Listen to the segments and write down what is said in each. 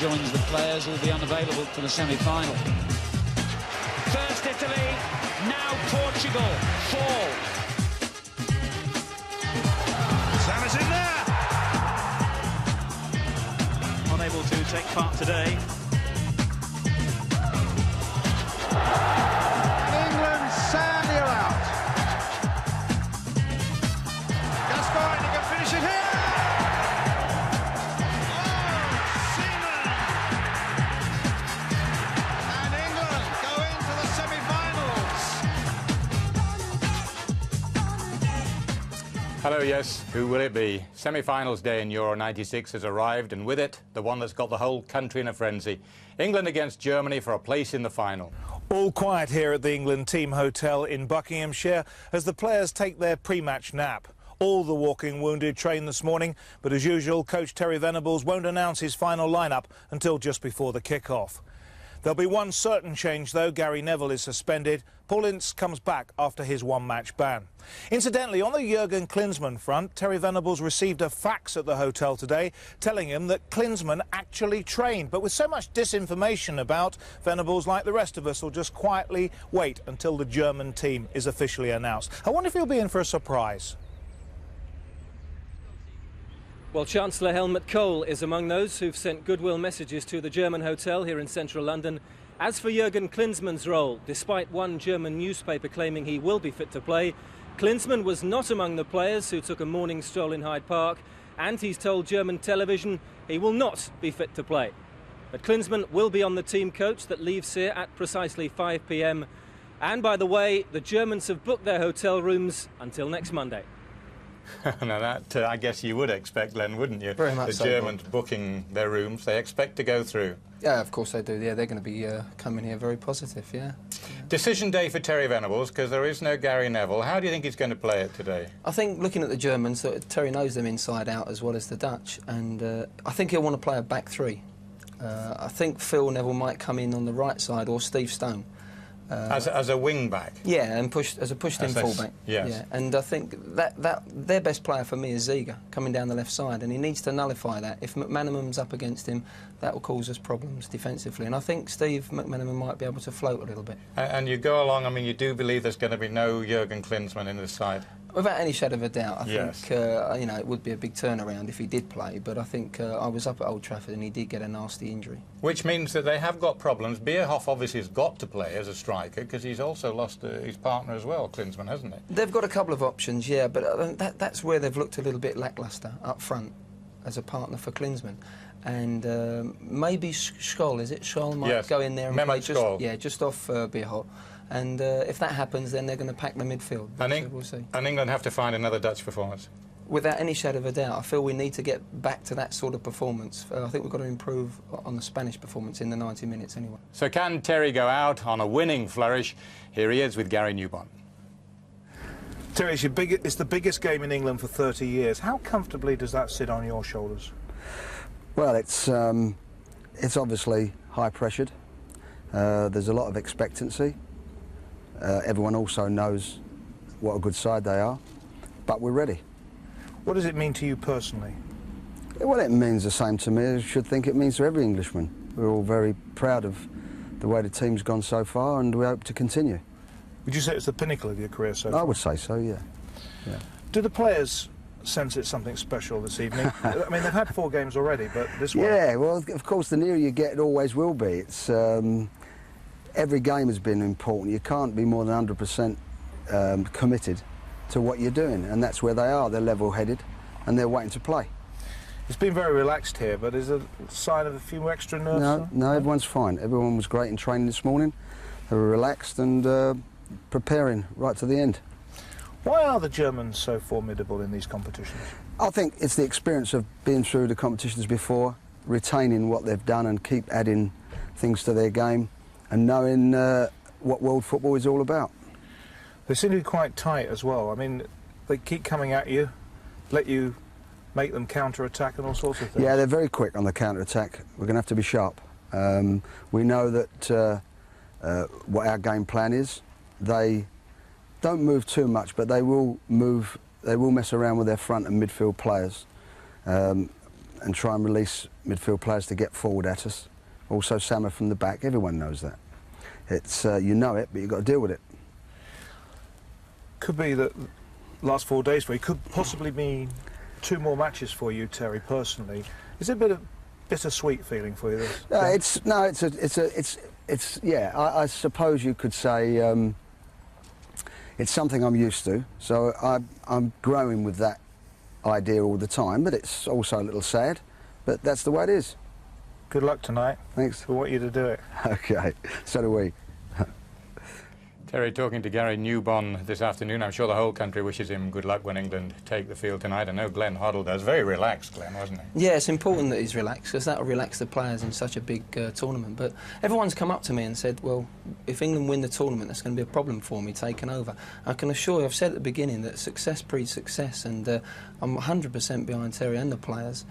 joins the players who will be unavailable for the semi-final. First Italy, now Portugal fall. Sam's in there! Unable to take part today. England, Sam, you're out. Gascoigne, he can finish it here. Oh, Seaman. And England go into the semi-finals. Hello, yes, who will it be? Semi-finals day in Euro 96 has arrived, and with it, the one that's got the whole country in a frenzy. England against Germany for a place in the final. All quiet here at the England team hotel in Buckinghamshire as the players take their pre-match nap. All the walking wounded trained this morning, but as usual, coach Terry Venables won't announce his final lineup until just before the kick-off. There'll be one certain change, though. Gary Neville is suspended. Paul Ince comes back after his one-match ban. Incidentally, on the Jurgen Klinsmann front, Terry Venables received a fax at the hotel today telling him that Klinsmann actually trained. But with so much disinformation about, Venables, like the rest of us, will just quietly wait until the German team is officially announced. I wonder if he'll be in for a surprise. Well, Chancellor Helmut Kohl is among those who've sent goodwill messages to the German hotel here in central London. As for Jurgen Klinsmann's role, despite one German newspaper claiming he will be fit to play, Klinsmann was not among the players who took a morning stroll in Hyde Park, and he's told German television he will not be fit to play. But Klinsmann will be on the team coach that leaves here at precisely 5 p.m. And by the way, the Germans have booked their hotel rooms until next Monday. Now that, I guess you would expect, Len, wouldn't you? Very much so. The Germans booking their rooms, they expect to go through. Yeah, of course they do. Yeah, they're going to be coming here very positive, yeah. Decision day for Terry Venables, because there is no Gary Neville. How do you think he's going to play it today? I think, looking at the Germans, Terry knows them inside out as well as the Dutch, and I think he'll want to play a back three. I think Phil Neville might come in on the right side, or Steve Stone. As a wing back? Yeah, and as a pushed-in fullback. Yes. Yeah, and I think that their best player for me is Ziege, coming down the left side, and he needs to nullify that. If McManaman's up against him, that will cause us problems defensively, and I think Steve McManaman might be able to float a little bit. And you go along, I mean, you do believe there's going to be no Jurgen Klinsmann in this side? Without any shadow of a doubt, I Yes. think you know, it would be a big turnaround if he did play. But I think I was up at Old Trafford and he did get a nasty injury. Which means that they have got problems. Bierhoff obviously has got to play as a striker because he's also lost his partner as well, Klinsmann, hasn't he? They've got a couple of options, yeah, but that's where they've looked a little bit lacklustre up front as a partner for Klinsmann. And maybe Scholl, is it? Scholl might go in there and play just off Bierhoff. And if that happens, then they're going to pack the midfield. We'll see. And England have to find another Dutch performance. Without any shadow of a doubt, I feel we need to get back to that sort of performance. I think we've got to improve on the Spanish performance in the 90 minutes anyway. So can Terry go out on a winning flourish? Here he is with Gary Newbon. Terry, it's the biggest game in England for 30 years. How comfortably does that sit on your shoulders? Well, it's obviously high-pressured. There's a lot of expectancy. Everyone also knows what a good side they are, but we're ready. What does it mean to you personally? Well, it means the same to me as I should think it means to every Englishman. We're all very proud of the way the team's gone so far, and we hope to continue. Would you say it's the pinnacle of your career so far? I would say so, yeah. Do the players sense it's something special this evening? I mean, they've had 4 games already, but this one... Yeah, well, of course, the nearer you get, it always will be. It's... every game has been important. You can't be more than 100% committed to what you're doing, and that's where they are. They're level-headed, and they're waiting to play. It's been very relaxed here, but is there a sign of a few extra nerves? No, everyone's fine. Everyone was great in training this morning. They were relaxed and preparing right to the end. Why are the Germans so formidable in these competitions? I think it's the experience of being through the competitions before, retaining what they've done and keep adding things to their game, and knowing what world football is all about. They seem to be quite tight as well. I mean, they keep coming at you, let you make them counter-attack and all sorts of things. Yeah, they're very quick on the counter-attack. We're going to have to be sharp. We know that what our game plan is. They don't move too much, but they will move. They will mess around with their front and midfield players. and try and release midfield players to get forward at us. Also Sammer from the back, everyone knows that. It's, you know it, but you've got to deal with it. Could be that last 4 days for you, could possibly mean 2 more matches for you, Terry, personally. Is it a bit of bittersweet feeling for you, this? Yeah, I suppose you could say it's something I'm used to, so I'm growing with that idea all the time, but it's also a little sad, but that's the way it is. Good luck tonight. Thanks. We want you to do it. Okay, so do we. Terry talking to Gary Newbon this afternoon. I'm sure the whole country wishes him good luck when England take the field tonight. I know Glenn Hoddle does. Very relaxed, Glenn, wasn't he? Yeah, it's important that he's relaxed, because that will relax the players in such a big tournament. But everyone's come up to me and said, well, if England win the tournament, that's going to be a problem for me taking over. I can assure you, I've said at the beginning that success breeds success, and I'm 100% behind Terry and the players,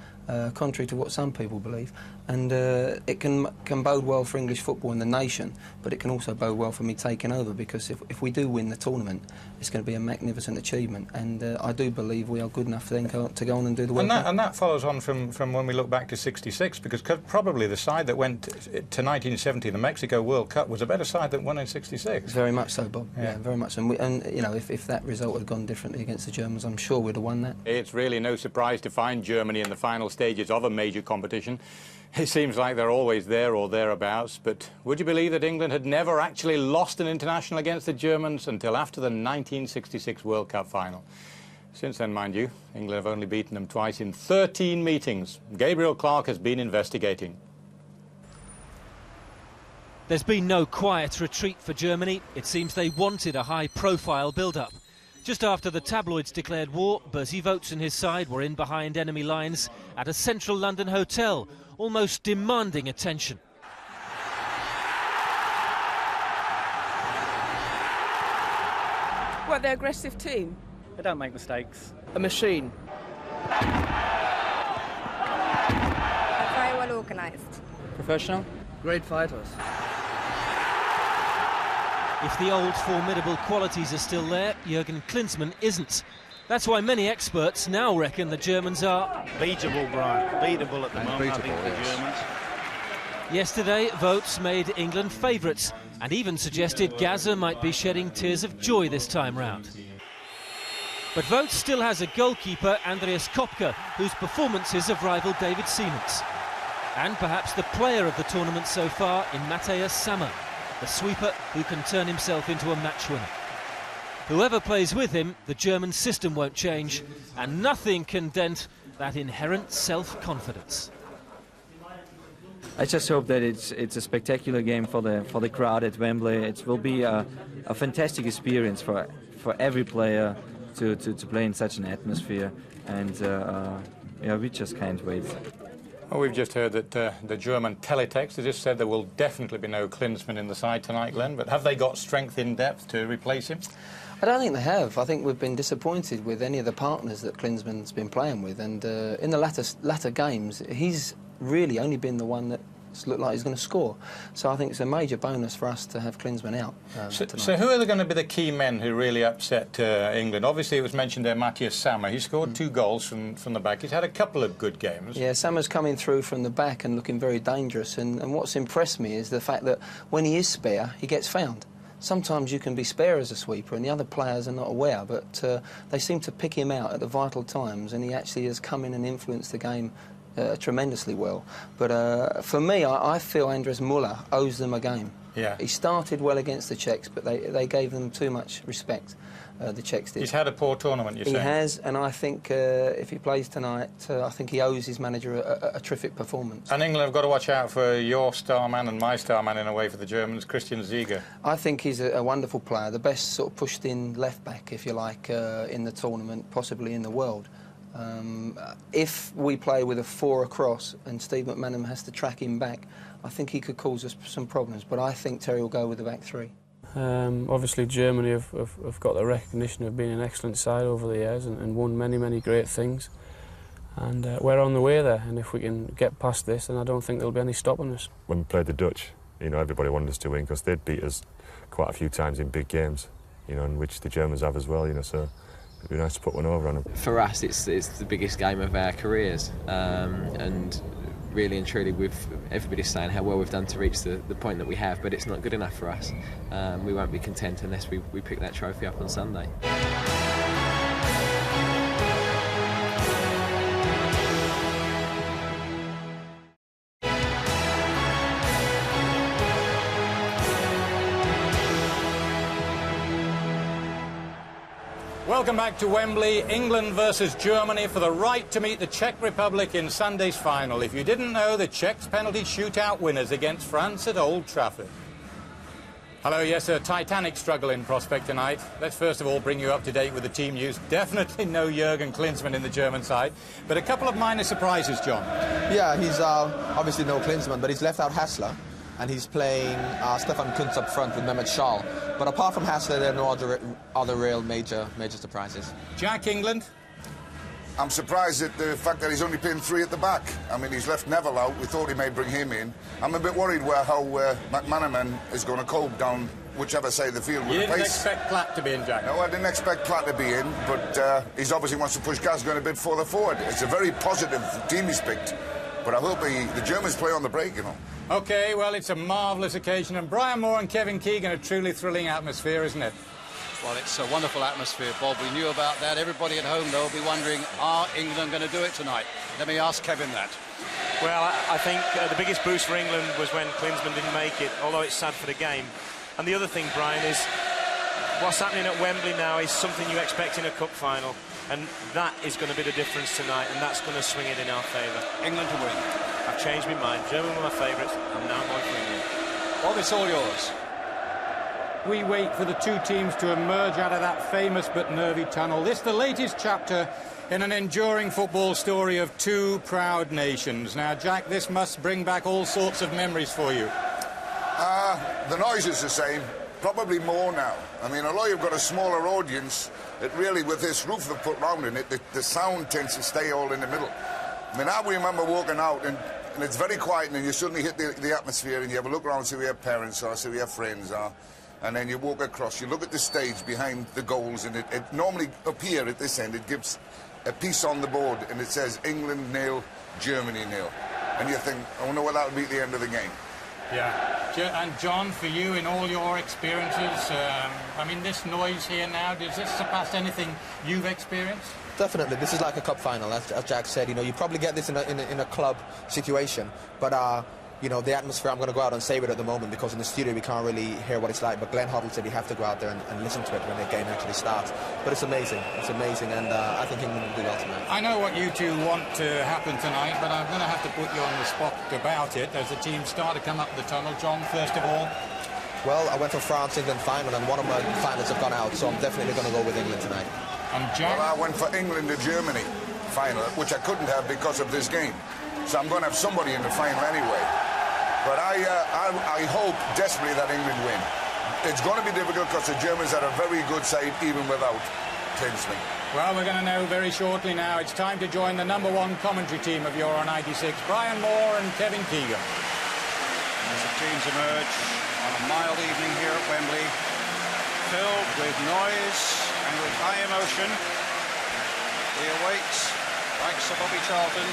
contrary to what some people believe. And it can bode well for English football and the nation, but it can also bode well for me taking over, because if we do win the tournament, it's going to be a magnificent achievement, and I do believe we are good enough then to go on and do the World Cup. And that follows on from when we look back to '66, because probably the side that went to 1970, the Mexico World Cup, was a better side than won in '66. Very much so, Bob. Yeah, very much. And you know, if that result had gone differently against the Germans, I'm sure we'd have won that. It's really no surprise to find Germany in the final stages of a major competition. It seems like they're always there or thereabouts, but would you believe that England had never actually lost an international against the Germans until after the 1966 World Cup final? Since then, mind you, England have only beaten them twice in 13 meetings. Gabriel Clark has been investigating. There's been no quiet retreat for Germany. It seems they wanted a high-profile build-up. Just after the tabloids declared war, Bertie Vogts and his side were in behind enemy lines at a central London hotel, almost demanding attention. What, they're aggressive team? They don't make mistakes. A machine. Very well organised. Professional. Great fighters. If the old formidable qualities are still there, Jurgen Klinsmann isn't. That's why many experts now reckon the Germans are beatable, Brian. Beatable at the moment, I think, the Germans. Yesterday, Vogts made England favourites and even suggested Gaza might be shedding tears of joy this time round. But Vogts still has a goalkeeper, Andreas Kopke, whose performances have rivaled David Seaman's. And perhaps the player of the tournament so far in Matthias Sammer, the sweeper who can turn himself into a match winner. Whoever plays with him, the German system won't change, and nothing can dent that inherent self-confidence. I just hope that it's a spectacular game for the crowd at Wembley. It will be a fantastic experience for every player to play in such an atmosphere, and yeah, we just can't wait. Well, we've just heard that the German teletext has just said there will definitely be no Klinsmann in the side tonight, Glenn, but have they got strength in depth to replace him? I don't think they have. I think we've been disappointed with any of the partners that Klinsmann's been playing with, and in the latter games, he's really only been the one that's looked like he's going to score. So I think it's a major bonus for us to have Klinsmann out tonight. So who are going to be the key men who really upset England? Obviously, it was mentioned there, Matthias Sammer. He scored 2 goals from the back. He's had a couple of good games. Yeah, Sammer's coming through from the back and looking very dangerous. And what's impressed me is the fact that when he is spare, he gets found. Sometimes you can be spare as a sweeper and the other players are not aware, but they seem to pick him out at the vital times, and he actually has come in and influenced the game tremendously well. But for me, I feel Andres Müller owes them a game. Yeah. He started well against the Czechs, but they gave them too much respect, the Czechs did. He's had a poor tournament, you're saying? He has, and I think if he plays tonight, I think he owes his manager a terrific performance. And England have got to watch out for your star man and my star man in a way for the Germans, Christian Ziege. I think he's a wonderful player, the best sort of pushed-in left-back, if you like, in the tournament, possibly in the world. If we play with a 4 across and Steve McManaman has to track him back, I think he could cause us some problems, but I think Terry will go with the back 3. Obviously Germany have got the recognition of being an excellent side over the years and won many great things, and we're on the way there, and if we can get past this, then I don't think there'll be any stopping us. When we played the Dutch, you know, everybody wanted us to win because they'd beat us quite a few times in big games, you know, in which the Germans have as well, you know, so It'd be nice to put one over on them. For us, it's the biggest game of our careers, and really and truly, everybody's saying how well we've done to reach the point that we have, but it's not good enough for us. We won't be content unless we pick that trophy up on Sunday. Welcome back to Wembley. England versus Germany for the right to meet the Czech Republic in Sunday's final. If you didn't know, the Czechs penalty shootout winners against France at Old Trafford. Hello, yes, a titanic struggle in prospect tonight. Let's first of all bring you up to date with the team news. Definitely no Jurgen Klinsmann in the German side, but a couple of minor surprises, John. Yeah, he's obviously no Klinsmann, but he's left out Hassler, and he's playing Stefan Kuntz up front with Mehmet Scholl. But apart from Hassler, there are no other real major surprises. Jack, England? I'm surprised at the fact that he's only playing 3 at the back. I mean, he's left Neville out. We thought he may bring him in. I'm a bit worried how McManaman is going to cope down whichever side of the field with You the didn't pace. expect Platt to be in, Jack? No, I didn't expect Platt to be in, but he's obviously wants to push Gascoigne a bit further forward. It's a very positive team he's picked. But I hope the Germans play on the break, you know. OK, well, it's a marvellous occasion, and Brian Moore and Kevin Keegan, a truly thrilling atmosphere, isn't it? Well, it's a wonderful atmosphere, Bob. We knew about that. Everybody at home, though, will be wondering, are England going to do it tonight? Let me ask Kevin that. Well, I think the biggest boost for England was when Klinsmann didn't make it, although it's sad for the game. And the other thing, Brian, is what's happening at Wembley now is something you expect in a cup final. And that is going to be the difference tonight, and that's going to swing it in our favour. England to win. I've changed my mind. Germany were my favourites. I'm now going for England. Bob, it's all yours. We wait for the two teams to emerge out of that famous but nervy tunnel. This the latest chapter in an enduring football story of two proud nations. Now, Jack, this must bring back all sorts of memories for you. The noise is the same, probably more now. I mean, although you've got a smaller audience, it really, with this roof they've put round in it, the sound tends to stay all in the middle. I mean, I remember walking out and it's very quiet, and then you suddenly hit the atmosphere and you have a look around, see where your parents are, see where your friends are, and then you walk across, you look at the stage behind the goals, and it normally up here at this end, it gives a piece on the board and it says England 0, Germany 0. And you think, I wonder what that'll be at the end of the game. Yeah. And John, for you, in all your experiences, I mean, this noise here now, does this surpass anything you've experienced? Definitely, this is like a cup final, as Jack said. You know, you probably get this in a club situation, but you know, the atmosphere, I'm going to go out and save it at the moment, because in the studio we can't really hear what it's like. But Glenn Hoddle said you have to go out there and listen to it when the game actually starts. But it's amazing, and I think England will do well tonight. I know what you two want to happen tonight, but I'm going to have to put you on the spot about it as the teams start to come up the tunnel. John, first of all. Well, I went for France-England final, and one of my finals have gone out, so I'm definitely going to go with England tonight. And Jack? Well, I went for England to Germany final, which I couldn't have because of this game. So I'm going to have somebody in the final anyway. But I hope desperately that England win. It's going to be difficult because the Germans are a very good side even without Klinsmann. Well, we're going to know very shortly now. It's time to join the #1 commentary team of Euro 96, Brian Moore and Kevin Keegan. As the teams emerge on a mild evening here at Wembley, filled with noise and with high emotion, we await, like Sir Bobby Charlton,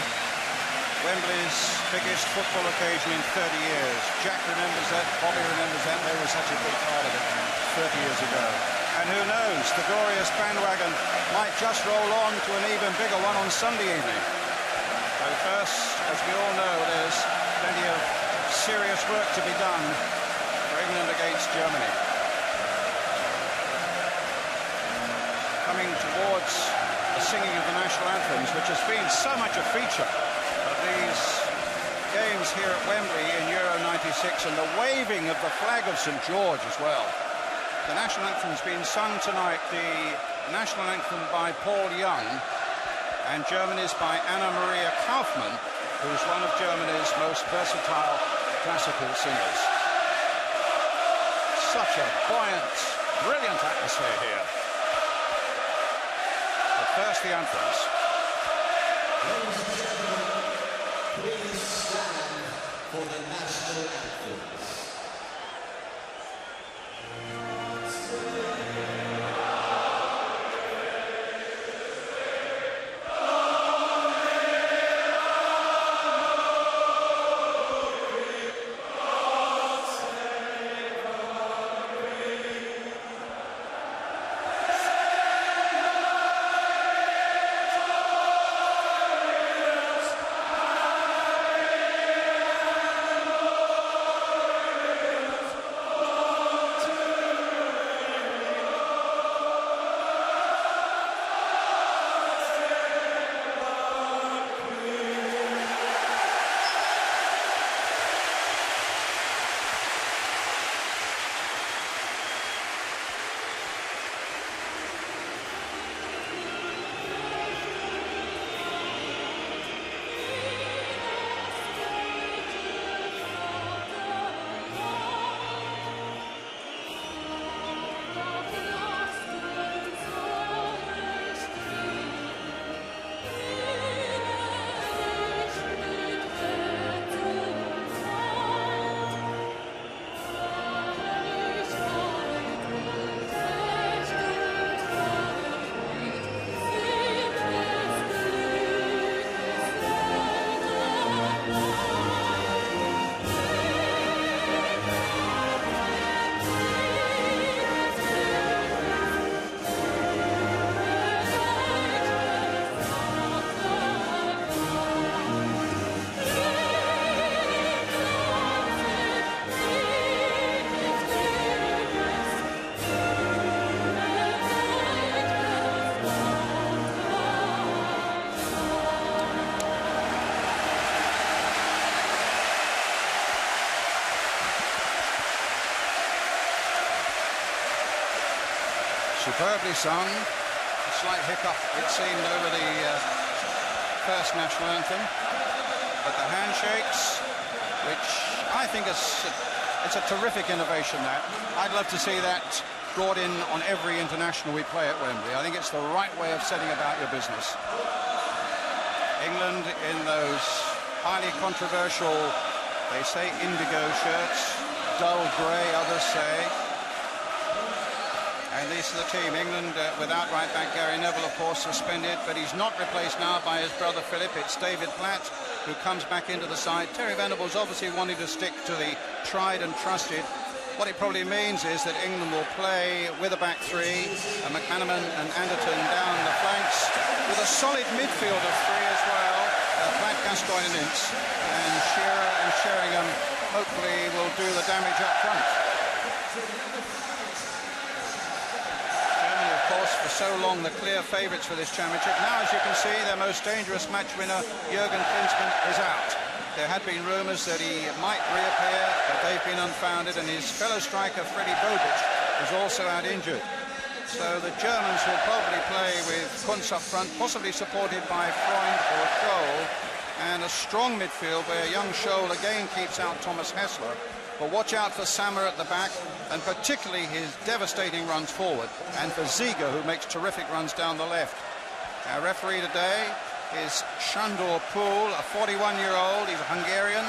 Wembley's biggest football occasion in 30 years. Jack remembers that, Bobby remembers that. They were such a big part of it 30 years ago. And who knows, the glorious bandwagon might just roll on to an even bigger one on Sunday evening. So first, as we all know, there's plenty of serious work to be done for England against Germany. Coming towards the singing of the national anthems, which has been so much a feature of these games here at Wembley in Euro 96, and the waving of the flag of St George as well. The national anthem's been sung tonight, the national anthem by Paul Young, and Germany's by Anna Maria Kaufmann, who's one of Germany's most versatile classical singers. Such a buoyant, brilliant atmosphere here. But first, the anthems. Please stand for the national anthems. Superbly sung. A slight hiccup, it seemed, over the first national anthem. But the handshakes, which I think it's a terrific innovation, that. I'd love to see that brought in on every international we play at Wembley. I think it's the right way of setting about your business. England in those highly controversial, they say indigo shirts, dull grey, others say. And this is the team. England without right back Gary Neville, of course, suspended, but he's not replaced now by his brother Philip. It's David Platt who comes back into the side. Terry Venables obviously wanting to stick to the tried and trusted. What it probably means is that England will play with a back three, McManaman and Anderton down the flanks, with a solid midfield of three as well. Platt, Gascoigne and Ince, and Shearer and Sheringham hopefully will do the damage up front. Germany, of course, for so long the clear favourites for this championship. Now, as you can see, their most dangerous match winner, Jürgen Klinsmann, is out. There had been rumours that he might reappear, but they've been unfounded, and his fellow striker, Freddy Bobic, is also out injured. So the Germans will probably play with Kunz up front, possibly supported by Freund or Scholl, and a strong midfield where young Scholl again keeps out Thomas Hessler. But watch out for Sammer at the back, and particularly his devastating runs forward, and for Ziege, who makes terrific runs down the left. Our referee today is Sándor Púl, a 41-year-old. He's a Hungarian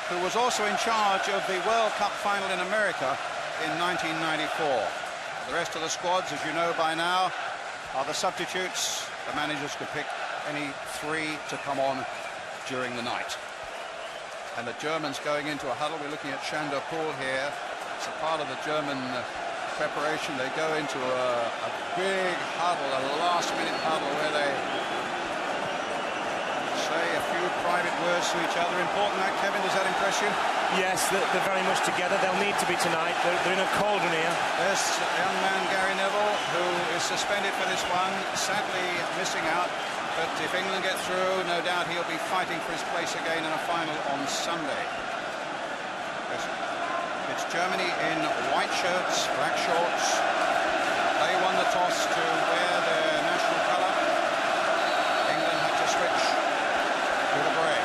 who was also in charge of the World Cup final in America in 1994. The rest of the squads, as you know by now, are the substitutes. The managers could pick any three to come on during the night. And the Germans going into a huddle. We're looking at Sándor Púl here. It's a part of the German preparation. They go into a big huddle, a last-minute huddle, where they say a few private words to each other. Important that, Kevin, does that impress you? Yes, they're very much together. They'll need to be tonight. They're in a cauldron here. There's young man Gary Neville, who is suspended for this one, sadly missing out. But if England get through, no doubt he'll be fighting for his place again in a final on Sunday. It's Germany in white shirts, black shorts. They won the toss to wear their national colour. England had to switch to the grey.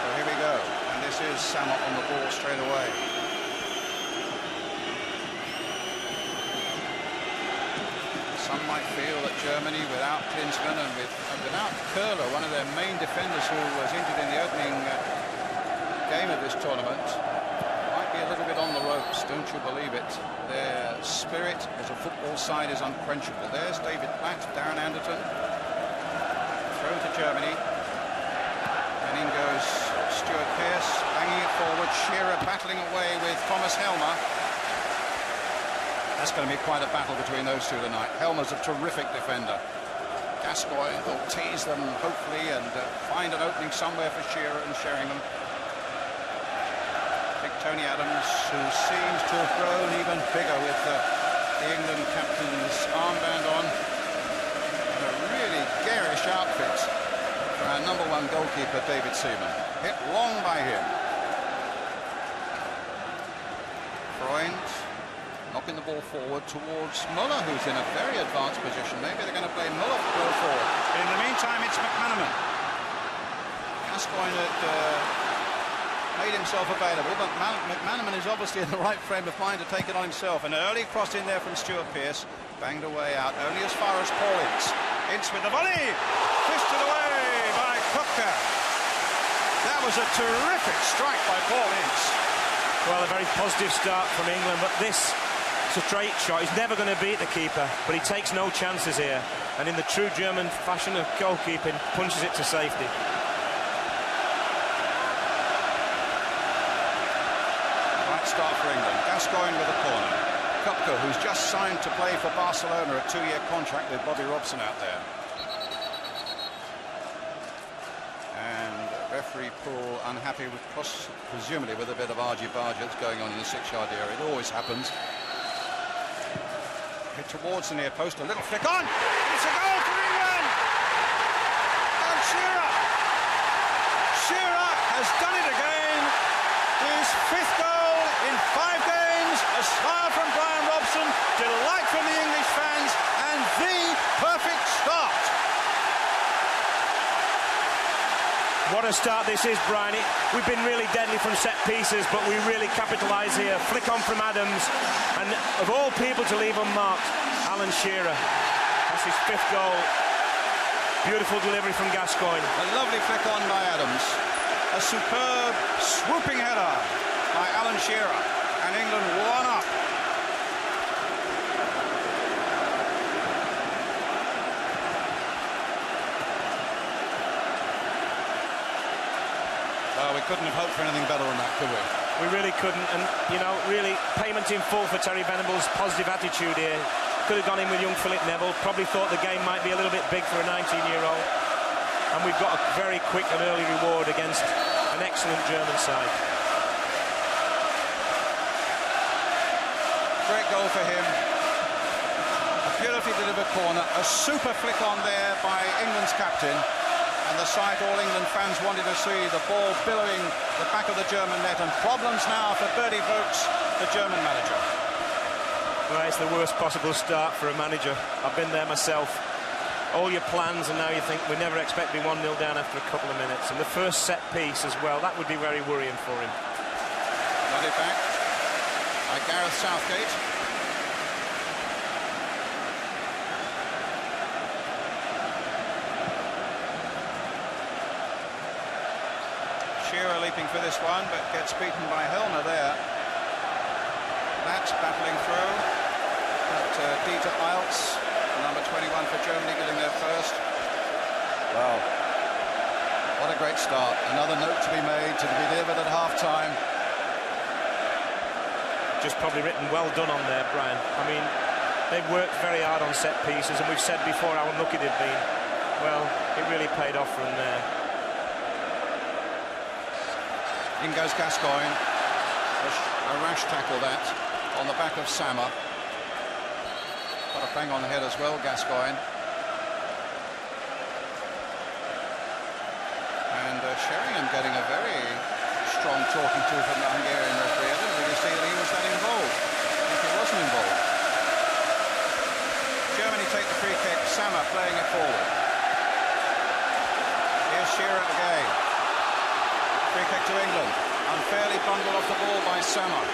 So here we go. And this is Sammer on the ball straight away. Some might feel that Germany, without Klinsmann and without Köhler, one of their main defenders who was injured in the opening game of this tournament, might be a little bit on the ropes, don't you believe it? Their spirit as a football side is unquenchable. There's David Platt, Darren Anderton, thrown to Germany. And in goes Stuart Pearce, banging it forward. Shearer battling away with Thomas Helmer. That's going to be quite a battle between those two tonight. Helmer's a terrific defender. Gascoigne will tease them, hopefully, and find an opening somewhere for Shearer and Sheringham. Big Tony Adams, who seems to have grown even bigger with the England captain's armband on. And a really garish outfit for our #1 goalkeeper, David Seaman. Hit long by him. Freund knocking the ball forward towards Muller, who's in a very advanced position. Maybe they're going to play Muller to go forward. But in the meantime, it's McManaman. Gascoigne had made himself available, but McManaman is obviously in the right frame of mind to take it on himself. An early cross in there from Stuart Pearce, banged away out, only as far as Paul Ince. Ince with the volley, fisted away by Kupka. That was a terrific strike by Paul Ince. Well, a very positive start from England, but this is a straight shot. He's never going to beat the keeper, but he takes no chances here. And in the true German fashion of goalkeeping, punches it to safety. Start for England. Gascoigne with a corner. Kupka, who's just signed to play for Barcelona, a 2-year contract with Bobby Robson out there. And referee Poole unhappy with presumably with a bit of argy-bargy that's going on in the 6-yard area. It always happens. Hit towards the near post, a little flick on. It's a goal for England! And Shearer has done it again. His 5th goal in 5 games, A smile from Brian Robson, delight from the English fans, and the perfect start. What a start this is, Brian. We've been really deadly from set pieces, but we really capitalise here. Flick on from Adams, and of all people to leave unmarked, Alan Shearer. That's his 5th goal. Beautiful delivery from Gascoigne. A lovely flick on by Adams. A superb swooping header by Alan Shearer. And England 1 up. Well, we couldn't have hoped for anything better than that, could we? We really couldn't, and, you know, really payment in full for Terry Venables' positive attitude here. Could have gone in with young Philip Neville, probably thought the game might be a little bit big for a 19-year-old. And we've got a very quick and early reward against an excellent German side. Great goal for him. A beautifully delivered corner. A super flick on there by England's captain. And the sight all England fans wanted to see, the ball billowing the back of the German net. And problems now for Bertie Vogts, the German manager. Well, it's the worst possible start for a manager. I've been there myself. All your plans, and now you think we never expect to be 1-0 down after a couple of minutes. And the first set piece as well, that would be very worrying for him. Got it back by Gareth Southgate. Shearer leaping for this one, but gets beaten by Helmer there. That's battling through. But Dieter Eilts, number 21 for Germany, getting there first. Wow. What a great start. Another note to be made, to be delivered at half-time. Just probably written well done on there, Brian. I mean, they've worked very hard on set pieces, and we've said before how unlucky they've been. Well, it really paid off from there. In goes Gascoigne. A rash tackle that on the back of Sammer. Got a bang on the head as well, Gascoigne. And Sheringham getting a very strong talking to from the Hungarian referee. I didn't really see that he was that involved. I think he wasn't involved. Germany take the free kick. Sammer playing it forward. Here's Shearer again. Free kick to England. Unfairly bundled off the ball by Sammer.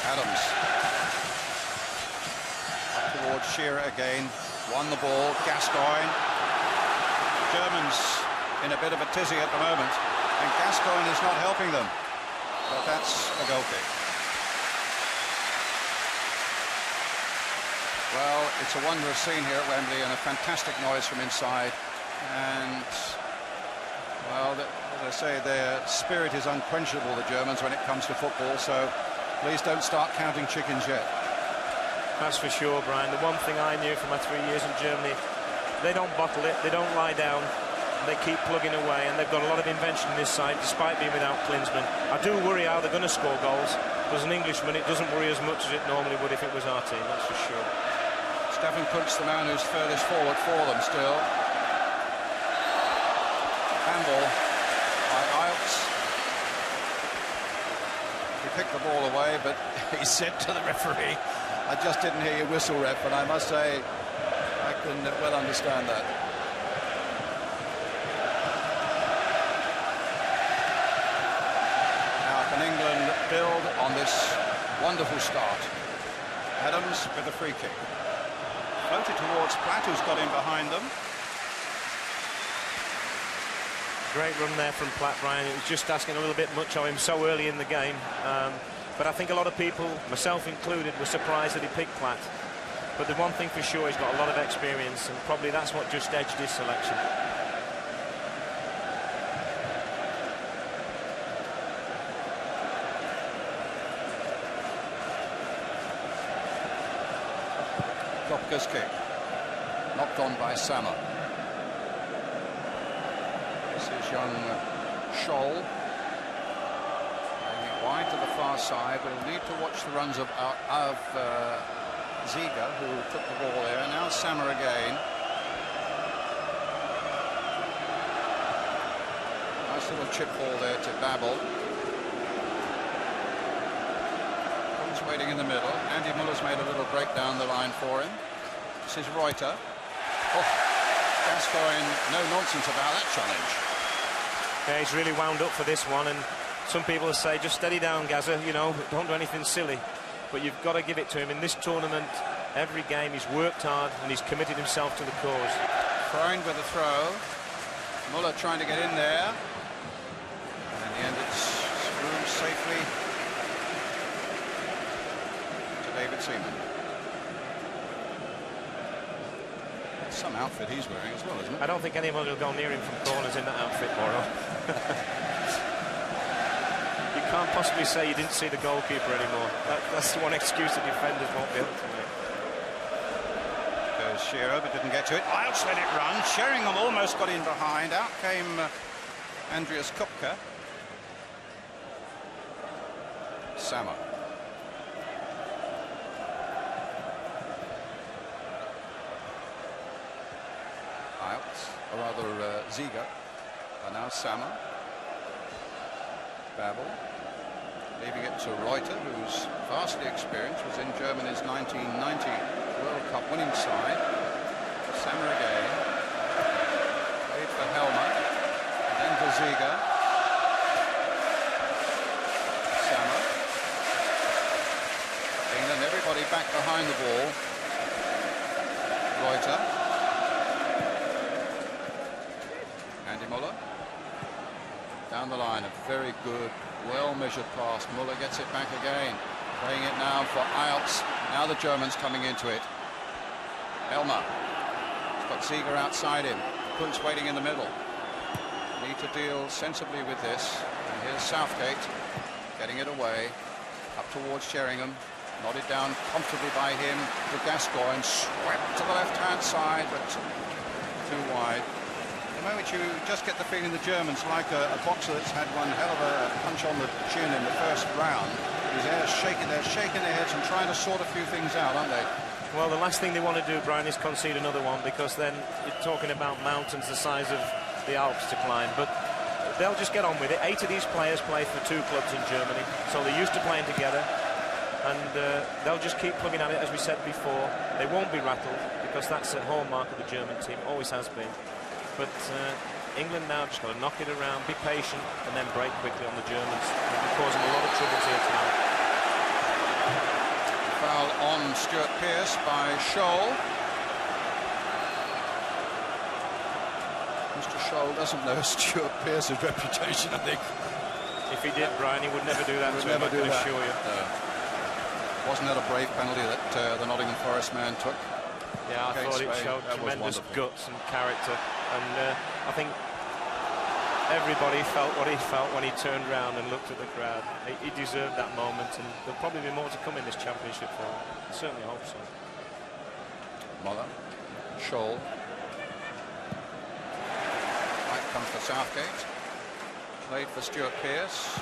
Adams. Up towards Shearer again. Won the ball. Gascoigne. Germans in a bit of a tizzy at the moment, and Gascoigne is not helping them. But that's a goal kick. Well, it's a wondrous scene here at Wembley, and a fantastic noise from inside. And, well, as I say, their spirit is unquenchable, the Germans, when it comes to football, so please don't start counting chickens yet. That's for sure, Brian. The one thing I knew from my 3 years in Germany, they don't bottle it, they don't lie down. They keep plugging away, and they've got a lot of invention in this side, despite being without Klinsmann. I do worry how they're going to score goals. As an Englishman, it doesn't worry as much as it normally would if it was our team, that's for sure. Stefan Kuntz, the man who's furthest forward for them still. Handball by Eilts. He picked the ball away, but he said to the referee, "I just didn't hear your whistle, ref," and I must say, I can well understand that. Can England build on this wonderful start? Adams with a free kick. Floated towards Platt, who's got in behind them. Great run there from Platt, Brian. It was just asking a little bit much of him so early in the game. But I think a lot of people, myself included, were surprised that he picked Platt. But the one thing for sure, he's got a lot of experience, and probably that's what just edged his selection. Kopka's kick, knocked on by Sammer. This is young Scholl. Wide to the far side. We'll need to watch the runs of Ziga, who took the ball there. Now Sammer again. Nice little chip ball there to Babel. Comes waiting in the middle. Andy Muller's made a little break down the line for him. This is Reuter. Oh, Gascoigne, no nonsense about that challenge. Yeah, he's really wound up for this one, and some people say, just steady down, Gazza, you know, don't do anything silly. But you've got to give it to him. In this tournament, every game he's worked hard and he's committed himself to the cause. Freund with a throw. Muller trying to get in there. And in the end, it's through safely to David Seaman. That's some outfit he's wearing as well, isn't it? I don't think anyone will go near him from corners in that outfit, Moro. You can't possibly say you didn't see the goalkeeper anymore. That's the one excuse the defenders won't be able to make. Goes Shearer, but didn't get to it. Iltz let it run. Sheringham almost got in behind. Out came Andreas Kupka. Sammer. Iltz, or rather Ziga. And now Sammer. Babel. Leaving it to Reuter, who's vastly experienced, was in Germany's 1990 World Cup winning side. Sammer again. Played for Helmer. And then to Ziga. Sammer. England, everybody back behind the ball. Reuter. Andy Muller. Down the line, a very good, well-measured pass. Muller gets it back again. Playing it now for Iltz. Now the Germans coming into it. Helmer. He's got Ziga outside him. Kuntz waiting in the middle. Need to deal sensibly with this. And here's Southgate getting it away. Up towards Sheringham. Nodded down comfortably by him to Gascoigne. Swept to the left-hand side, but too wide. The moment you just get the feeling the Germans, like a boxer that's had one hell of a punch on the chin in the first round, they're shaking their heads and trying to sort a few things out, aren't they? Well, the last thing they want to do, Brian, is concede another one, because then you're talking about mountains the size of the Alps to climb. But they'll just get on with it. 8 of these players play for 2 clubs in Germany, so they're used to playing together. And they'll just keep plugging at it, as we said before. They won't be rattled, because that's a hallmark of the German team, always has been. But England now just got to knock it around, be patient, and then break quickly on the Germans. They're causing a lot of troubles here tonight. Foul on Stuart Pearce by Scholl. Mr. Scholl doesn't know Stuart Pearce's reputation, I think. If he did, Brian, he would never do that to him, I can assure you. No. Wasn't that a brave penalty that the Nottingham Forest man took? Yeah, I thought it showed tremendous guts and character, and I think everybody felt what he felt when he turned round and looked at the crowd. He deserved that moment, and there'll probably be more to come in this championship for him. I certainly hope so. Muller, Scholl. Right comes for Southgate. Played for Stuart Pearce.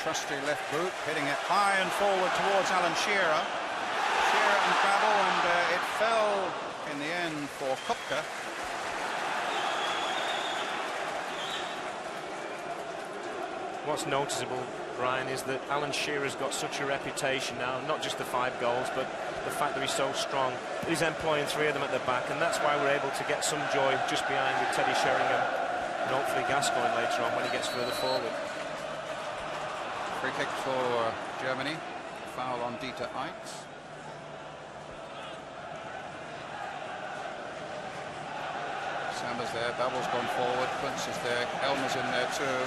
Trusty left boot, hitting it high and forward towards Alan Shearer. Shearer and Babel, and it fell in the end for Kupka. What's noticeable, Brian, is that Alan Shearer's got such a reputation now, not just the 5 goals, but the fact that he's so strong. He's employing 3 of them at the back, and that's why we're able to get some joy just behind with Teddy Sheringham, and hopefully Gascoigne later on when he gets further forward. Free kick for Germany. Foul on Dieter Eitz. Sammer's there, Babel's gone forward, Kuntz is there, Elmer's in there too.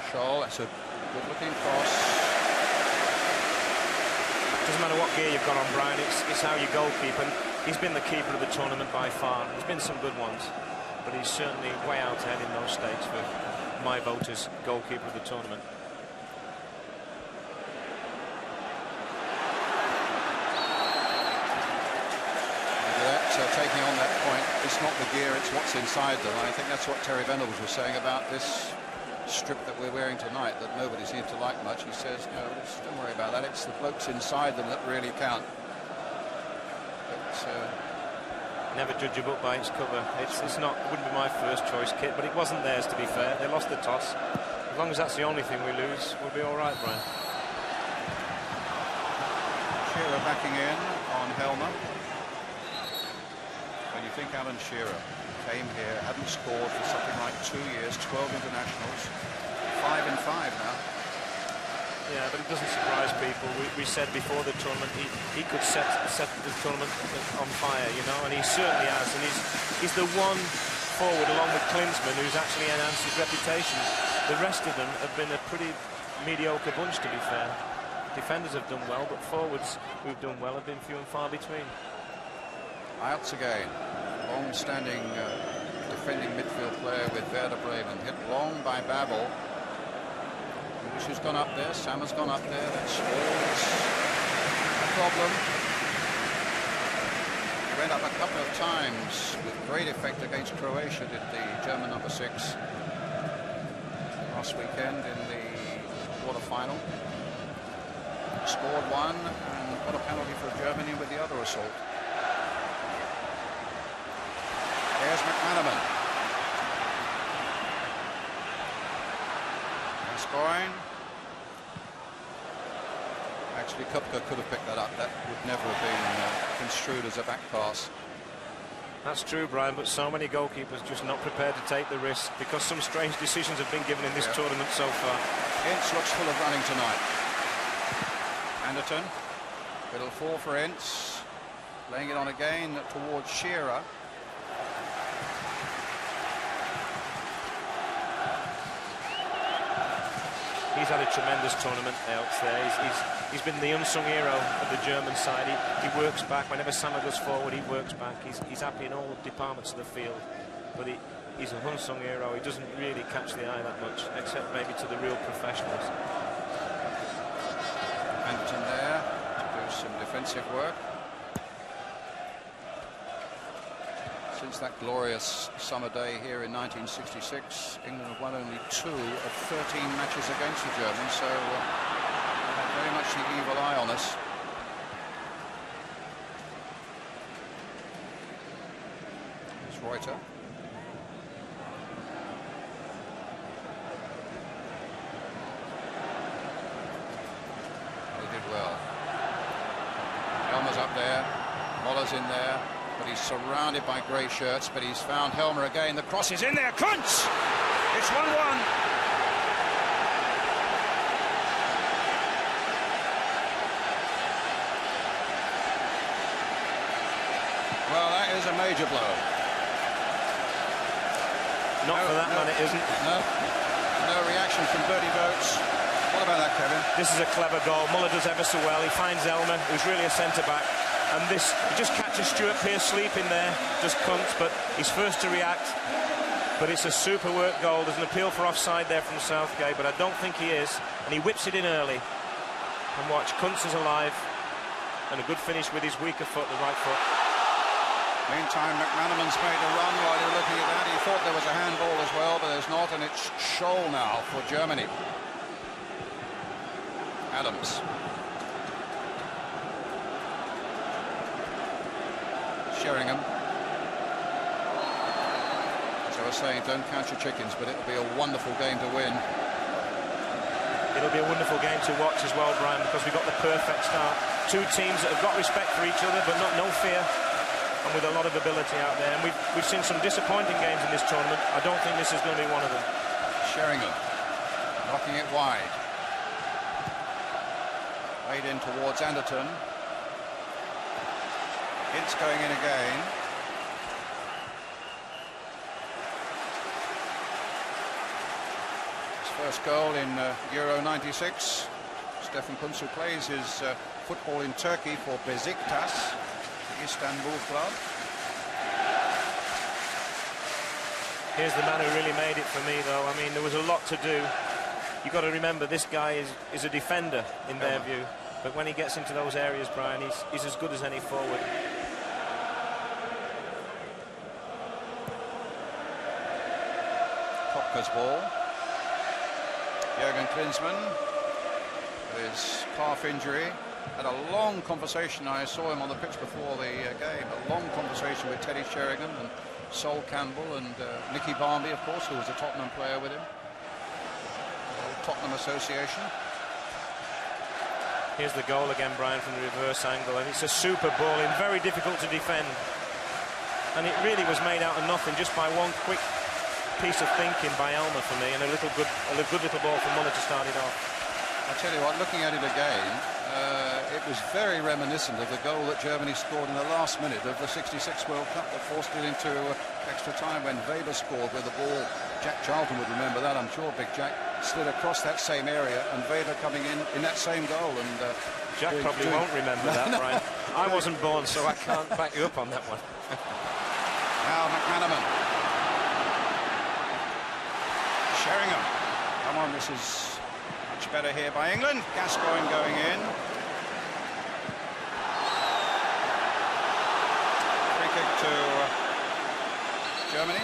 Scholl, that's a good-looking cross. Doesn't matter what gear you've got on, Brian, it's how you goalkeep, and he's been the keeper of the tournament by far. There's been some good ones, but he's certainly way out ahead in those stakes for my vote as goalkeeper of the tournament. Taking on that point, it's not the gear, it's what's inside them. I think that's what Terry Venables was saying about this strip that we're wearing tonight that nobody seems to like much. He says, no, just don't worry about that. It's the blokes inside them that really count. But, never judge a book by its cover. It wouldn't be my first choice kit, but it wasn't theirs, to be fair. They lost the toss. As long as that's the only thing we lose, we'll be all right, Brian. Shearer backing in on Helmer. When you think Alan Shearer came here, hadn't scored for something like 2 years, 12 internationals, 5 in 5 now. Yeah, but it doesn't surprise people. We said before the tournament he could set the tournament on fire, you know, and he certainly has. And he's the one forward along with Klinsmann who's actually enhanced his reputation. The rest of them have been a pretty mediocre bunch, to be fair. Defenders have done well, but forwards who've done well have been few and far between. Ayats again, long-standing defending midfield player with Werder Bremen, hit long by Babel. Who's gone up there? Sam has gone up there. That's always a problem. He went up a couple of times with great effect against Croatia, did the German number 6 last weekend in the quarter-final. Scored one and got a penalty for Germany with the other assault. There's McManaman. Gascoigne. Actually, Kupka could have picked that up. That would never have been construed as a back pass. That's true, Brian, but so many goalkeepers just not prepared to take the risk because some strange decisions have been given in this tournament so far. Ince looks full of running tonight. Anderton, middle 4 for Ince, laying it on again towards Shearer. He's had a tremendous tournament out there. He's been the unsung hero of the German side. He works back. Whenever Sammer goes forward, he works back. He's happy in all departments of the field. But he's an unsung hero. He doesn't really catch the eye that much, except maybe to the real professionals. Anderton there to do some defensive work. Since that glorious summer day here in 1966, England have won only 2 of 13 matches against the Germans, so they had very much the evil eye on us. It's Reuter. They did well. Helmer's up there, Muller's in there. But he's surrounded by grey shirts, but he's found Helmer again. The cross is in there. Kuntz! It's 1-1. Well, that is a major blow. Not for that man, it isn't. No reaction from Bertie Votes. What about that, Kevin? This is a clever goal. Muller does ever so well. He finds Elmer, who's really a centre-back. And this, he just catches Stuart Pearce sleeping there, just Kuntz, but he's first to react. But it's a super work goal. There's an appeal for offside there from Southgate, but I don't think he is. And he whips it in early. And watch, Kuntz is alive. And a good finish with his weaker foot, the right foot. Meantime, McManaman's made a run while you're looking at that. He thought there was a handball as well, but there's not, and it's Scholl now for Germany. Adams. Sheringham. As I was saying, don't count your chickens, but it'll be a wonderful game to win. It'll be a wonderful game to watch as well, Brian, because we've got the perfect start. 2 teams that have got respect for each other, but no fear, and with a lot of ability out there. And we've seen some disappointing games in this tournament. I don't think this is going to be one of them. Sheringham knocking it wide. Played in towards Anderton. Ince going in again. His first goal in Euro 96. Stefan Kuntz, who plays his football in Turkey for Besiktas, the Istanbul club. Here's the man who really made it for me, though. I mean, there was a lot to do. You've got to remember, this guy is a defender, in their view. But when he gets into those areas, Brian, he's as good as any forward. Kopka's ball. Jürgen Klinsmann, with his calf injury, had a long conversation. I saw him on the pitch before the game. A long conversation with Teddy Sheringham and Sol Campbell and Nicky Barmby, of course, who was a Tottenham player with him. Tottenham Association. Here's the goal again, Brian, from the reverse angle, and it's a super ball in, very difficult to defend. And it really was made out of nothing, just by one quick piece of thinking by Elmer for me, and a good little ball from Muller to start it off. I tell you what, looking at it again, it was very reminiscent of the goal that Germany scored in the last minute of the '66 World Cup that forced it into extra time when Weber scored with the ball. Jack Charlton would remember that, I'm sure. Big Jack slid across that same area, and Weber coming in that same goal. And Jack probably won't remember that, Brian. I wasn't born, so I can't back you up on that one. Now McManaman. Sheringham. Come on, this is much better here by England. Gascoigne going in. Free kick to Germany.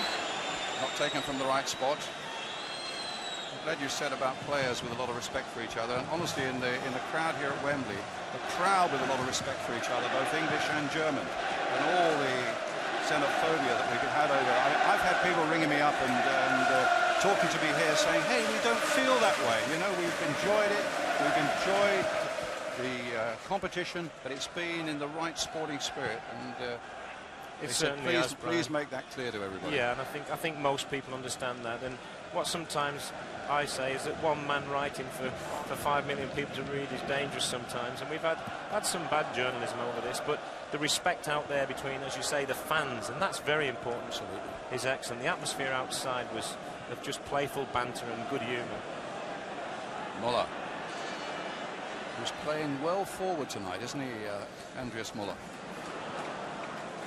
Not taken from the right spot. I'm glad you said about players with a lot of respect for each other. And honestly, in the crowd here at Wembley, the crowd with a lot of respect for each other, both English and German, and all the xenophobia that we've had over. I've had people ringing me up and talking to me here saying, hey, we don't feel that way. You know, we've enjoyed it. We've enjoyed the competition, but it's been in the right sporting spirit. And it certainly has, please make that clear to everybody. Yeah, and I think most people understand that. And what sometimes I say is that one man writing for 5 million people to read is dangerous sometimes. And we've had some bad journalism over this, but the respect out there between, as you say, the fans, and that's very important, absolutely, is excellent. The atmosphere outside was of just playful banter and good humour. Muller, who's playing well forward tonight, isn't he, Andreas Muller?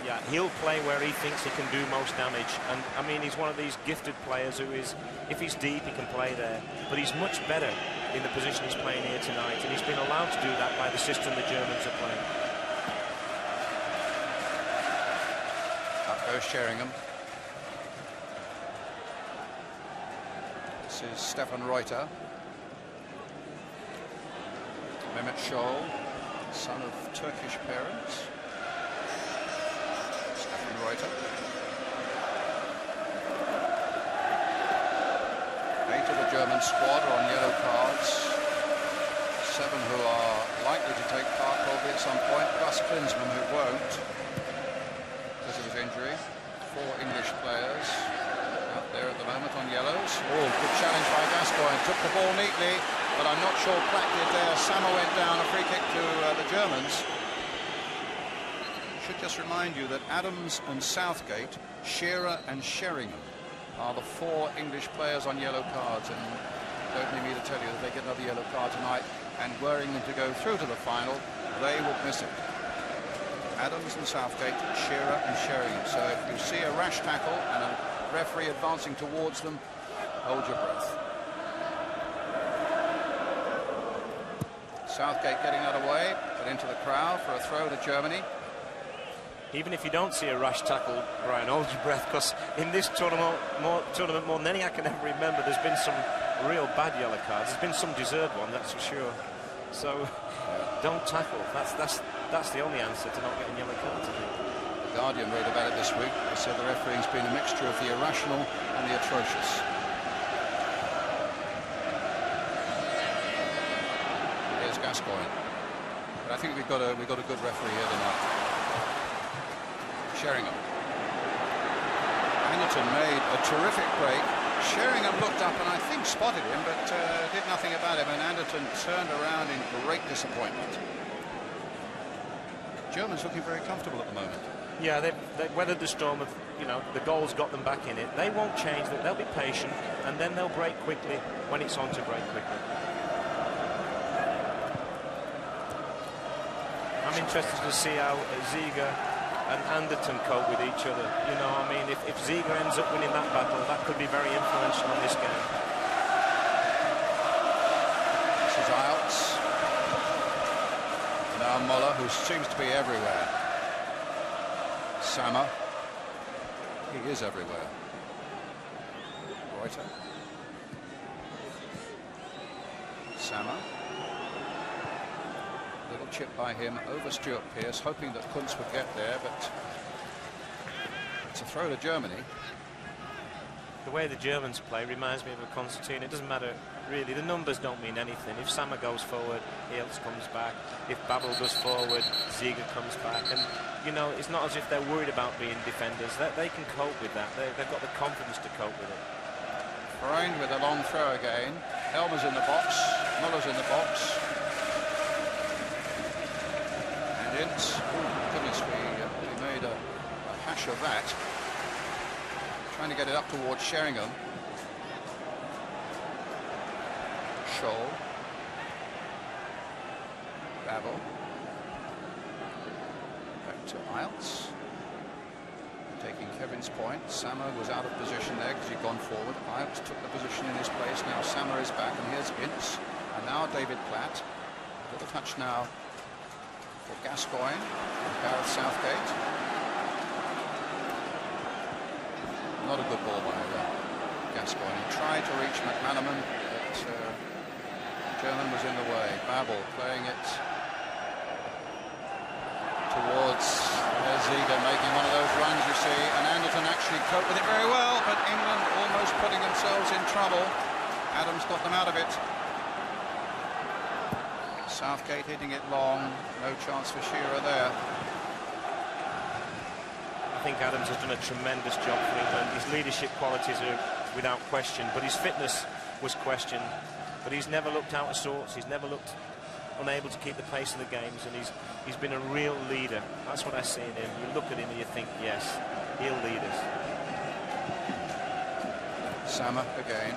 Yeah, he'll play where he thinks he can do most damage. And, I mean, he's one of these gifted players who is, if he's deep, he can play there. But he's much better in the position he's playing here tonight. And he's been allowed to do that by the system the Germans are playing. Up goes Sheringham. This is Stefan Reuter. Mehmet Scholl, son of Turkish parents. Reuter. 8 of the German squad are on yellow cards. 7 who are likely to take part probably at some point, plus Klinsmann who won't because of his injury. 4 English players out there at the moment on yellows. Oh, good challenge by Gascoigne. Took the ball neatly, but I'm not sure Platt did there. Sammer went down, a free kick to the Germans. Should just remind you that Adams and Southgate, Shearer and Sheringham are the 4 English players on yellow cards, and don't need me to tell you that they get another yellow card tonight, and wearing them to go through to the final, they will miss it. Adams and Southgate, Shearer and Sheringham. So if you see a rash tackle and a referee advancing towards them, hold your breath. Southgate getting that away, but into the crowd for a throw to Germany. Even if you don't see a rash tackle, Brian, hold your breath, because in this tournament more than any I can ever remember, there's been some real bad yellow cards. There's been some deserved one, that's for sure. So don't tackle. That's the only answer to not getting yellow cards, I think. The Guardian wrote about it this week. They said the refereeing's been a mixture of the irrational and the atrocious. Here's Gascoigne. But I think we've got a good referee here tonight. Sheringham. Hamilton made a terrific break. Sheringham looked up and I think spotted him, but did nothing about him, and Anderton turned around in great disappointment. Germans looking very comfortable at the moment. Yeah, they've weathered the storm of, you know, the goals got them back in it. They won't change that. They'll be patient, and then they'll break quickly when it's on to break quickly. I'm interested to see how Ziege and Anderton cope with each other. You know, I mean, if Ziege ends up winning that battle, that could be very influential on this game. This is Iltz. Now Muller, who seems to be everywhere. Sammer. He is everywhere. Reuter. Sammer. Little chip by him over Stuart Pearce, hoping that Kuntz would get there, but it's a throw to Germany. The way the Germans play reminds me of a concertina. It doesn't matter, really. The numbers don't mean anything. If Sammer goes forward, Eels comes back. If Babel goes forward, Ziege comes back. And, you know, it's not as if they're worried about being defenders. They can cope with that. They've got the confidence to cope with it. Freund with a long throw again. Elmer's in the box. Muller's in the box. And Ince. Oh, goodness, we made a hash of that. Trying to get it up towards Sheringham. Scholl. Babel. Back to Iltz. Taking Kevin's point. Sammer was out of position there because he'd gone forward. Iltz took the position in his place. Now Sammer is back, and here's Ince. And now David Platt. A little touch now for Gascoigne and Gareth Southgate. Not a good ball by Gascoigne. He tried to reach McManaman, but German was in the way. Babel playing it towards Ziege, making one of those runs you see, and Anderton actually coped with it very well, but England almost putting themselves in trouble. Adams got them out of it. Southgate hitting it long, no chance for Shearer there. I think Adams has done a tremendous job for England. His leadership qualities are without question, but his fitness was questioned. But he's never looked out of sorts. He's never looked unable to keep the pace of the games, and he's been a real leader. That's what I see in him. You look at him and you think, yes, he'll lead us. Sammer again.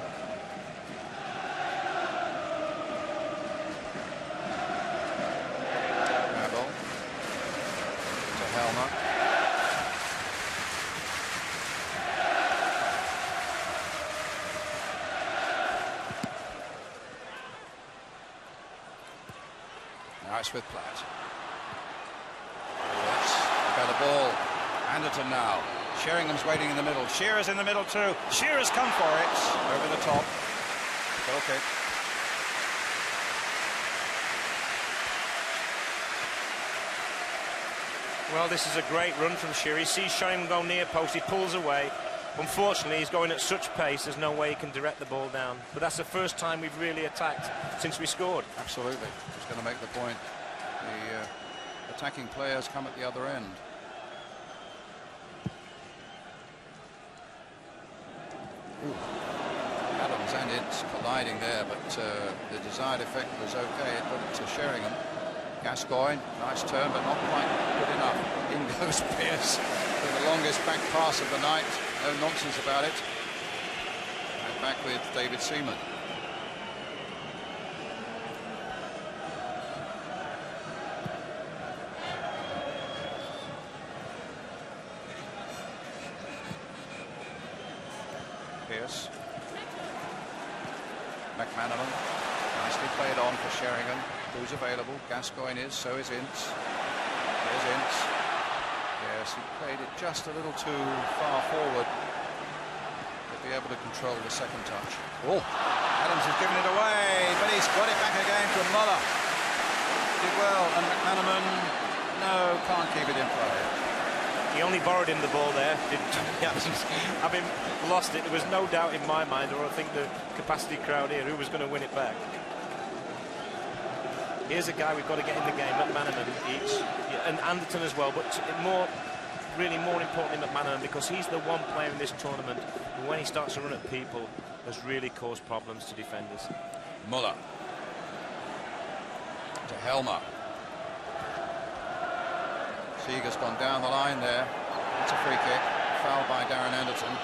Babel to Helmer. Nice with Platt. That's a better ball. Anderton now. Sheringham's waiting in the middle. Shearer's in the middle too. Shearer's come for it. Over the top. Okay. Well, this is a great run from Shearer. He sees Sheringham go near post. He pulls away. Unfortunately, he's going at such pace, there's no way he can direct the ball down. But that's the first time we've really attacked since we scored. Absolutely. Just going to make the point. The attacking players come at the other end. Ooh. Adams and Ince colliding there, but the desired effect was okay. It put it to Sheringham. Gascoigne, nice turn, but not quite good enough. In goes Pearce with the longest back pass of the night. No nonsense about it. And back with David Seaman. Pearce. McManaman. Nicely played on for Sheringham. Who's available? Gascoigne is, so is Ince. There's Ince. Yes, he played it just a little too far forward to be able to control the second touch. Oh, Adams has given it away, but he's got it back again from Muller. Did well, and McManaman, no, can't keep it in play. He only borrowed him the ball there, didn't he? Having lost it, there was no doubt in my mind, or I think the capacity crowd here, who was going to win it back. Here's a guy we've got to get in the game, McManaman each, and Anderton as well, but really more importantly McManaman, because he's the one player in this tournament who, when he starts to run at people, has really caused problems to defenders. Muller to Helmer. Seeger's gone down the line there. It's a free kick, foul by Darren Anderton.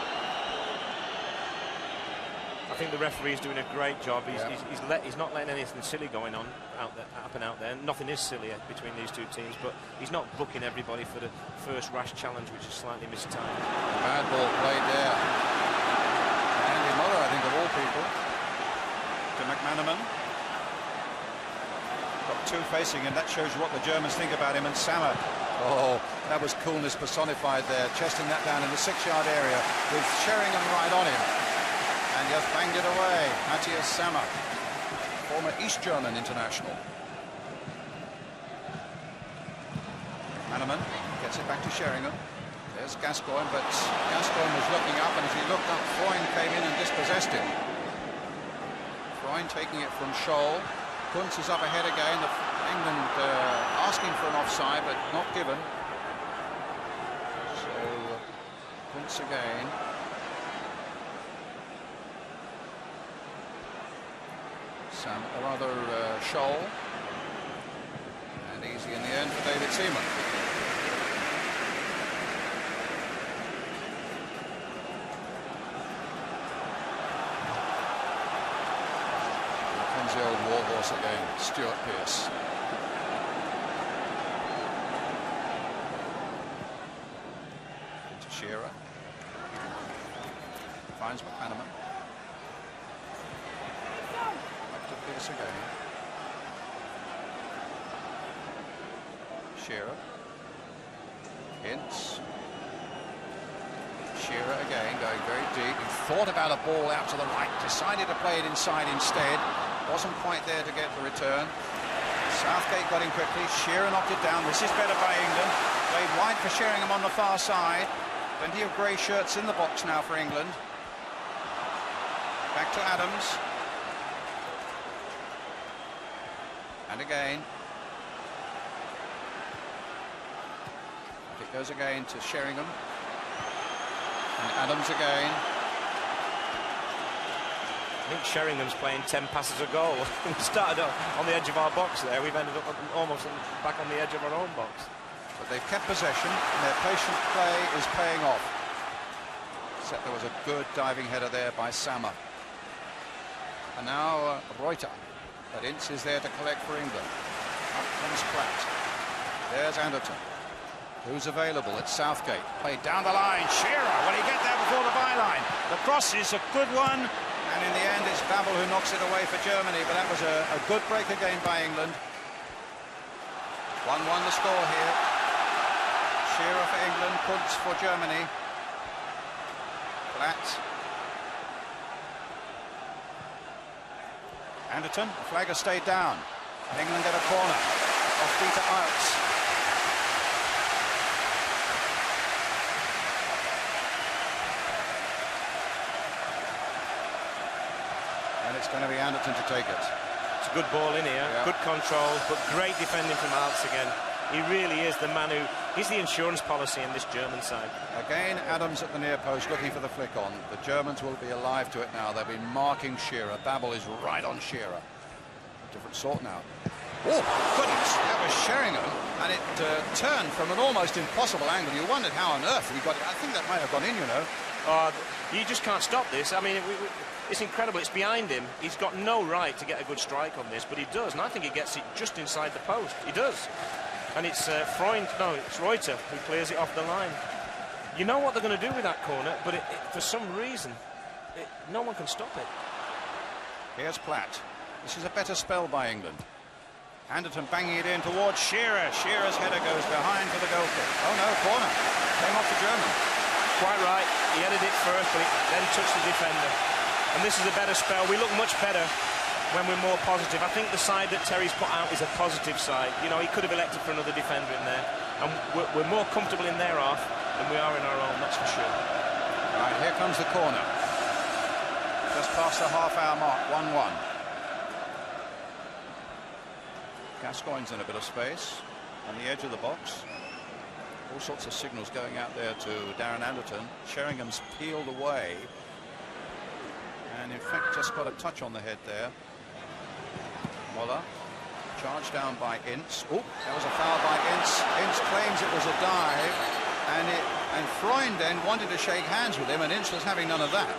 I think the referee's doing a great job. He's not letting anything silly going on out there, up and out there. Nothing is silly between these two teams, but he's not booking everybody for the first rash challenge, which is slightly mistimed. Bad ball played there. Andy Muller, I think, of all people, to McManaman. Got two facing, and that shows you what the Germans think about him. And Sammer. Oh, that was coolness personified there, chesting that down in the 6-yard area with Sheringham right on him. And just banged it away. Matthias Sammer. former East German international. Hanneman gets it back to Sheringham. There's Gascoigne, but Gascoigne was looking up, and as he looked up, Freund came in and dispossessed him. Freund taking it from Scholl. Kuntz is up ahead again. England asking for an offside, but not given. So Kuntz again. Scholl. And easy in the end for David Seaman. The old warhorse again, Stuart Pearce. Into Shearer. Finds McManaman. Back to Pearce again. Shearer. Ince. Shearer again, going very deep. He thought about a ball out to the right, decided to play it inside instead. Wasn't quite there to get the return. Southgate got in quickly. Shearer knocked it down. This is better by England. Played wide for Sheringham on the far side. Plenty of grey shirts in the box now for England. Back to Adams. And again. It goes again to Sheringham. And Adams again. I think Sheringham's playing 10 passes a goal. We started on the edge of our box there. We've ended up almost back on the edge of our own box. But they've kept possession, and their patient play is paying off. Except there was a good diving header there by Sammer. And now Reuter. But Ince is there to collect for England. Up comes Platt. There's Anderton. Who's available? It's Southgate. Played down the line. Shearer, will he get there before the byline? The cross is a good one. And in the end, it's Babel who knocks it away for Germany. But that was a good break again by England. 1-1 the score here. Shearer for England, Kuntz for Germany. Platt. Anderton, the flag has stayed down. England get a corner off Peter Arts. And it's going to be Anderton to take it. It's a good ball in here, yeah. Good control, but great defending from Arts again. He really is the man he's the insurance policy in this German side. Again, Adams at the near post looking for the flick on. The Germans will be alive to it now. They'll be marking Shearer. Babel is right on Shearer. Different sort now. Oh, goodness, that was Sheringham, and it turned from an almost impossible angle. You wondered how on earth we got it. I think that might have gone in, you know. You just can't stop this. I mean, it's incredible. It's behind him. He's got no right to get a good strike on this, but he does, and I think he gets it just inside the post. He does. And it's it's Reuter who clears it off the line. You know what they're going to do with that corner, but for some reason, no one can stop it. Here's Platt. This is a better spell by England. Anderton banging it in towards Shearer. Shearer's header goes behind for the goal kick. Oh no, corner. Came off the German. Quite right. He headed it first, but it then touched the defender. And this is a better spell. We look much better when we're more positive. I think the side that Terry's put out is a positive side. You know, he could have elected for another defender in there. And we're more comfortable in their half than we are in our own, that's for sure. Right, here comes the corner. Just past the half-hour mark, 1-1. Gascoigne's in a bit of space on the edge of the box. All sorts of signals going out there to Darren Anderton. Sheringham's peeled away. And in fact just got a touch on the head there. Moller. Charged down by Ince. Oh, that was a foul by Ince. Ince claims it was a dive. And Freund then wanted to shake hands with him, and Ince was having none of that.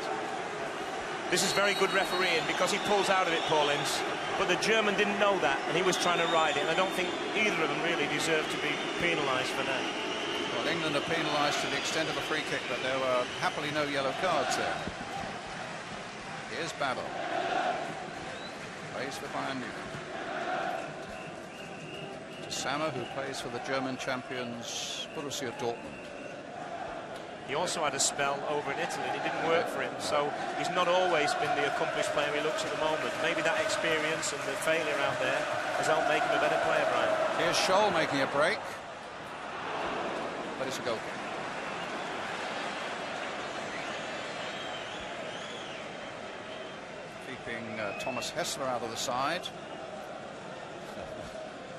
This is very good refereeing because he pulls out of it, Paul Ince. But the German didn't know that, and he was trying to ride it. And I don't think either of them really deserve to be penalised for that. Well, England are penalised to the extent of a free kick, but there were happily no yellow cards there. Here's Babel. Plays for Bayern Munich. To Sammer, who plays for the German champions Borussia Dortmund. He also had a spell over in Italy, and it didn't work for him. So he's not always been the accomplished player he looks at the moment. Maybe that experience and the failure out there has helped make him a better player, Brian. Here's Scholl making a break, but it's a goal kick. Keeping Thomas Hessler out of the side.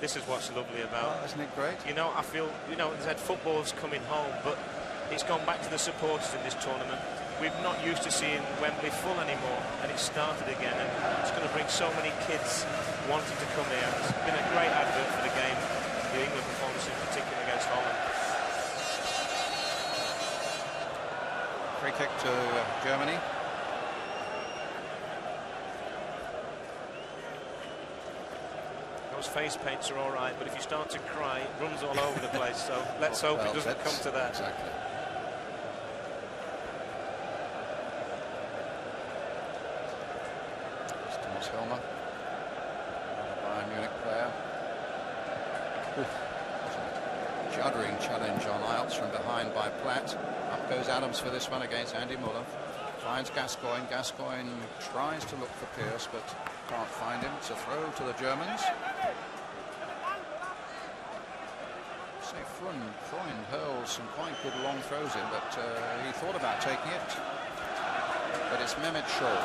This is what's lovely about. Oh, isn't it great? You know, I feel, you know, they said football's coming home, but it's gone back to the supporters in this tournament. We're not used to seeing Wembley full anymore, and it's started again, and it's going to bring so many kids wanting to come here. It's been a great advert for the game, the England performance in particular against Holland. Free kick to Germany. Those face paints are all right, but if you start to cry, it runs all over the place. So let's hope it doesn't come to that. Exactly. It's Thomas Helmer, another Bayern Munich player. Juddering challenge on Iltz from behind by Platt. Up goes Adams for this one against Andy Muller. Finds Gascoigne. Gascoigne tries to look for Pearce, but can't find him. It's a throw to the Germans. Say Freund hurls some quite good long throws in, but he thought about taking it. But it's Mehmet Scholl.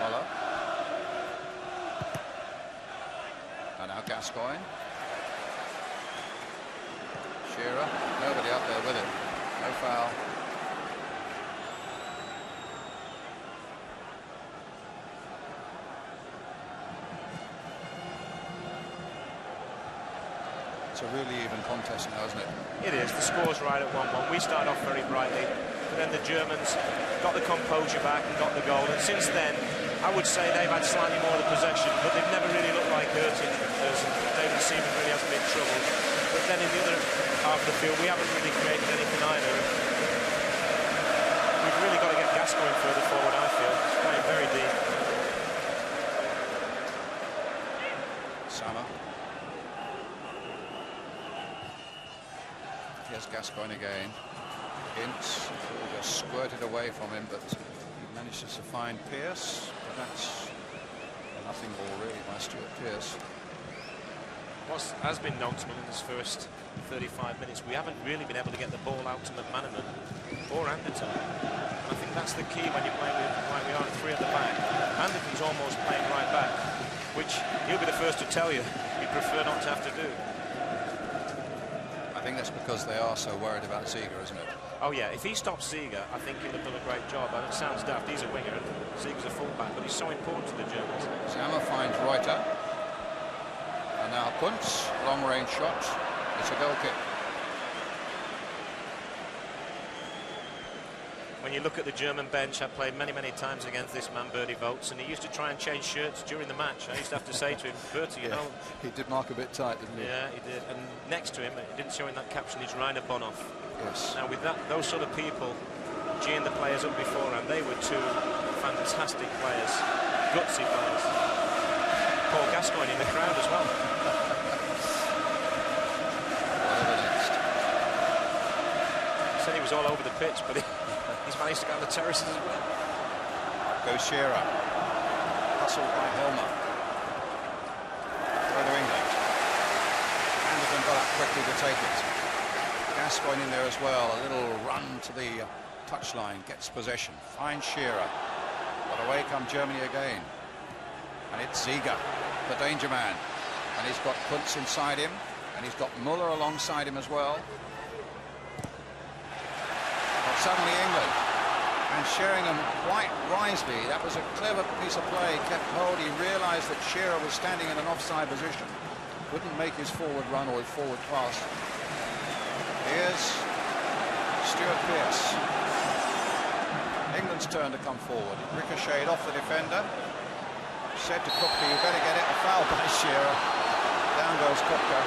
Muller. And now Gascoigne. Shearer. Nobody up there with him. No foul. It's a really even contest now, isn't it? It is. The score's right at 1-1. We started off very brightly, but then the Germans got the composure back and got the goal. And since then, I would say they've had slightly more of the possession, but they've never really looked like hurting us. David Seaman really hasn't been troubled. But then in the other half of the field, we haven't really created anything either. We've really got to get Gascoigne further forward, I feel. He's playing very deep. Sama. Here's Gascoigne again. Ince just squirted away from him, but he manages to find Pearce. But that's a nothing ball really by Stuart Pearce. What has been notable in this first 35 minutes, we haven't really been able to get the ball out to McManaman or Anderton. I think that's the key when you play with, like we are, three at the back. Anderton's almost playing right back, which he'll be the first to tell you he'd prefer not to have to do. I think that's because they are so worried about Ziege, isn't it? Oh yeah, if he stops Ziege, I think he'll have done a great job. And it sounds daft, he's a winger and Ziege's a fullback, but he's so important to the Germans. Sammer finds Reuter. And now Kuntz, long-range shot. It's a goal kick. When you look at the German bench, I've played many, many times against this man, Bertie Vogts, and he used to try and change shirts during the match. I used to have to say to him, Bertie, you know... He did mark a bit tight, didn't he? Yeah, he did. And next to him, it didn't show in that caption, is Rainer Bonhoff. Yes. Now, with that, those sort of people, geeing the players up beforehand, they were two fantastic players, gutsy players. Paul Gascoigne in the crowd as well. Said he was all over the pitch, but he's managed to get on the terraces as well. Goes Shearer. Hustled by Helmer. Throw to England. Anderton got up quickly to take it. Gascoigne in there as well. A little run to the touchline. Gets possession. Finds Shearer. But away come Germany again. And it's Ziege, the danger man. And he's got Kuntz inside him. And he's got Muller alongside him as well. Suddenly England, and Sheringham quite wisely, that was a clever piece of play, kept hold. He realised that Shearer was standing in an offside position, couldn't make his forward run or his forward pass. Here's Stuart Pearce. England's turn to come forward. Ricocheted off the defender. Said to Kupka, you better get it. A foul by Shearer. Down goes Kupka.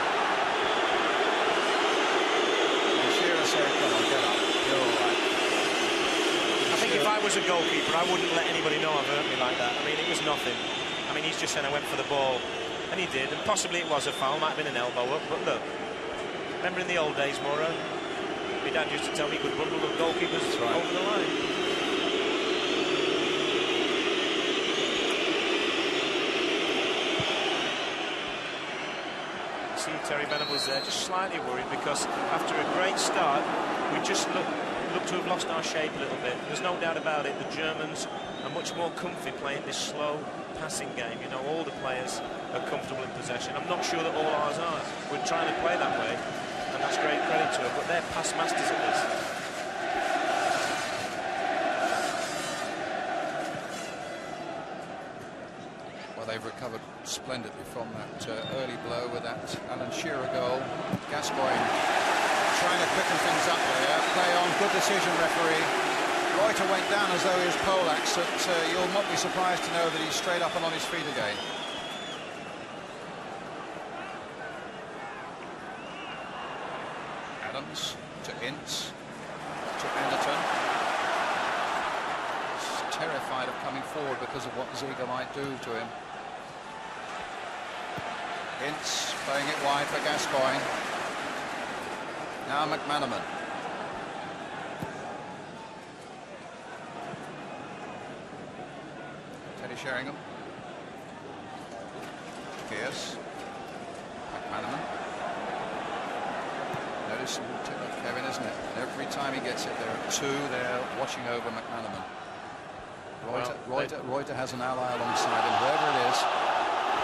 And Shearer said, come on, get up. You're all right. I think if I was a goalkeeper, I wouldn't let anybody know I've hurt me like that. I mean, it was nothing. I mean, he's just saying I went for the ball, and he did, and possibly it was a foul, might have been an elbow up, but look, Remember in the old days, Mauro? My dad used to tell me he could bundle the goalkeepers over the line. See Terry Venables there, just slightly worried because after a great start, we just look to have lost our shape a little bit. There's no doubt about it. The Germans are much more comfy playing this slow passing game. You know, all the players are comfortable in possession. I'm not sure that all ours are. We're trying to play that way, and that's great credit to them, but they're past masters at this. Well, they've recovered splendidly from that early blow with that Alan Shearer goal. Gascoigne trying to quicken things up there. Play on, good decision, referee. Reuter went down as though he was poleaxed, but you'll not be surprised to know that he's straight up and on his feet again. Adams to Ince to Anderton. He's terrified of coming forward because of what Ziege might do to him. Ince playing it wide for Gascoigne. Now McManaman. Teddy Sheringham. Pearce. McManaman. Notice tip of Kevin, isn't it? And every time he gets it, there are two there watching over McManaman. Reuter has an ally alongside him, whoever it is.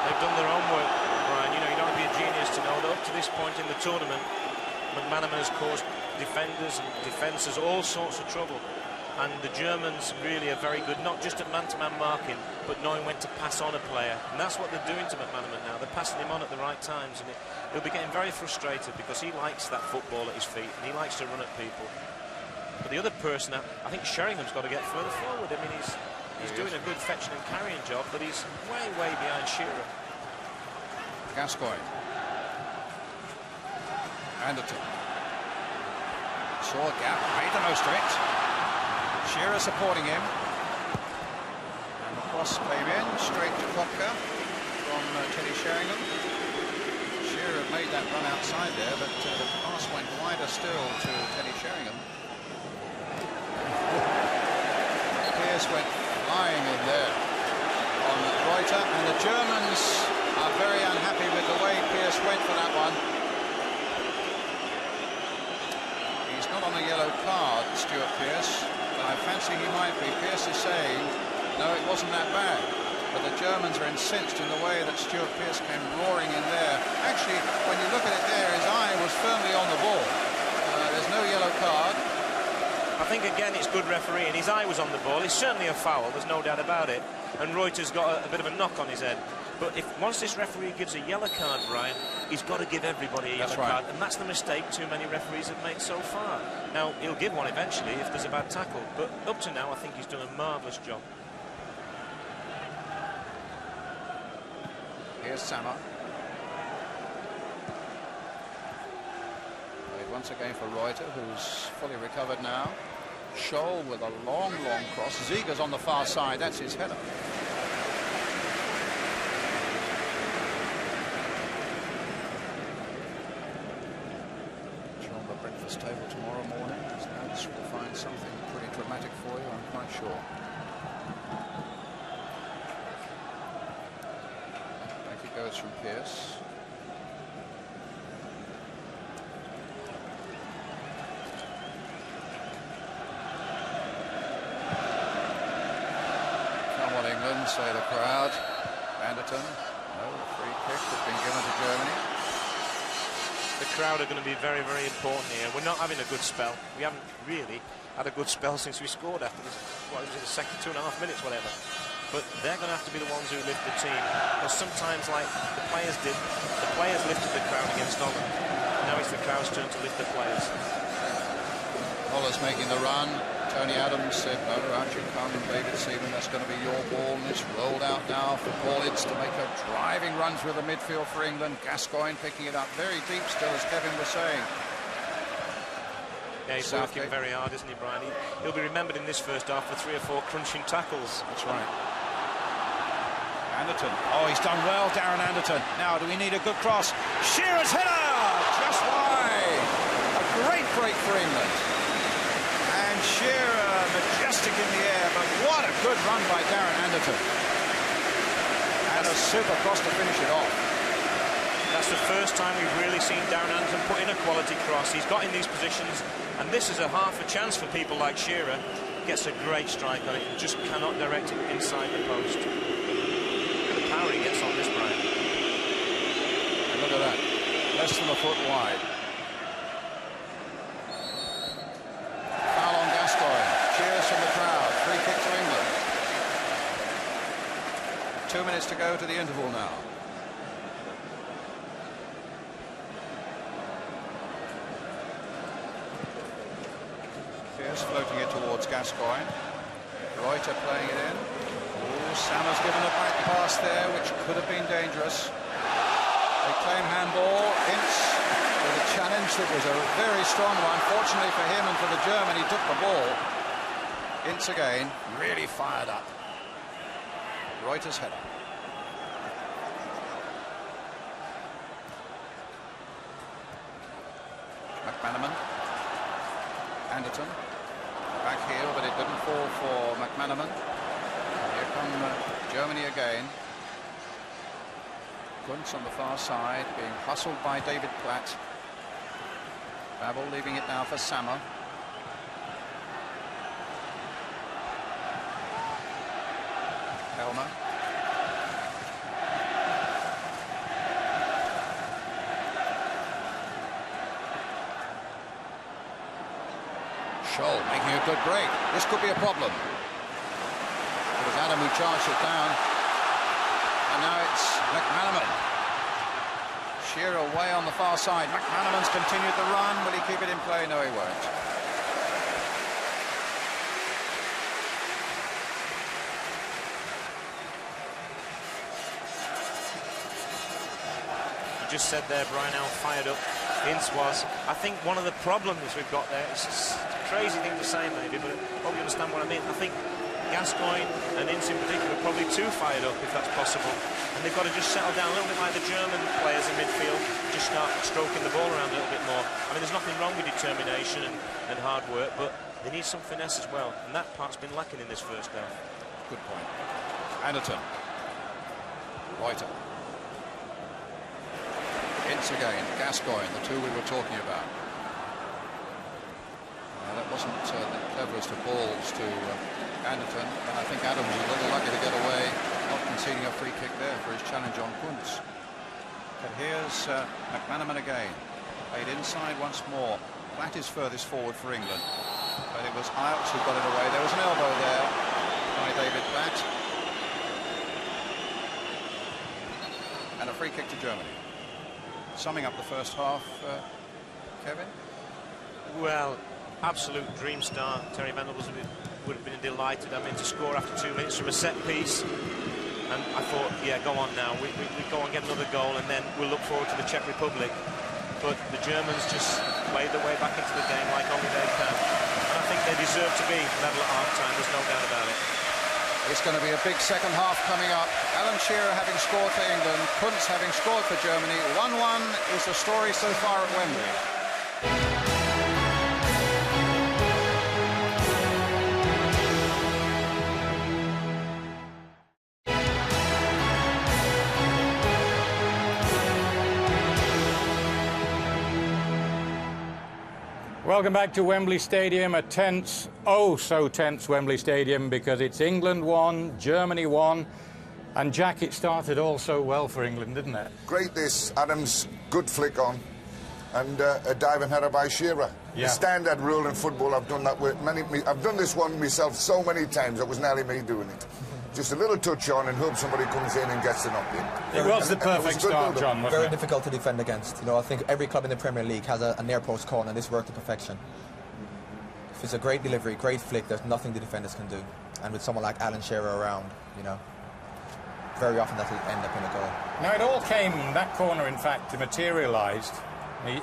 They've done their own work, Brian. You know, you don't have to be a genius to know that up to this point in the tournament, McManaman has caused defenders and defences all sorts of trouble. And the Germans really are very good, not just at man-to-man marking, but knowing when to pass on a player. And that's what they're doing to McManaman now. They're passing him on at the right times, and he'll be getting very frustrated because he likes that football at his feet, and he likes to run at people. But the other person, I think Sheringham's got to get further forward. I mean, he's doing a good fetching and carrying job, but he's way, way behind Shearer. Gascoigne. Anderton. Saw a gap, made the most of it. Shearer supporting him. And the cross came in, straight to Kopka from Teddy Sheringham. Shearer made that run outside there, but the pass went wider still to Teddy Sheringham. Pearce went flying in there on Reuter, and the Germans are very unhappy with the way Pearce went for that one. He's not on a yellow card, Stuart Pearce, but I fancy he might be. Pearce is saying, no, it wasn't that bad. But the Germans are incensed in the way that Stuart Pearce came roaring in there. Actually, when you look at it there, his eye was firmly on the ball. There's no yellow card. I think, again, it's good refereeing. His eye was on the ball. It's certainly a foul, there's no doubt about it. And Reuter's got a bit of a knock on his head. But once this referee gives a yellow card, Brian, he's got to give everybody a yellow card. And that's the mistake too many referees have made so far. Now, he'll give one eventually if there's a bad tackle. But up to now, I think he's done a marvellous job. Here's Sammer. Played once again for Reuter, who's fully recovered now. Scholl with a long, long cross. Ziege's on the far side. That's his header. On the breakfast table tomorrow morning. His notes will find something pretty dramatic for you, I'm quite sure. Back it goes from Pearce. England, say the crowd. Anderton. No, a free kick has been given to Germany. The crowd are going to be very, very important here. We're not having a good spell. We haven't really had a good spell since we scored after this, what was it, the second 2.5 minutes, whatever. But they're going to have to be the ones who lift the team. Because sometimes, like the players did, the players lifted the crowd against Holland. Now it's the crowd's turn to lift the players. Holland's making the run. Tony Adams said, no, out you come, David Seaman, that's going to be your ball. And it's rolled out now for Paulids to make a driving run through the midfield for England. Gascoigne picking it up very deep still, as Kevin was saying. Yeah, he's working very hard, isn't he, Brian? He'll be remembered in this first half for 3 or 4 crunching tackles. That's right. Anderton. Oh, he's done well, Darren Anderton. Now, do we need a good cross? Shearer's header! just wide. A great break for England. And Shearer majestic in the air, but what a good run by Darren Anderton. And a super cross to finish it off. That's the first time we've really seen Darren Anderton put in a quality cross. He's got in these positions, and this is a half a chance for people like Shearer. Gets a great strike on it and just cannot direct it inside the post. Look at the power he gets on this, Brian. And look at that, less than a foot wide. Foul on Gascoigne. Cheers from the crowd. Free kick to England. 2 minutes to go to the interval now. Floating it towards Gascoigne. Reuter playing it in. Oh, Sammer's given a back pass there, which could have been dangerous. They claim handball. Ince with a challenge that was a very strong one. Fortunately for him and for the German, he took the ball. Ince again, really fired up. Reuter's header. McManaman. Anderton. Back heel, but it didn't fall for McManaman. Here come Germany again. Kuntz on the far side, being hustled by David Platt. Babel leaving it now for Sammer. Helmer. Scholl making a good break. This could be a problem. It was Adam who charged it down. And now it's McManaman. Shearer away on the far side. McManaman's continued the run. Will he keep it in play? No, he won't. You just said there, Brian, how fired up Ince was. I think one of the problems we've got there, it's a crazy thing to say maybe, but I hope you understand what I mean. I think Gascoigne and Ince in particular are probably too fired up, if that's possible. And they've got to just settle down a little bit like the German players in midfield, just start stroking the ball around a little bit more. I mean, there's nothing wrong with determination and hard work, but they need some finesse as well. And that part's been lacking in this first half. Good point. Anderton. Reuter. Ince again, Gascoigne, the two we were talking about. That wasn't the cleverest of balls to Anderton, and I think Adams was a little lucky to get away, not conceding a free kick there for his challenge on Kuntz. But here's McManaman again, played inside once more. Platt is furthest forward for England, but it was Iles who got it away. There was an elbow there by David Platt, and a free kick to Germany. Summing up the first half, Kevin? Well, absolute dream start. Terry Venables would have been delighted, I mean, to score after 2 minutes from a set piece. And I thought, yeah, go on now. We go and get another goal, and then we'll look forward to the Czech Republic. But the Germans just played their way back into the game like only they can. And I think they deserve to be level at half-time, there's no doubt about it. It's going to be a big second half coming up. Alan Shearer having scored for England, Kuntz having scored for Germany. 1-1 is the story so far at Wembley. Welcome back to Wembley Stadium, a tense, oh so tense Wembley Stadium, because it's England 1, Germany 1, and Jack, it started all so well for England, didn't it? Great this, Adams, good flick on, and a diving header by Shearer. Yeah. The standard rule in football, I've done that with I've done this one myself so many times, it was nearly me doing it. Just a little touch on and hope somebody comes in and gets the knock in. It was the perfect start, John, wasn't it? Very difficult to defend against. You know, I think every club in the Premier League has a near post corner, and this worked to perfection. If it's a great delivery, great flick, there's nothing the defenders can do. And with someone like Alan Shearer around, you know, very often that'll end up in a goal. Now, it all came, that corner, in fact, materialised.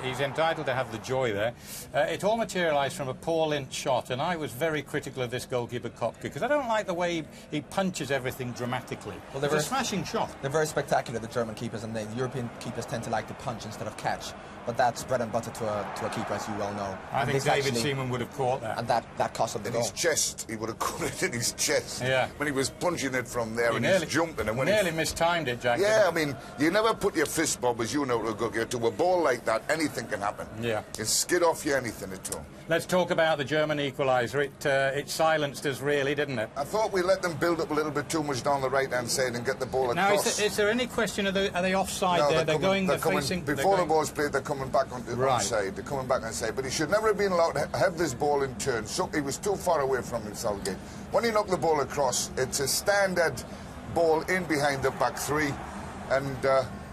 He's entitled to have the joy there. It all materialised from a Paul Lynch shot, and I was very critical of this goalkeeper Kopke, because I don't like the way he punches everything dramatically. Well, it's a smashing shot. They're very spectacular, the German keepers, and the European keepers tend to like to punch instead of catch. but that's bread and butter to a keeper, as you well know. I think David Seaman would have caught that. And that cost him the goal. In his chest, he would have caught it in his chest. Yeah. When he was punching it from there and he's jumping. And when nearly mistimed it, Jack. Yeah, I mean, you never put your fist, Bob, as you know, to a ball like that. Anything can happen. Yeah. It skid off you, anything at all. Let's talk about the German equaliser. It silenced us, really, didn't it? I thought we let them build up a little bit too much down the right-hand side and get the ball across. Now, is there any question, are they offside no, there? They're facing... Before the ball's played, they're coming back onto the right side. They're coming back on the side. But he should never have been allowed to have this ball in turn. So he was too far away from him, Southgate. When he knocked the ball across, it's a standard ball in behind the back three. And...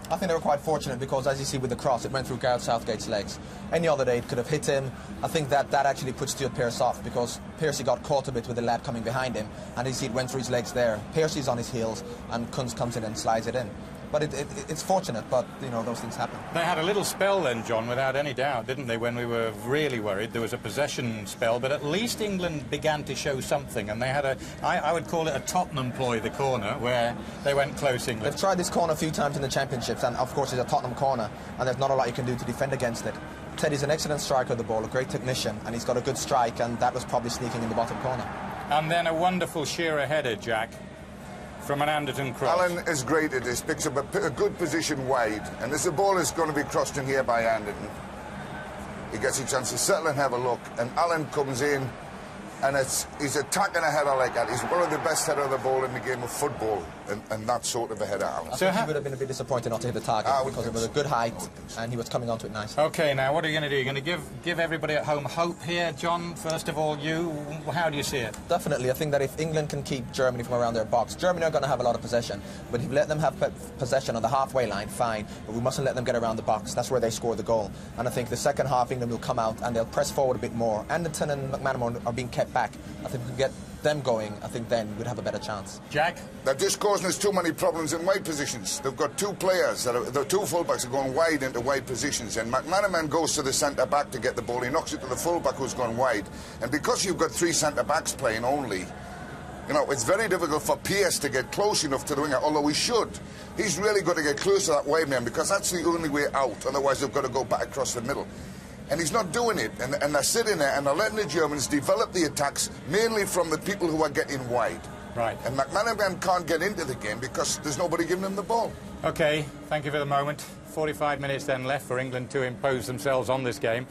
I think they were quite fortunate because, as you see with the cross, it went through Gareth Southgate's legs. Any other day it could have hit him. I think that actually put Stuart Pearce off because Pearcey got caught a bit with the lad coming behind him, and you see it went through his legs there. Pearcey's on his heels, and Kunz comes in and slides it in. But it's fortunate, but, you know, those things happen. They had a little spell then, John, without any doubt, didn't they, when we were really worried? There was a possession spell, but at least England began to show something, and they had I would call it a Tottenham ploy, the corner, where they went close, England. They've tried this corner a few times in the championships, and, of course, it's a Tottenham corner, and there's not a lot you can do to defend against it. Teddy's an excellent striker of the ball, a great technician, and he's got a good strike, and that was probably sneaking in the bottom corner. And then a wonderful Shearer header, Jack, from an Anderton cross. Alan is great at this, picks up a good position wide, and this ball is going to be crossed in here by Anderton. He gets a chance to settle and have a look, and Alan comes in, and he's attacking a header like that. He's one of the best header of the ball in the game of football, and that sort of a header, Alan. I think he would have been a bit disappointed not to hit the target because it was a good height, and he was coming onto it nicely. OK, now, what are you going to do? You're going to give everybody at home hope here, John? First of all, how do you see it? Definitely. I think that if England can keep Germany from around their box, Germany are going to have a lot of possession, but if you let them have possession on the halfway line, fine, but we mustn't let them get around the box. That's where they score the goal. And I think the second half, England will come out, and they'll press forward a bit more. Anderton and McManaman are being kept back. I think we can get them going, I think then we'd have a better chance. Jack? They're just causing us too many problems in wide positions. They've got two players, the two fullbacks are going wide into wide positions, and McManaman goes to the centre-back to get the ball. He knocks it to the fullback who's gone wide. And because you've got three centre-backs playing only, you know, it's very difficult for Pearce to get close enough to the winger, although he should. He's really got to get close to that wide man because that's the only way out, otherwise they've got to go back across the middle. And he's not doing it, and they're sitting there and they're letting the Germans develop the attacks mainly from the people who are getting wide. Right. And McManaman can't get into the game because there's nobody giving him the ball. OK, thank you for the moment. 45 minutes then left for England to impose themselves on this game.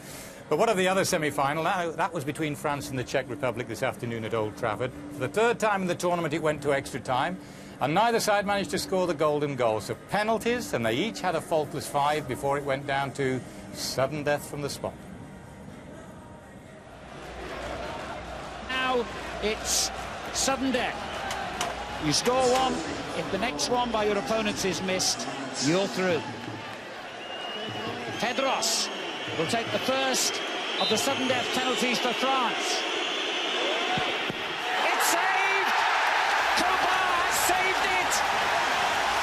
But what of the other semi-final? That was between France and the Czech Republic this afternoon at Old Trafford. For the third time in the tournament it went to extra time, and neither side managed to score the golden goal. So penalties, and they each had a faultless 5 before it went down to sudden death from the spot. Now it's sudden death. You score one, if the next one by your opponents is missed, you're through. Tedros will take the first of the sudden death penalties for France. It's saved! Copa has saved it!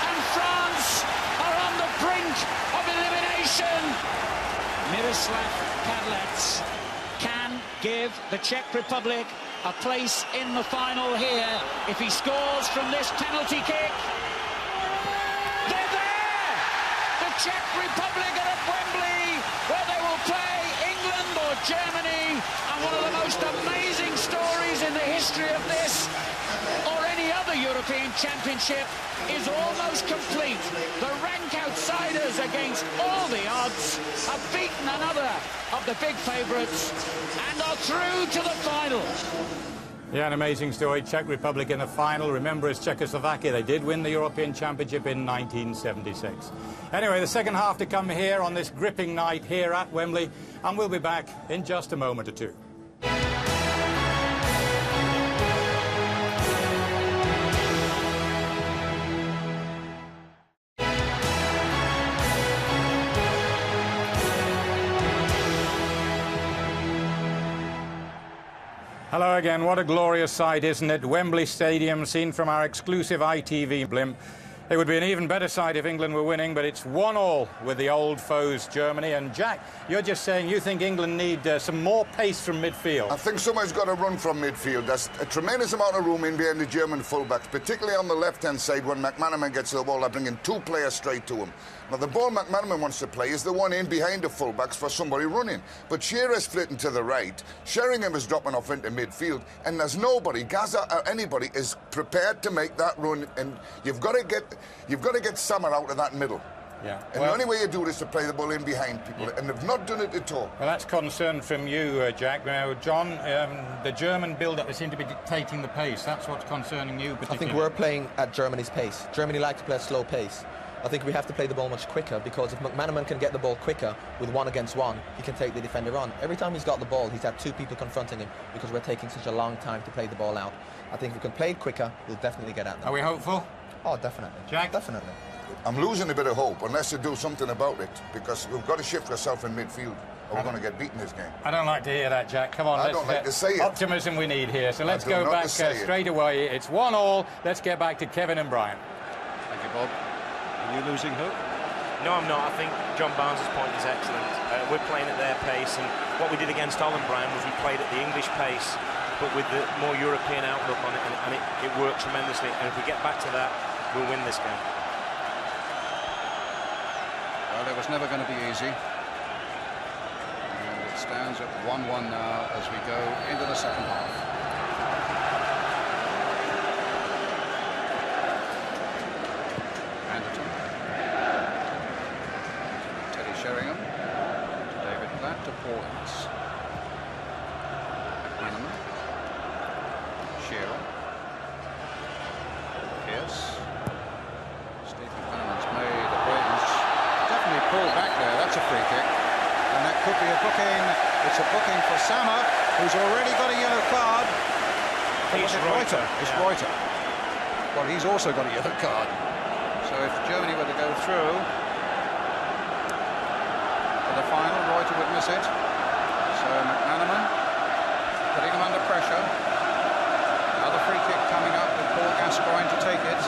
And France are on the brink of elimination. Miroslav Kadlec can give the Czech Republic a place in the final here if he scores from this penalty kick. They're there! The Czech Republic are at Wembley, where they will play England or Germany, and one of the most amazing stories in the history of this or any other European Championship is almost complete. The rank outsiders against all the odds have beaten another of the big favourites and are through to the final. Yeah, an amazing story. Czech Republic in the final. Remember, it's Czechoslovakia. They did win the European Championship in 1976. Anyway, the second half to come here on this gripping night here at Wembley, and we'll be back in just a moment or two. Hello again. What a glorious sight, isn't it? Wembley Stadium, seen from our exclusive ITV blimp. It would be an even better side if England were winning, but it's 1-1 with the old foes, Germany. And Jack, you're just saying you think England need some more pace from midfield. I think someone's got to run from midfield. There's a tremendous amount of room in behind the German fullbacks, particularly on the left-hand side. When McManaman gets to the ball, they're bringing 2 players straight to him. Now, the ball McManaman wants to play is the one in behind the fullbacks for somebody running. But Shearer's flitting to the right, Sheringham is dropping off into midfield, and there's nobody, Gaza or anybody, is prepared to make that run. And you've got to get Sammer out of that middle. Yeah. And the only way you do it is to play the ball in behind people, and they've not done it at all. Well, that's concern from you, Jack. Now, John, the German build-up, they seem to be dictating the pace. That's what's concerning you particularly. I think we're playing at Germany's pace. Germany like to play at slow pace. I think we have to play the ball much quicker, because if McManaman can get the ball quicker with 1 against 1, he can take the defender on. Every time he's got the ball, he's had 2 people confronting him because we're taking such a long time to play the ball out. I think if we can play it quicker, we'll definitely get at them. Are we hopeful? Oh, definitely. Jack? Definitely. I'm losing a bit of hope unless you do something about it, because we've got to shift ourselves in midfield or we're going to get beaten this game. I don't like to hear that, Jack. Come on, I don't like to say it. Optimism we need here. So let's go back straight away. It's 1-1. Let's get back to Kevin and Brian. Thank you, Bob. Are you losing hope? No, I'm not. I think John Barnes' point is excellent. We're playing at their pace, and what we did against Holland, Brian, was we played at the English pace, but with the more European outlook on it, and it worked tremendously. And if we get back to that, we'll win this game. Well, it was never going to be easy. And it stands at 1-1 now as we go into the second half. Anderton. Teddy Sheringham. David Platt to Paul Ince. McManaman. Shearer. Pierce. Steve McManaman's made a break. Definitely pulled back there. That's a free kick. And that could be a booking. It's a booking for Sammer, who's already got a yellow card. It's Reuter. It's Reuter. Well, he's also got a yellow card. So if Germany were to go through for the final, Reuter would miss it. So McManaman putting him under pressure. Another free kick coming up with Paul Gascoigne to take it.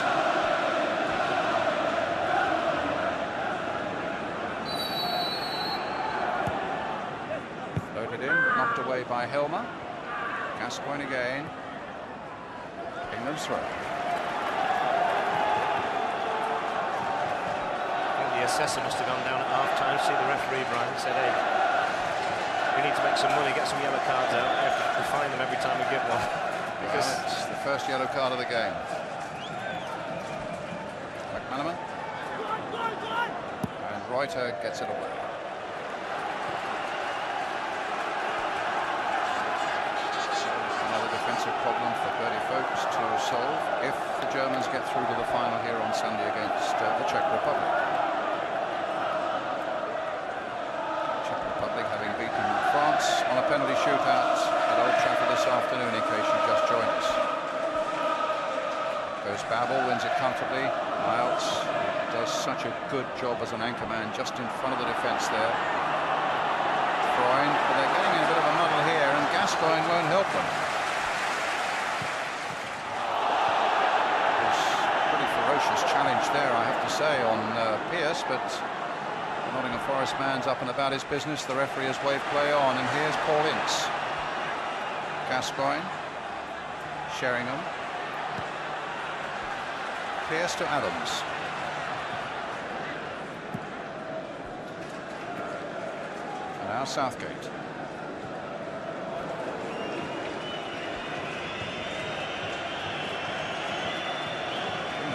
Loaded in, knocked away by Helmer. Gascoigne again. England's throw. The assessor must have gone down at half-time, see the referee, Brian, and said, hey, we need to make some money, get some yellow cards out. We have to find them every time we get one. Because well, it's the first yellow card of the game. McManaman. And Reuter gets it away. Another defensive problem for Bertie Vogts to solve if the Germans get through to the final here on Sunday against the Czech Republic. Czech Republic having beaten France on a penalty shootout at Old Trafford this afternoon, in case you just joined us. Goes Babel, wins it comfortably. Miles does such a good job as an anchor man just in front of the defence there. Freund, but they're getting in a bit of a muddle here, and Gascoigne won't help them. Pretty ferocious challenge there, I have to say, on Pierce, but the Nottingham Forest man's up and about his business. The referee has waved play on, and here's Paul Ince. Gascoigne, Sheringham, Pierce to Adams. And now Southgate.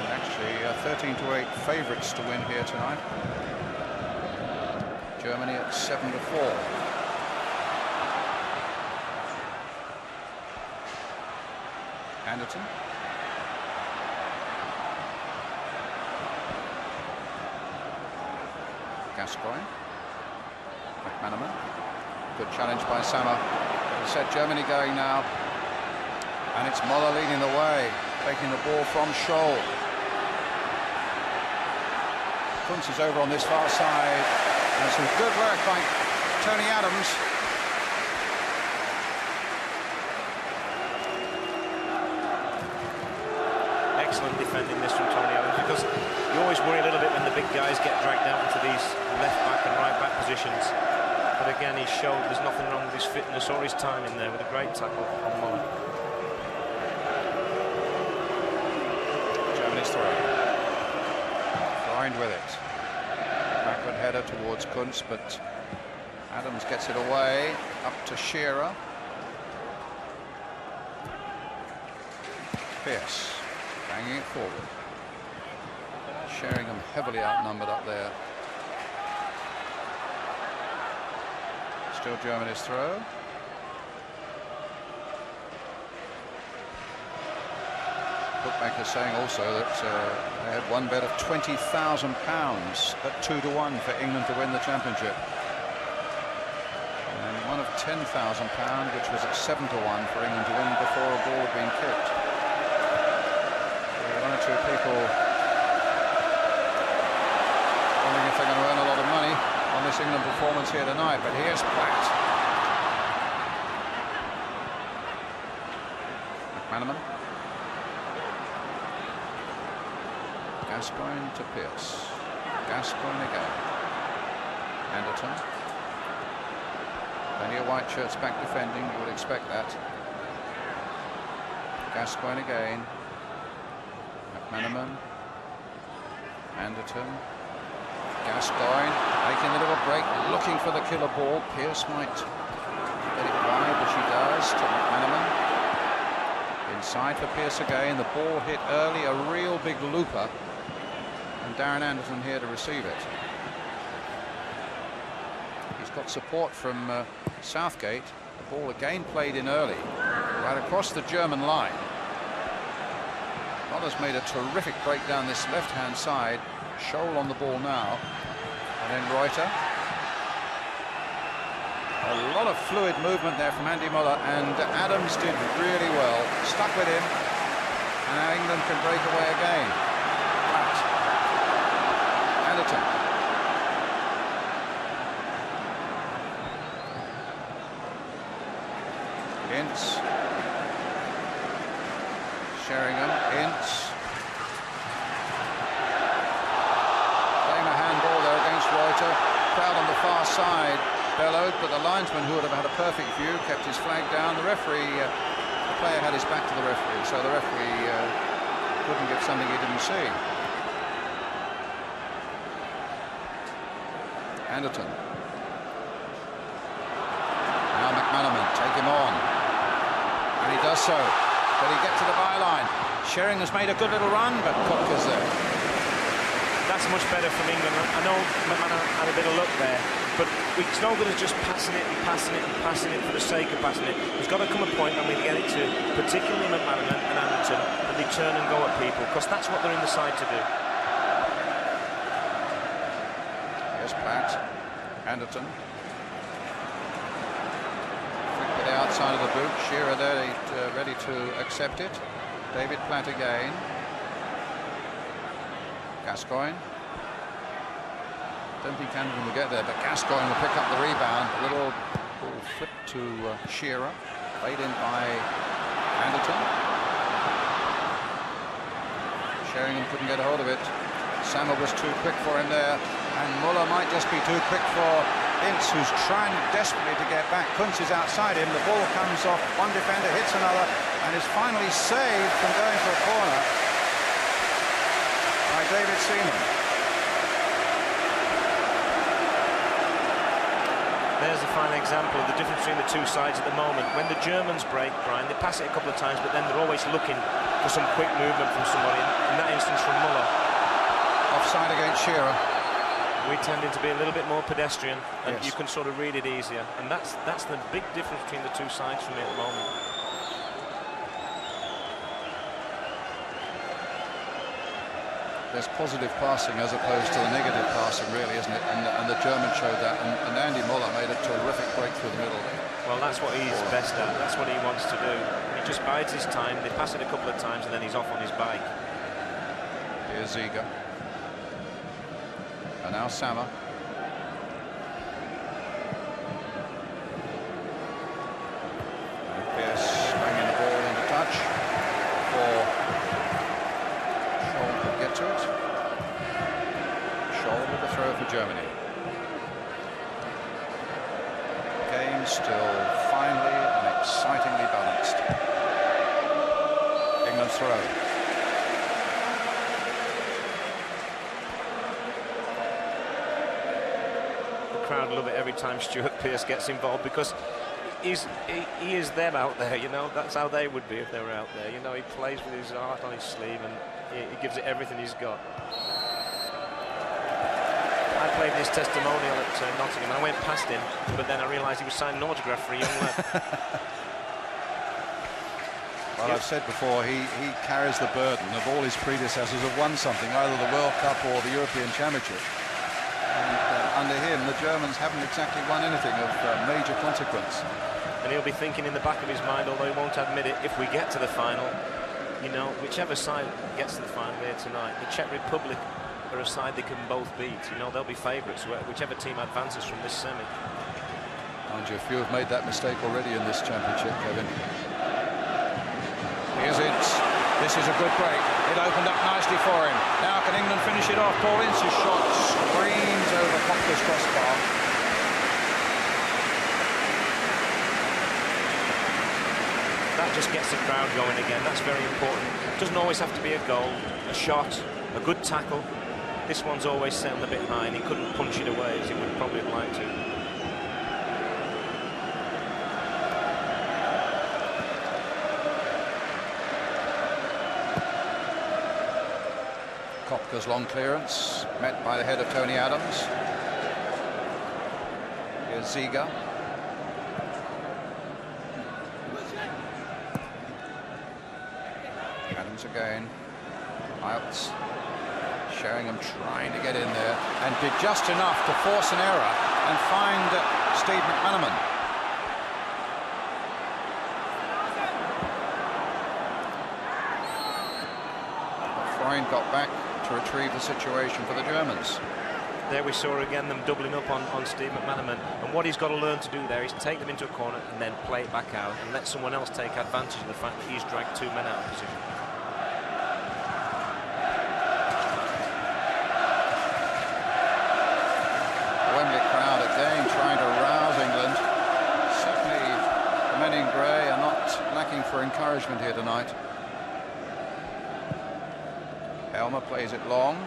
Actually 13-8 favourites to win here tonight. Germany at 7-4. Anderton. Gascoigne. McManaman. Good challenge by Sammer. He set Germany going now. And it's Moller leading the way, taking the ball from Scholl. Kunz is over on this far side. And some good work by Tony Adams. excellent defending this from Tony Adams. because you always worry a little bit when the big guys get dragged out into these left-back and right-back positions. But again, he showed there's nothing wrong with his fitness or his timing there with a great tackle on Muller. Germany's throw. Grind with it. Backward header towards Kunz, but Adams gets it away. Up to Shearer. Pierce banging it forward. Sheringham heavily outnumbered up there. Still Germany's throw. Bookmakers saying also that they had one bet of £20,000 at 2-1 for England to win the championship. And one of £10,000, which was at 7-1 for England to win before a ball had been kicked. One or two people wondering if they're going to earn a lot of money on this England performance here tonight, but here's Platt. McManaman. Gascoigne to Pierce. Gascoigne again. Anderton. Plenty of white shirts back defending, you would expect that. Gascoigne again. McManaman. Anderton. Gascoigne making a little break, looking for the killer ball. Pierce might get it wide, but she does to McManaman. Inside for Pierce again. The ball hit early, a real big looper. And Darren Anderton here to receive it. He's got support from Southgate. The ball again played in early, right across the German line. Muller's made a terrific break down this left-hand side. Scholl on the ball now, and then Reuter. A lot of fluid movement there from Andy Muller, and Adams did really well. Stuck with him, and now England can break away again. Right. Anderton. Ince. Sheringham. Ince. Crowd on the far side bellowed, but the linesman, who would have had a perfect view, kept his flag down. The referee, the player had his back to the referee, so the referee couldn't get something he didn't see. Anderton. Now McManaman, take him on. And he does so. But he gets to the byline. Sheringham's made a good little run, but Cook is there. That's much better from England. I know McManaman had a bit of luck there, but it's no good as just passing it and passing it and passing it for the sake of passing it. There's got to come a point when we get it to, particularly McManaman and Anderton, that they turn and go at people, because that's what they're in the side to do. Here's Platt. Anderton. Flick to the outside of the boot. Shearer there, ready to accept it. David Platt again. Gascoigne. Don't think Anderton will get there, but Gascoigne will pick up the rebound. A little ball flip to Shearer, played in by Anderton. Sheringham couldn't get a hold of it. Sammer was too quick for him there, and Muller might just be too quick for Ince, who's trying desperately to get back. Kunz is outside him. The ball comes off one defender, hits another, and is finally saved from going for a corner by David Seaman. There's the final example of the difference between the two sides at the moment. When the Germans break, Brian, they pass it a couple of times, but then they're always looking for some quick movement from somebody. In that instance, from Muller. Offside against Shearer. We tended to be a little bit more pedestrian, and yes, you can sort of read it easier. And that's the big difference between the two sides for me at the moment. There's positive passing as opposed to the negative passing, really, isn't it? And the Germans showed that, and Andy Muller made a terrific break through the middle. Well, that's what he's best at. That's what he wants to do. He just bides his time. They pass it a couple of times, and then he's off on his bike. Here's Ziga. And now Sammer. And Pierce banging the ball into touch for Scholl to get to it. throw. The crowd love it every time Stuart Pearce gets involved, because he is them out there, you know. That's how they would be if they were out there. You know, he plays with his heart on his sleeve, and he gives it everything he's got. I played this testimonial at Nottingham, and I went past him, but then I realised he was signing an autograph for a young lad. Well, I've said before, he carries the burden of all his predecessors who have won something, either the World Cup or the European Championship. And under him, the Germans haven't exactly won anything of major consequence. And he'll be thinking in the back of his mind, although he won't admit it, if we get to the final, you know, whichever side gets to the final here tonight, the Czech Republic are a side they can both beat. You know, they'll be favourites, whichever team advances from this semi. Mind you, a few have made that mistake already in this championship, Kevin. Here's Ince. This is a good break. It opened up nicely for him. Now can England finish it off? Paul Ince's shot screams over Kopka's crossbar. That just gets the crowd going again. That's very important. It doesn't always have to be a goal, a shot, a good tackle. This one's always settled a bit high, and he couldn't punch it away as he would probably have liked to. Kopka's long clearance, met by the head of Tony Adams. Here's Ziga. Adams again. Miles. Sheringham trying to get in there and did just enough to force an error and find Steve McManaman. Freund got back to retrieve the situation for the Germans. There we saw again them doubling up on Steve McManaman, and what he's got to learn to do there is take them into a corner and then play it back out and let someone else take advantage of the fact that he's dragged two men out of position. Wembley crowd again trying to rouse England. Certainly the men in grey are not lacking for encouragement here tonight. Elmer plays it long.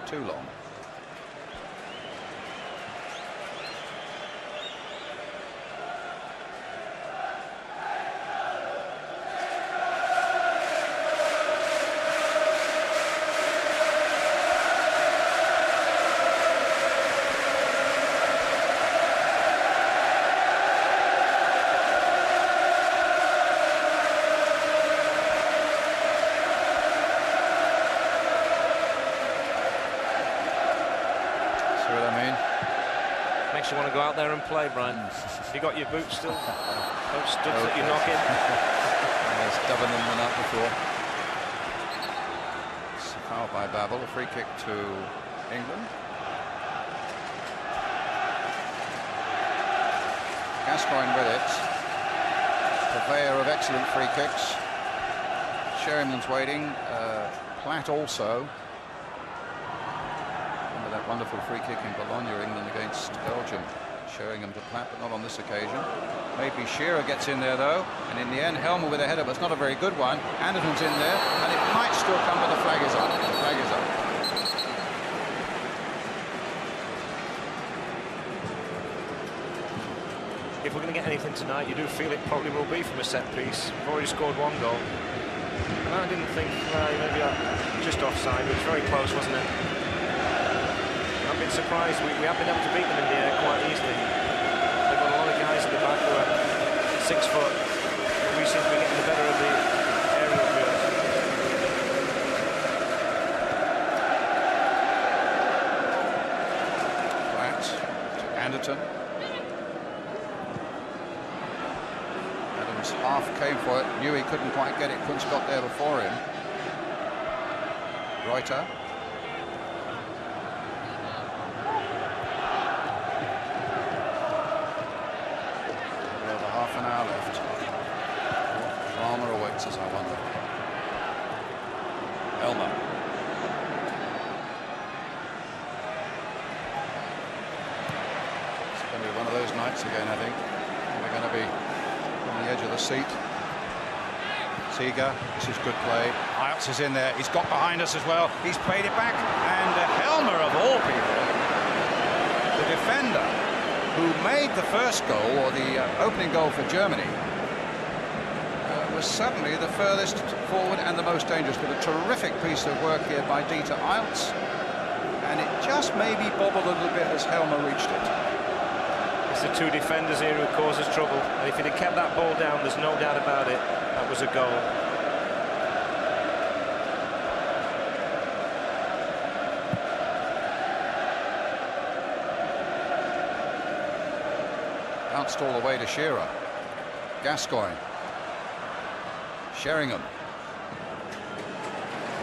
Too long. You want to go out there and play, Brian. Have you got your boots still? Those studs that you're knocking? Yes, dubbing them the night before. It's a foul by Babel, a free kick to England. Gascoigne with it. Purveyor of excellent free kicks. Sheringham's waiting. Platt also. That wonderful free kick in Bologna, England against Belgium. Sheringham to Platt, but not on this occasion. Maybe Shearer gets in there though, and in the end Helmer with a header, but it's not a very good one. Anderton's in there, and it might still come, but the flag is up. The flag is up. If we're going to get anything tonight, you do feel it probably will be from a set piece. We've already scored one goal, and I didn't think maybe just offside. It was very close, wasn't it? I've been surprised. We have been able to beat them in the air quite easily. They've got a lot of guys at the back who are 6 foot. We seem to be getting the better of the aerial duels. Platt to Anderton. Adams half came for it, knew he couldn't quite get it. Kunz got there before him. Reuter. Half an hour left. What drama awaits us, I wonder. Elmer. It's going to be one of those nights again, I think. We're going to be on the edge of the seat. Ziga, this is good play. Iltz is in there. He's got behind us as well. He's played it back. And Helmer, of all people, the defender who made the first goal, or the opening goal for Germany, was suddenly the furthest forward and the most dangerous, with a terrific piece of work here by Dieter Iltz. And it just maybe bobbled a little bit as Helmer reached it. It's the two defenders here who causes trouble. And if he'd have kept that ball down, there's no doubt about it, that was a goal. Bounced all the way to Shearer. Gascoigne. Sheringham.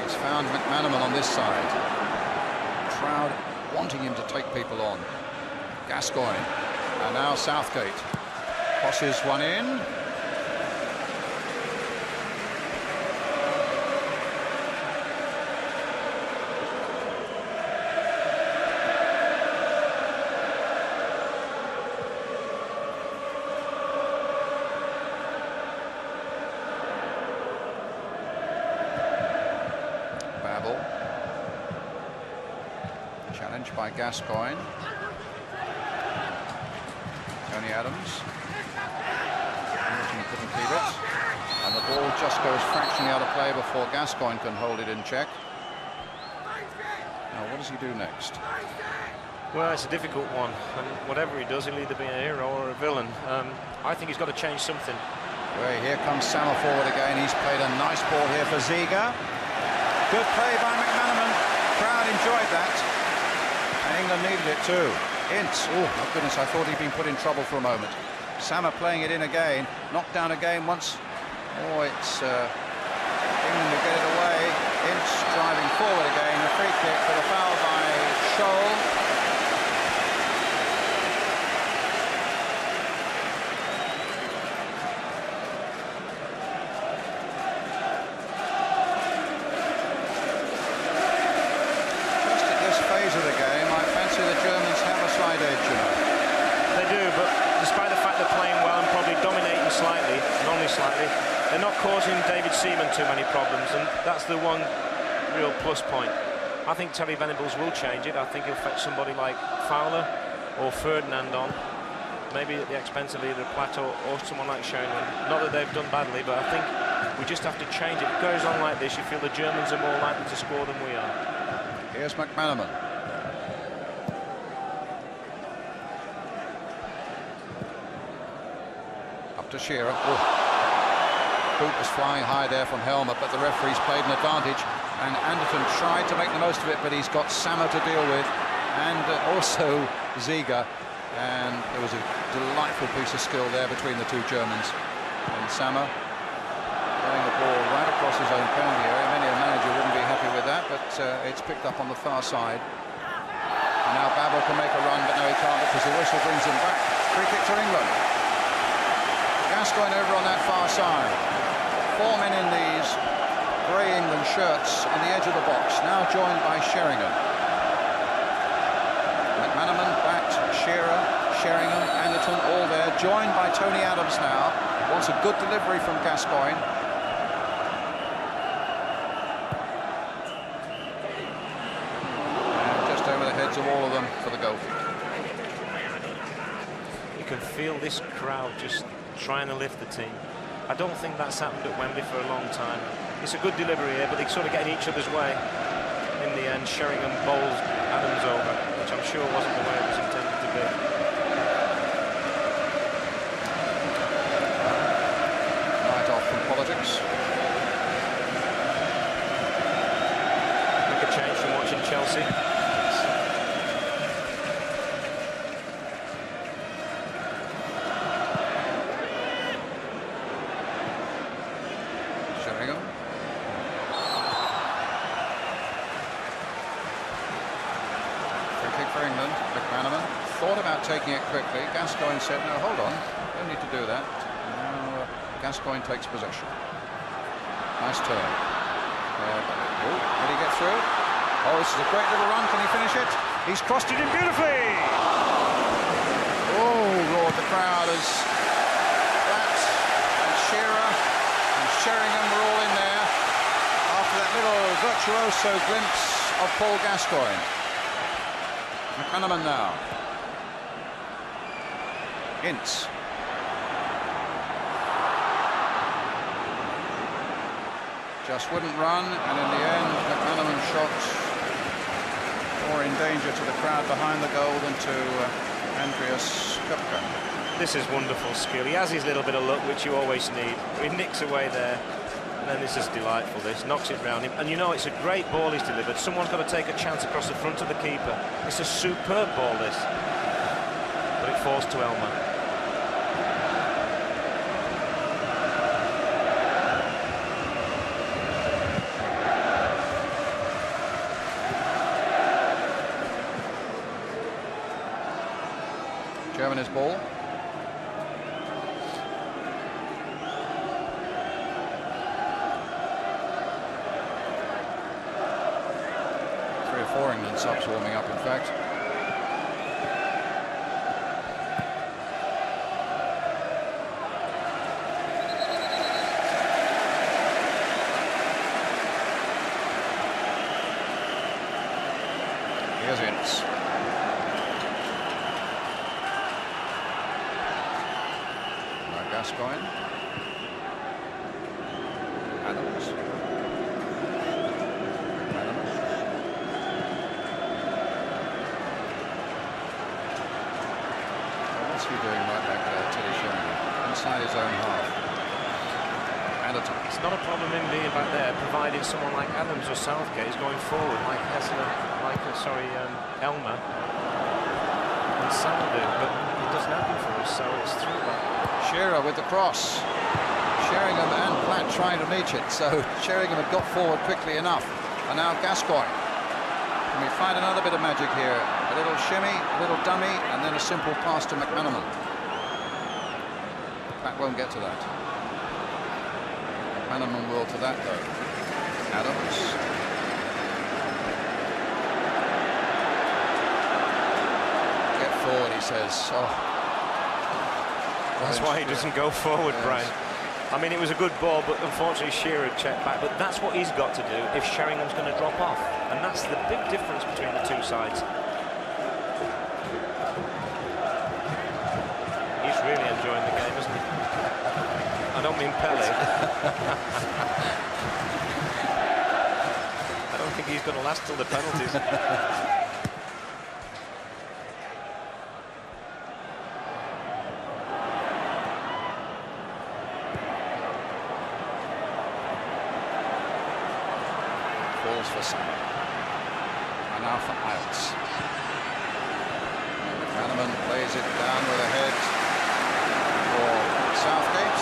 He's found McManaman on this side. Crowd wanting him to take people on. Gascoigne. And now Southgate. Crosses one in. Challenged by Gascoigne. Tony Adams. Hamilton couldn't keep it. And the ball just goes fractionally out of play before Gascoigne can hold it in check. Now, what does he do next? Well, it's a difficult one. And whatever he does, he'll either be a hero or a villain. I think he's got to change something. Well, here comes Sammer forward again. He's played a nice ball here for Ziga. Good play by McManaman. Crowd enjoyed that. And England needed it too. Ince, oh my goodness, I thought he'd been put in trouble for a moment. Sammer playing it in again, knocked down again once. Oh, it's England to get it away. Ince driving forward again, the free kick for the foul by Scholl. They're not causing David Seaman too many problems, and that's the one real plus point. I think Terry Venables will change it. I think he'll fetch somebody like Fowler or Ferdinand on, maybe at the expense of either Plateau or someone like Sheringham. Not that they've done badly, but I think we just have to change it. If it goes on like this, you feel the Germans are more likely to score than we are. Here's McManaman. Up to Shearer. Oh. Boot was flying high there from Helmer, but the referee's played an advantage, and Anderton tried to make the most of it, but he's got Sammer to deal with, and also Ziga, and there was a delightful piece of skill there between the two Germans. And Sammer throwing the ball right across his own penalty area. Many a manager wouldn't be happy with that, but it's picked up on the far side. And now Babel can make a run, but no, he can't because the whistle brings him back. Free kick to England. Gascoigne over on that far side. Four men in these grey England shirts on the edge of the box, now joined by Sheringham. McManaman back to Shearer, Sheringham, Anderton, all there, joined by Tony Adams now. Wants a good delivery from Gascoigne. And just over the heads of all of them for the goal kick. You can feel this crowd just trying to lift the team. I don't think that's happened at Wembley for a long time. It's a good delivery here, but they sort of get in each other's way. In the end, Sheringham bowls Adams over, which I'm sure wasn't the way it was intended to be. Night off from politics. Make a change from watching Chelsea. Taking it quickly. Gascoigne said, no, hold on, don't need to do that. Now Gascoigne takes possession. Nice turn. Did he get through? Oh, this is a great little run. Can he finish it? He's crossed it in beautifully. Oh, roared the crowd as that and Shearer and Sheringham were all virtuoso glimpse of Paul Gascoigne. McManaman now. Ince. Just wouldn't run, and in the end, McManaman shot more in danger to the crowd behind the goal than to Andreas Kupka. This is wonderful skill. He has his little bit of luck, which you always need. He nicks away there, and then this is delightful. This knocks it round him, and you know it's a great ball he's delivered. Someone's got to take a chance across the front of the keeper. It's a superb ball, this, but it falls to Elmer. Germany's ball. Three or four England subs warming up, in fact. Here's Ince. Gascoigne. Adams. What's he doing right back there, Teddy Sheringham? Inside his own half. Anderton. It's not a problem in being back there, providing someone like Adams or Southgate is going forward, like Elmer and Sanadu, but it doesn't happen for us, so it's through back. Shearer with the cross. Sheringham and Platt trying to reach it, so Sheringham had got forward quickly enough. And now Gascoigne. Can we find another bit of magic here? A little shimmy, a little dummy, and then a simple pass to McManaman. Platt won't get to that. McManaman will to that, though. Adams. Get forward, he says. Oh. That's why he doesn't go forward, yes. Brian. I mean, it was a good ball, but unfortunately Shearer checked back. But that's what he's got to do if Sheringham's going to drop off. And that's the big difference between the two sides. He's really enjoying the game, isn't he? I don't mean Pele. I don't think he's going to last till the penalties. For some. And now for Iles. McManaman plays it down with a head for Southgate.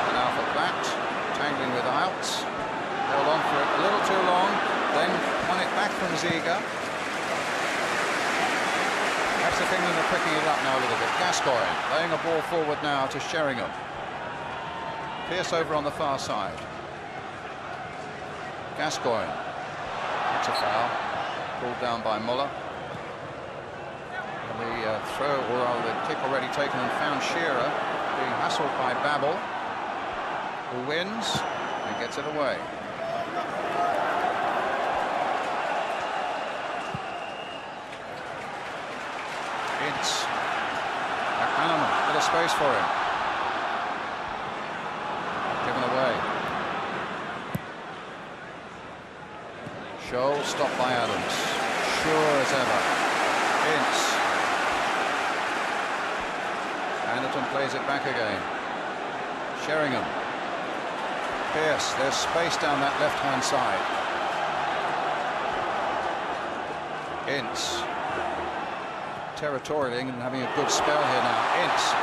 And now for Platt, tangling with Iles. Held on for it a little too long, then won it back from Ziga. Perhaps if England are picking it up now a little bit. Gascoigne laying a ball forward now to Sheringham. Pearce over on the far side. Gascoigne. It's a foul, pulled down by Muller. And the throw, or rather the kick already taken and found Shearer, being hassled by Babel, who wins and gets it away. Ince. McManaman, bit of space for him. Given away. Show stopped by Adams. Sure as ever. Ince. Anderton plays it back again. Sheringham. Pearce. There's space down that left-hand side. Ince. Territorial England having a good spell here now. Ince.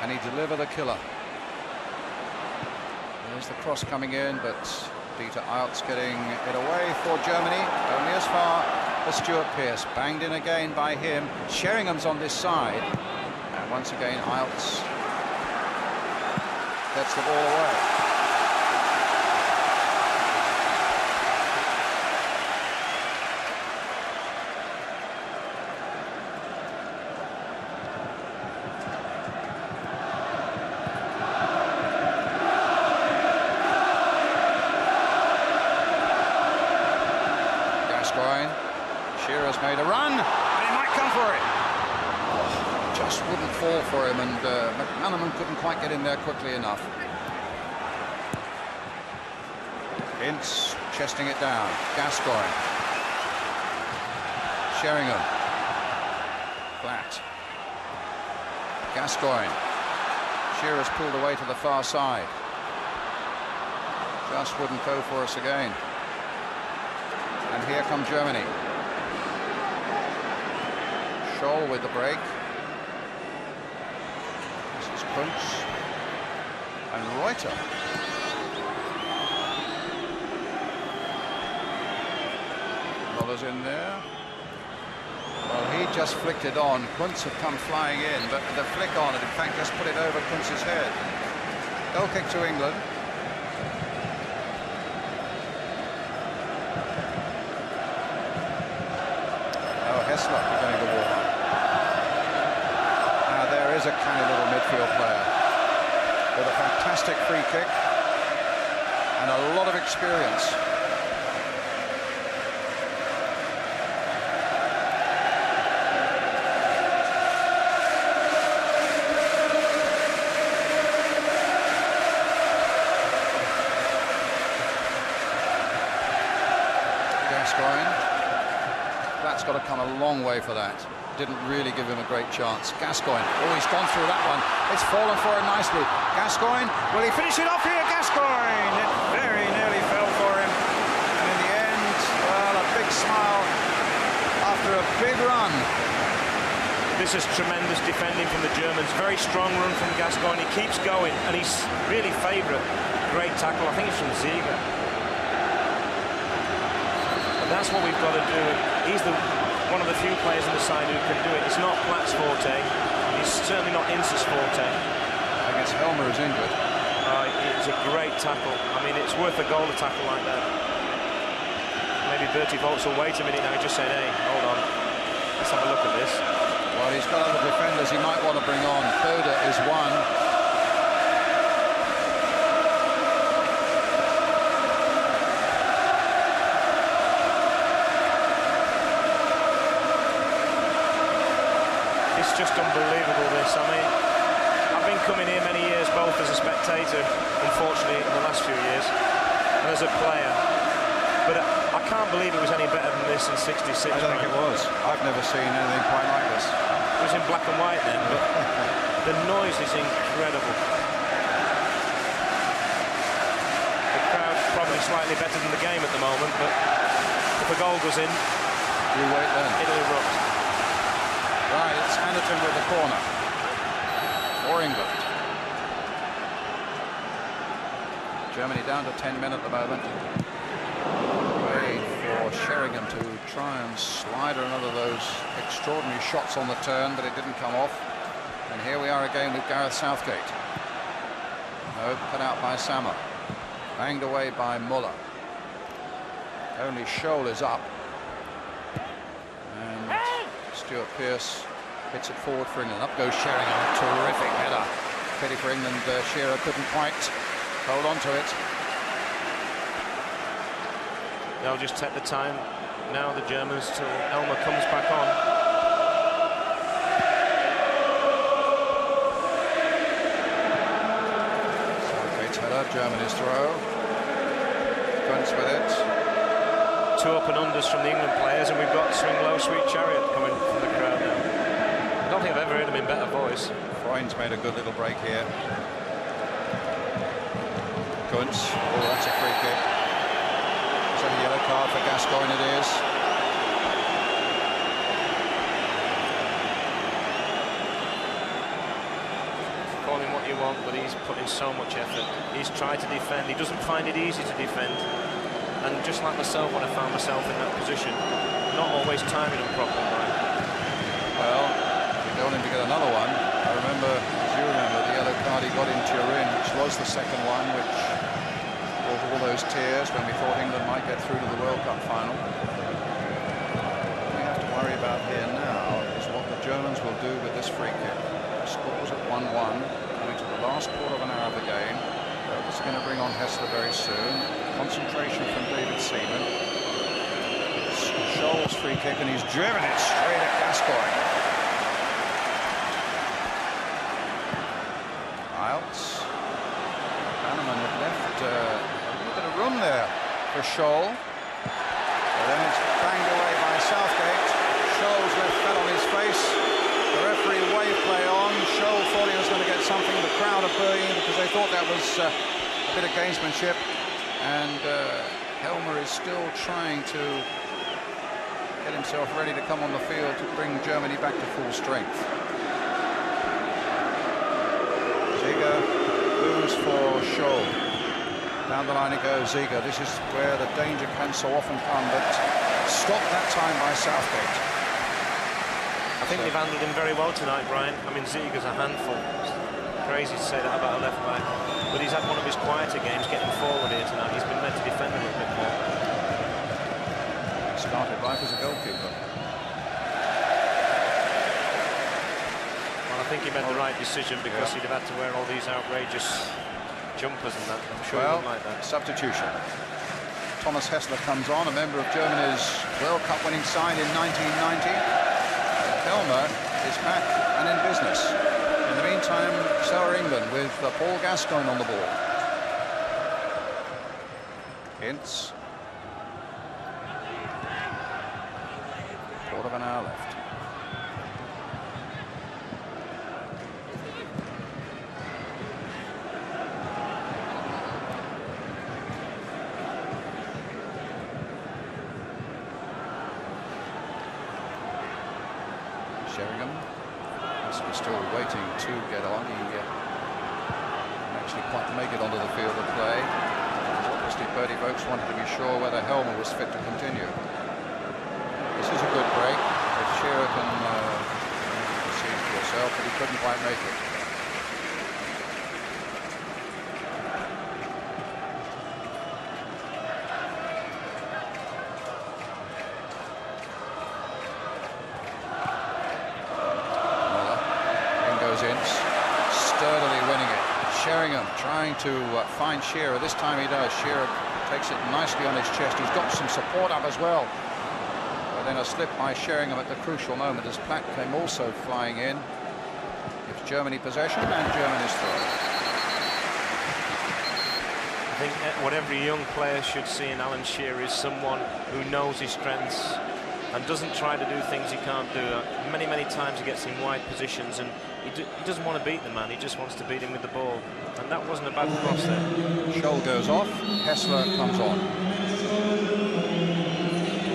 Can he deliver the killer? There's the cross coming in, but Dieter Eilts getting it away for Germany, only as far as Stuart Pearce. Banged in again by him. Sheringham's on this side, and once again Eilts gets the ball away. wouldn't fall for him, and McManaman couldn't quite get in there quickly enough. Ince chesting it down. Gascoigne. Sheringham. Flat. Gascoigne. Shearer's pulled away to the far side. Just wouldn't go for us again. And here come Germany. Scholl with the break. This is Kuntz. And Reuter. Muller's in there. Well, he just flicked it on. Kuntz had come flying in, but the flick on it, in fact, just put it over Kuntz's head. Goal kick to England. Oh, Hessler beginning to warm up. Now, there is a canny little midfield player with a fantastic free kick and a lot of experience. That's got to come a long way for that. Didn't really give him a great chance. Gascoigne. Oh, he's gone through that one. It's fallen for him nicely. Gascoigne. Will he finish it off here? Gascoigne. It very nearly fell for him. And in the end, well, a big smile after a big run. This is tremendous defending from the Germans. Very strong run from Gascoigne. He keeps going, and he's really favourite. Great tackle. I think it's from Ziege. That's what we've got to do. He's one of the few players on the side who can do it. It's not Platt's forte. He's certainly not Ince's forte. I guess Helmer is injured. It's a great tackle. I mean, it's worth a goal to tackle like that. Maybe Bertie Volz will wait a minute now and just say, hey, hold on. Let's have a look at this. Well, he's got other defenders he might want to bring on. Bode is one. Just unbelievable, this. I mean, I've been coming here many years, both as a spectator, unfortunately, in the last few years, and as a player. But I can't believe it was any better than this in '66. I don't think it was. I've never seen anything quite like this. It was in black and white then, but the noise is incredible. The crowd's probably slightly better than the game at the moment, but if a goal goes in, we wait then. It'll erupt. Right, it's Anderton with the corner for England. Germany down to 10 men at the moment. Wait for Sheringham to try and slide another of those extraordinary shots on the turn, but it didn't come off. And here we are again with Gareth Southgate. No, cut out by Sammer. Banged away by Muller. Only Scholl is up. Stuart Pearce hits it forward for England. Up goes Sheringham. Terrific header. Pity for England. Shearer couldn't quite hold on to it. They'll just take the time now, the Germans, till Elmer comes back on. Southgate's header. Germany's throw. Kuntz with it. Two up and unders from the England players, and we've got Swing Low, Sweet Chariot coming from the crowd now. I don't think I've ever heard him in better voice. Freund's made a good little break here. Kuntz. Oh, that's a free kick. Is that a yellow card for Gascoigne? It is. Call him what you want, but he's put in so much effort. He's tried to defend. He doesn't find it easy to defend. And just like myself, when I found myself in that position, not always timing them properly, right? Well, we don't need to get another one. I remember, as you remember, the yellow card he got in Turin, which was the second one, which brought all those tears when we thought England might get through to the World Cup final. What we have to worry about here now is what the Germans will do with this free kick. The score's at 1-1, coming to the last quarter of an hour of the game. It's going to bring on Hessler very soon. Concentration from David Seaman. It's Scholl's free kick, and he's driven it straight at Gascoigne. Iltz. Bannerman had left a little bit of room there for Scholl. But then it's banged away by Southgate. Scholl's left fell on his face. The referee waved play on. Scholl thought he was going to get something. The crowd are booing because they thought that was a bit of gamesmanship. And Helmer is still trying to get himself ready to come on the field to bring Germany back to full strength. Ziege moves for Scholl. Down the line it goes, Ziege. This is where the danger can so often come, but stopped that time by Southgate. I think they've handled him very well tonight, Brian. I mean, Ziege's a handful. It's crazy to say that about a left back, but he's had one of his quieter games getting forward here tonight. He's been meant to defend a little bit more. Started life as a goalkeeper. Well, I think he made the right decision because he'd have had to wear all these outrageous jumpers and that. I'm sure he wouldn't like that. Substitution. Thomas Hessler comes on, a member of Germany's World Cup winning side in 1990. Helmer is back and in business. In the meantime, so are England with Paul Gascoigne on the ball. Ince. Quarter of an hour left. Sheringham is still waiting to get on. He didn't actually quite make it onto the field of play. Obviously, Bertie Vogts wanted to be sure whether Helmer was fit to continue. This is a good break. If Shearer can see for yourself, but he couldn't quite make it. Sturdily winning it. Sheringham trying to find Shearer. This time he does. Shearer takes it nicely on his chest. He's got some support up as well. But then a slip by Sheringham at the crucial moment as Platt came also flying in. Gives Germany possession and Germany's throw. I think what every young player should see in Alan Shearer is someone who knows his strengths and doesn't try to do things he can't do. Many, many times he gets in wide positions and he doesn't want to beat the man, he just wants to beat him with the ball. And that wasn't a bad cross there. Scholl goes off, Hessler comes on. I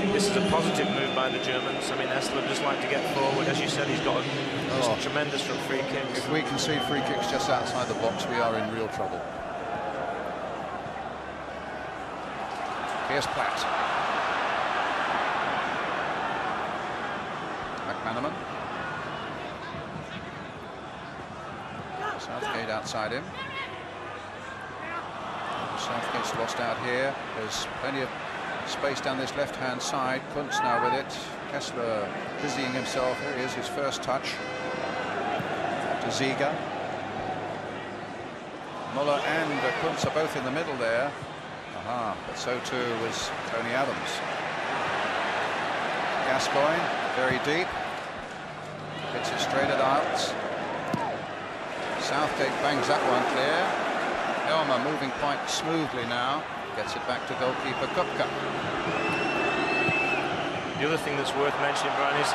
think this is a positive move by the Germans. I mean, Hessler just like to get forward. As you said, he's got tremendous from free kicks. If we can see free kicks just outside the box, we are in real trouble. Here's Platt. McManaman. Southgate outside him. Southgate's lost out here. There's plenty of space down this left-hand side. Kuntz now with it. Kessler busying himself. Here he is, his first touch. To Ziege. Muller and Kuntz are both in the middle there. But so too was Tony Adams. Gascoigne, very deep. Hits it straight at Iltz. Southgate bangs that one clear. Helmer moving quite smoothly now. Gets it back to goalkeeper Kupka. The other thing that's worth mentioning, Brian, is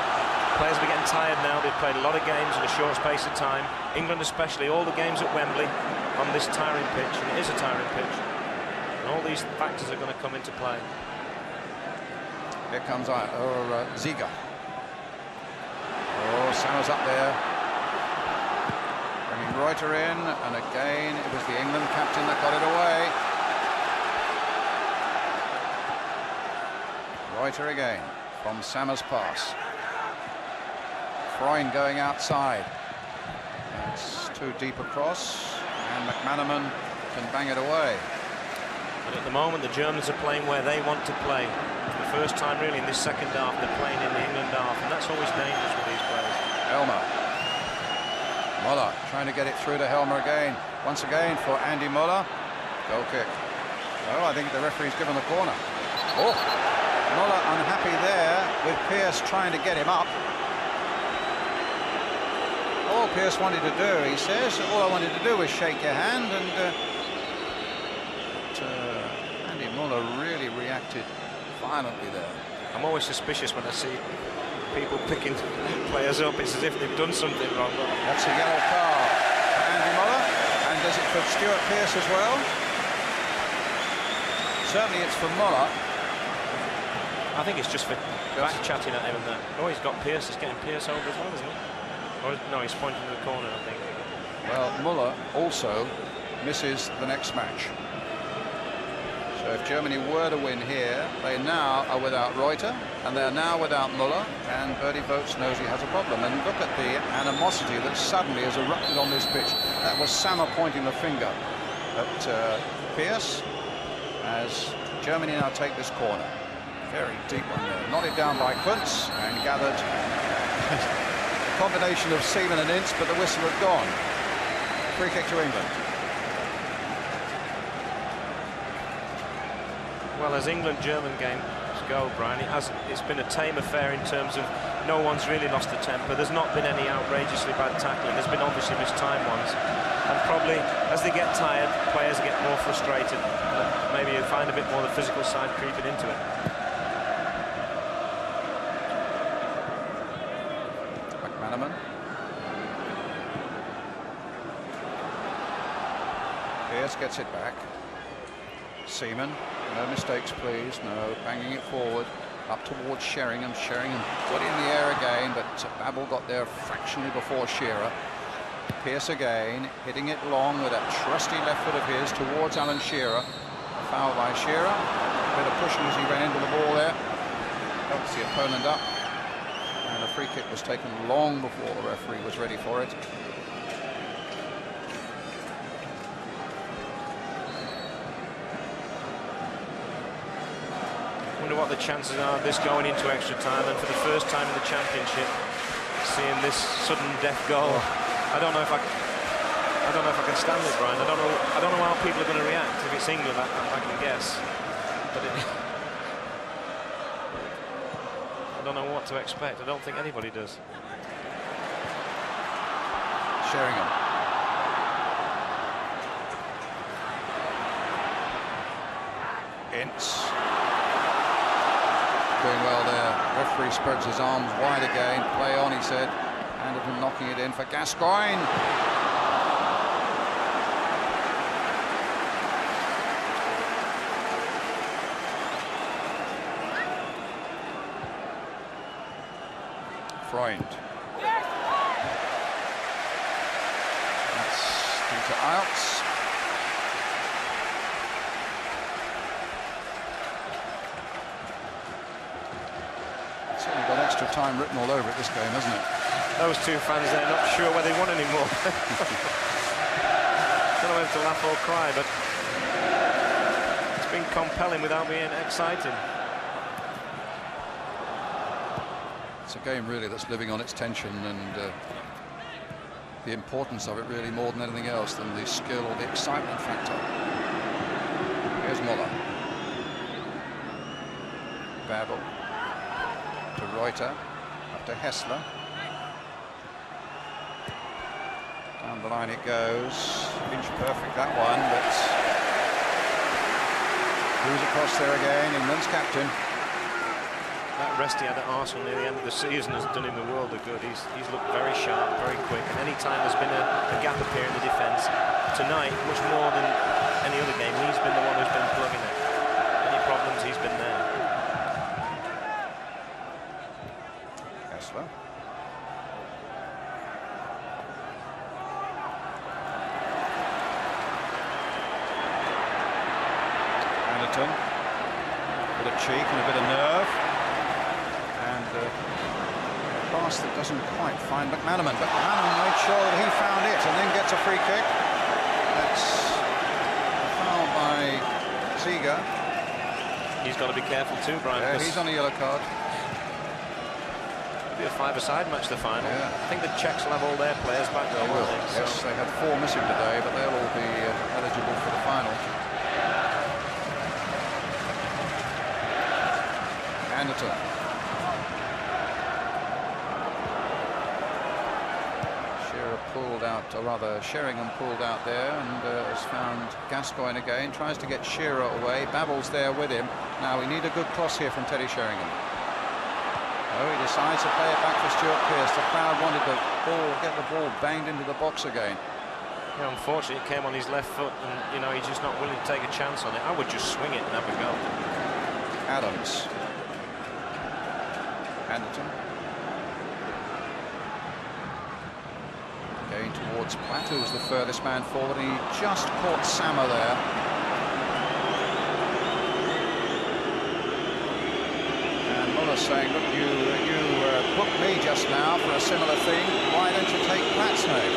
players are getting tired now. They've played a lot of games in a short space of time. England especially, all the games at Wembley on this tiring pitch, and it is a tiring pitch. And all these factors are going to come into play. Here comes Ziege. Oh, Sammer's up there. Bringing Reuter in, and again it was the England captain that got it away. Reuter again from Sammer's pass. Freund going outside. It's too deep across, and McManaman can bang it away. And at the moment, the Germans are playing where they want to play. For the first time, really, in this second half, they're playing in the England half, and that's always dangerous with these players. Helmer. Muller trying to get it through to Helmer again. Once again for Andy Muller. Goal kick. Well, I think the referee's given the corner. Oh, Muller unhappy there with Pearce trying to get him up. all Pearce wanted to do, he says. All I wanted to do was shake your hand, and Andy Muller really reacted violently there. I'm always suspicious when I see people picking players up. It's as if they've done something wrong. That's a yellow card for Andy Muller, and does it for Stuart Pearce as well? Certainly it's for Muller. I think it's just for back chatting at him and that. Oh, he's got Pearce. He's getting Pearce over as well, isn't he? Or no, he's pointing to the corner, I think. Well, Muller also misses the next match. So if Germany were to win here, they now are without Reuter, and they're now without Muller, and Bertie Vogts knows he has a problem. And look at the animosity that suddenly has erupted on this pitch. That was Sammer pointing the finger at Pearce as Germany now take this corner. Very deep one there. Knotted down by Kuntz and gathered. A combination of Seaman and Ince, but the whistle had gone. Free kick to England. Well, as England-German games go, Brian, it's been a tame affair in terms of no one's really lost the temper. There's not been any outrageously bad tackling. There's been obviously mistimed ones. And probably, as they get tired, players get more frustrated. Maybe you find a bit more the physical side creeping into it. McManaman. Pearce gets it back. Seaman, no mistakes please, no, banging it forward, up towards Sheringham. Sheringham got in the air again, but Babel got there fractionally before Shearer. Pearce again, hitting it long with that trusty left foot of his towards Alan Shearer. A foul by Shearer, a bit of pushing as he ran into the ball there, helps the opponent up, and a free kick was taken long before the referee was ready for it. What the chances are of this going into extra time, and for the first time in the championship seeing this sudden death goal. I don't know if I can stand it, Brian. I don't know how people are going to react. If it's England, I can guess, but I don't know what to expect. I don't think anybody does. Sheringham. Ince. Doing well there. Referee spreads his arms wide again. Play on, he said. Anderton knocking it in for Gascoigne. Freund. That's into Iltz. Got extra time written all over it this game, hasn't it? Those two fans, they're not sure whether they want any more. Don't know whether to laugh or cry, but it's been compelling without being exciting. It's a game really that's living on its tension, and the importance of it really more than anything else than the skill or the excitement factor. Here's Muller. Babel. To Reuter, up to Hessler. Down the line it goes. Inch perfect that one, but who's across there again? England's captain. That rest he had at Arsenal near the end of the season has done him the world of good. He's looked very sharp, very quick, and any time there's been a gap appear in the defence, tonight, much more than any other game, he's been the one who's been plugging it. Any problems, he's been there. Anderton, a bit of cheek and a bit of nerve, and a pass that doesn't quite find McManaman. But McManaman made sure that he found it and then gets a free kick. That's a foul by Ziga. He's got to be careful too, Brian. Yeah, he's on a yellow card. Be a five-a-side match, the final. Yeah. I think the Czechs will have all their players back though, won't they? Yes, they had 4 missing today, but they'll all be eligible for the final. Anderton. Shearer out, or rather Sheringham pulled out there, and has found Gascoigne again, tries to get Shearer away. Babel's there with him. Now we need a good cross here from Teddy Sheringham. Oh, he decides to play it back for Stuart Pearce. The crowd wanted the ball, get the ball banged into the box again. Yeah, unfortunately, it came on his left foot, and you know, he's just not willing to take a chance on it. I would just swing it and have a go. Adams. Anderton. Going towards Platt, who's the furthest man forward. He just caught Sammer there. And Muller's saying, look, you booked me just now for a similar thing. Why don't you take Platt's name?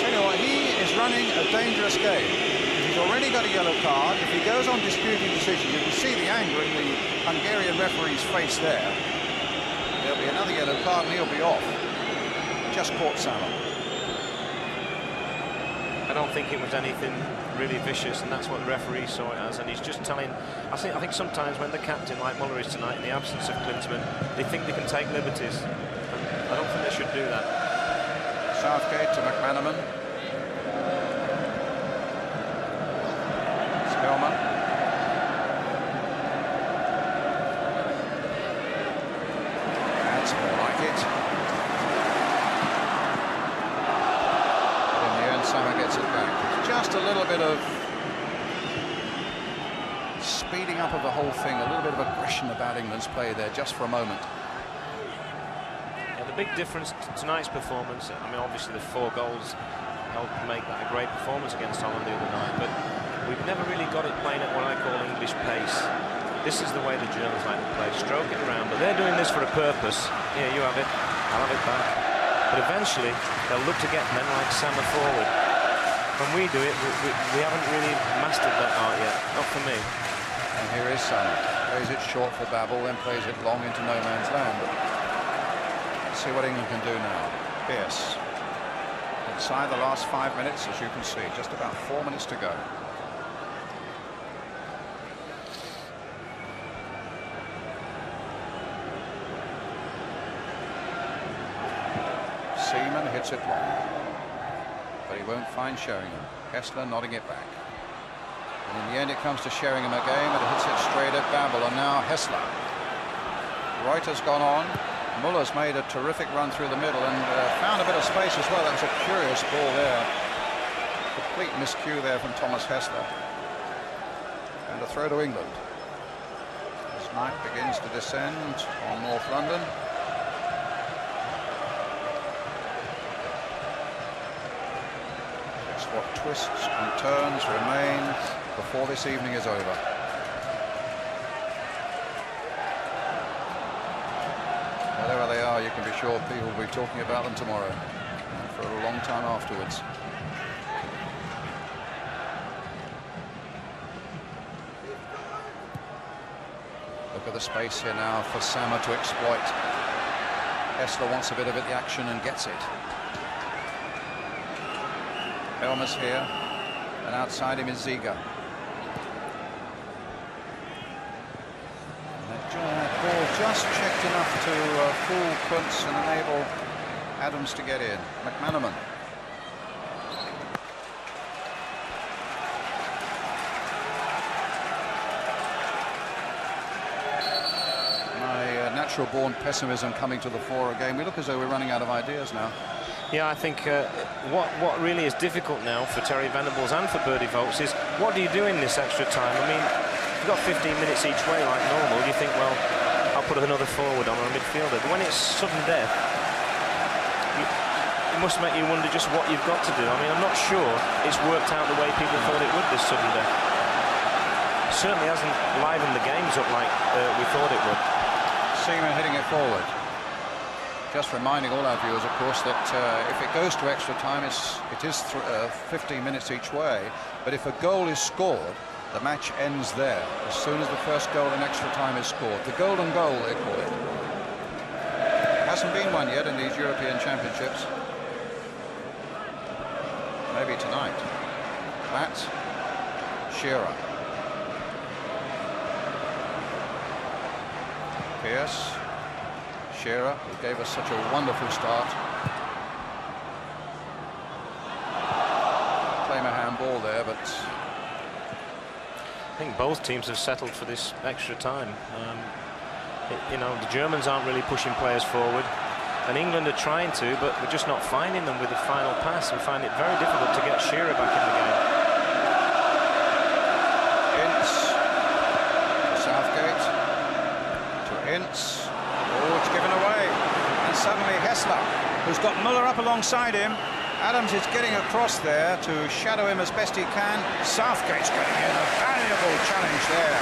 Tell you what, he is running a dangerous game. He's already got a yellow card. If he goes on disputing decision, you can see the anger in the Hungarian referee's face there. There'll be another yellow card and he'll be off. Just caught Sammer. I don't think it was anything really vicious, and that's what the referee saw it as. And he's just telling. I think sometimes when the captain, like Muller is tonight, in the absence of Klinsmann, they think they can take liberties. And I don't think they should do that. Southgate to McManaman. Spellman. That's more like it. But in the end, Sammer gets it back. Just a little bit of speeding up of the whole thing, a little bit of aggression about England's play there, just for a moment. Yeah, the big difference to tonight's performance, I mean, obviously the 4 goals helped make that a great performance against Holland the other night, but we've never really got it playing at what I call English pace. This is the way the Germans like to play, stroke it around, but they're doing this for a purpose. Here, you have it, I'll have it back. But eventually, they'll look to get men like Sammer forward. When we do it, we haven't really mastered that art yet, not for me. And here is Sammer. Plays it short for Babel, then plays it long into no man's land. Let's see what England can do now. Pearce. Inside the last 5 minutes, as you can see, just about 4 minutes to go. Seaman hits it long, but he won't find Sheringham. Hessler nodding it back. And in the end, it comes to Sheringham again, but it hits it straight at Babel, and now Hessler. Reuter's gone on. Muller's made a terrific run through the middle and found a bit of space as well. That was a curious ball there. Complete miscue there from Thomas Hessler. And a throw to England. As night begins to descend on North London. Just what twists and turns remain before this evening is over. Wherever they are, you can be sure people will be talking about them tomorrow and for a long time afterwards. Look at the space here now for Sammer to exploit. Hessler wants a bit of the action and gets it. Elmer's here, and outside him is Ziga. Ball just checked enough to fool Kuntz and enable Adams to get in. McManaman. My natural-born pessimism coming to the fore again. We look as though we're running out of ideas now. Yeah, I think what really is difficult now for Terry Venables and for Bertie Vogts is what do you do in this extra time? I mean, you've got 15 minutes each way like normal. You think, well, I'll put another forward on or a midfielder. But when it's sudden death, it must make you wonder just what you've got to do. I mean, I'm not sure it's worked out the way people thought it would, this sudden death. It certainly hasn't livened the games up like we thought it would. Seaman hitting it forward. Just reminding all our viewers, of course, that if it goes to extra time, it is 15 minutes each way. But if a goal is scored, the match ends there as soon as the first goal in extra time is scored. The golden goal, they call it. Hasn't been one yet in these European Championships. Maybe tonight. Platt, Shearer. Pearce. Shearer, who gave us such a wonderful start. goal there, but I think both teams have settled for this extra time. You know, the Germans aren't really pushing players forward, and England are trying to, but we're just not finding them with the final pass. We find it very difficult to get Shearer back in the game. Ince to Southgate to Ince. Oh, it's given away, and suddenly Hessler, who's got Muller up alongside him. Adams is getting across there to shadow him as best he can. Southgate's getting in a valuable challenge there.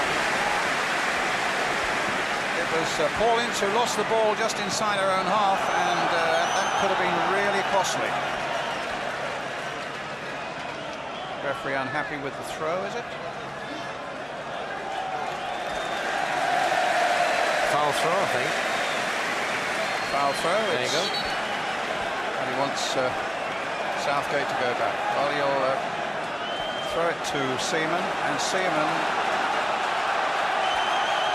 It was Paul Ince who lost the ball just inside our own half, and that could have been really costly. Referee unhappy with the throw, is it? Foul throw, I think. Foul throw. There you go. And he wants Southgate to go back. Well, he'll throw it to Seaman, and Seaman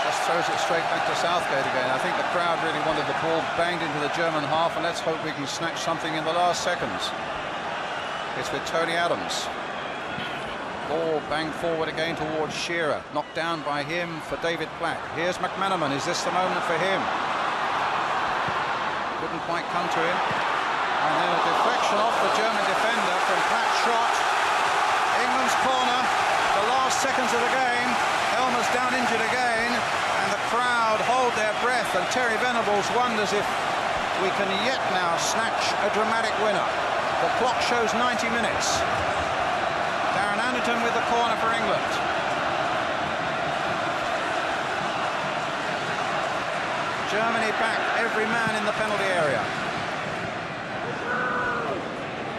just throws it straight back to Southgate again. I think the crowd really wanted the ball banged into the German half, and let's hope we can snatch something in the last seconds. It's with Tony Adams. Ball banged forward again towards Shearer. Knocked down by him for David Platt. Here's McManaman. Is this the moment for him? Couldn't quite come to him. And then a deflection off the German defender from Platt's shot. England's corner. The last seconds of the game. Elmer's down injured again. And the crowd hold their breath. And Terry Venables wonders if we can yet now snatch a dramatic winner. The clock shows 90 minutes. Darren Anderton with the corner for England. Germany back, every man in the penalty area.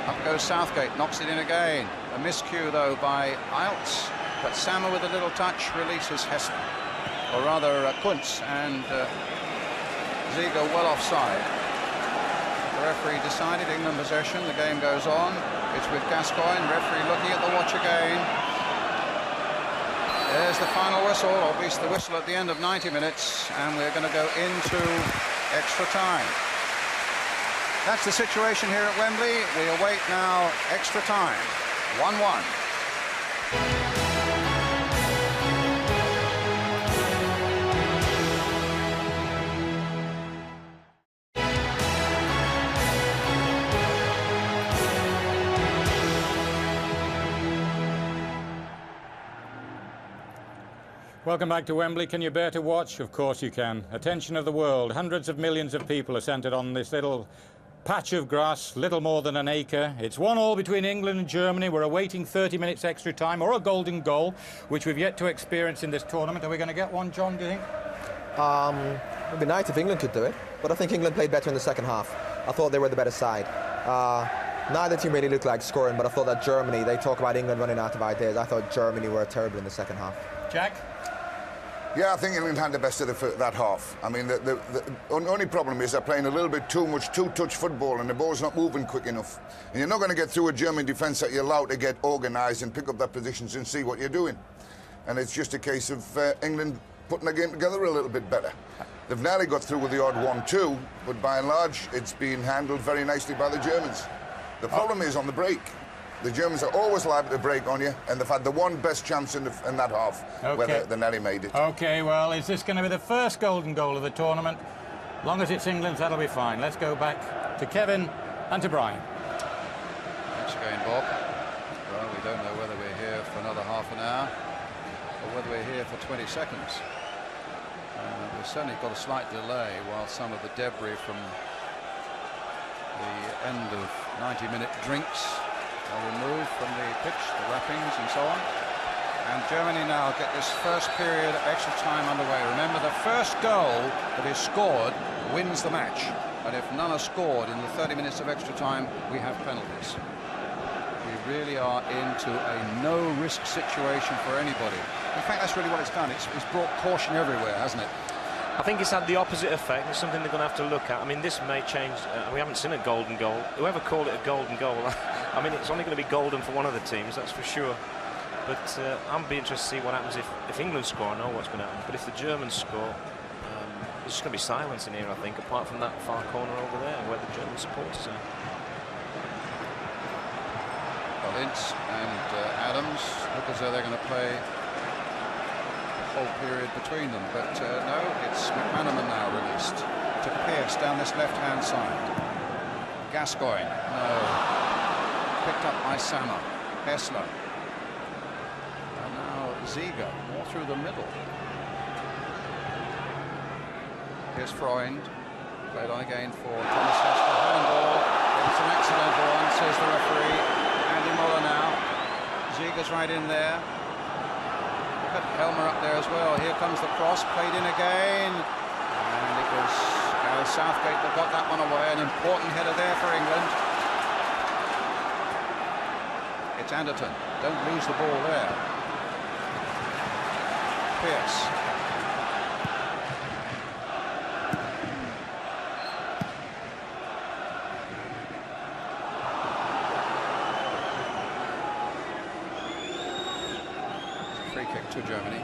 Up goes Southgate, knocks it in again. A miscue though by Iltz, but Sammer with a little touch releases Hessler. Or rather Kuntz, and Ziege well offside. The referee decided England possession, the game goes on. It's with Gascoigne, referee looking at the watch again. There's the final whistle, or at least the whistle at the end of 90 minutes, and we're going to go into extra time. That's the situation here at Wembley. We await now extra time. 1-1. Welcome back to Wembley. Can you bear to watch? Of course you can. Attention of the world. Hundreds of millions of people are centred on this little patch of grass, little more than an acre. It's 1-1 between England and Germany. We're awaiting 30 minutes extra time or a golden goal, which we've yet to experience in this tournament. Are we going to get one, John, do you think? It would be nice if England could do it, but I think England played better in the second half. I thought they were the better side. Neither team really looked like scoring, but I thought that Germany, they talk about England running out of ideas. I thought Germany were terrible in the second half. Jack? Yeah, I think England had the best of that half. I mean, the only problem is they're playing a little bit too much two-touch football and the ball's not moving quick enough. And you're not going to get through a German defence that you're allowed to get organised and pick up their positions and see what you're doing. And it's just a case of England putting the game together a little bit better. They've nearly got through with the odd 1-2, but by and large, it's been handled very nicely by the Germans. The problem is on the break. The Germans are always liable to break on you, and they've had the one best chance in that half, where they nearly made it. OK, well, is this going to be the first golden goal of the tournament? As long as it's England's, that'll be fine. Let's go back to Kevin and to Brian. Thanks again, Bob. Well, we don't know whether we're here for another half an hour or whether we're here for 20 seconds. We've certainly got a slight delay while some of the debris from the end of 90-minute drinks are removed from the pitch, the wrappings and so on. And Germany now get this first period of extra time underway. Remember, the first goal that is scored wins the match. And if none are scored in the 30 minutes of extra time, we have penalties. We really are into a no-risk situation for anybody. In fact, that's really what it's done. It's brought caution everywhere, hasn't it? I think it's had the opposite effect. It's something they're going to have to look at. I mean, this may change. We haven't seen a golden goal. Whoever called it a golden goal, I mean, it's only going to be golden for one of the teams, that's for sure. But I'm be interested to see what happens if England score. I know what's going to happen. But if the Germans score, there's just going to be silence in here, I think, apart from that far corner over there where the German supporters are. Well, Ince and Adams. Look as though they're going to play the whole period between them, but no, it's McManaman now released to Pearce down this left-hand side. Gascoigne, no. Picked up by Sama. Hessler. And now Ziege, more through the middle. Here's Freund. Played on again for Thomas Hessler. Handball. It's an accidental one, says the referee. Andy Muller now. Ziege's right in there. Look at Helmer up there as well. Here comes the cross. Played in again. And it was Gareth Southgate that got that one away. An important header there for England. It's Anderton. Don't lose the ball there. Pearce. Free kick to Germany.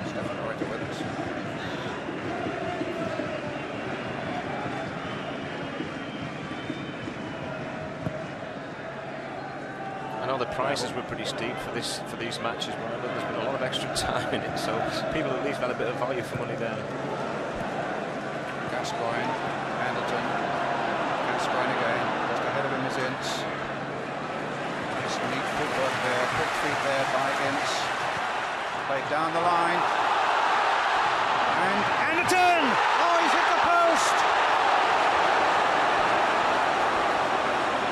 Stefan Reuter with us. I know the prices were pretty steep for these matches, but there's been a lot of extra time in it, so people at least had a bit of value for money there. Gascoigne, Anderton, Gascoigne again, just ahead of him is Ince. Nice neat footwork there, quick feet there by Ince. Played down the line. And Anderton! Oh, he's hit the post!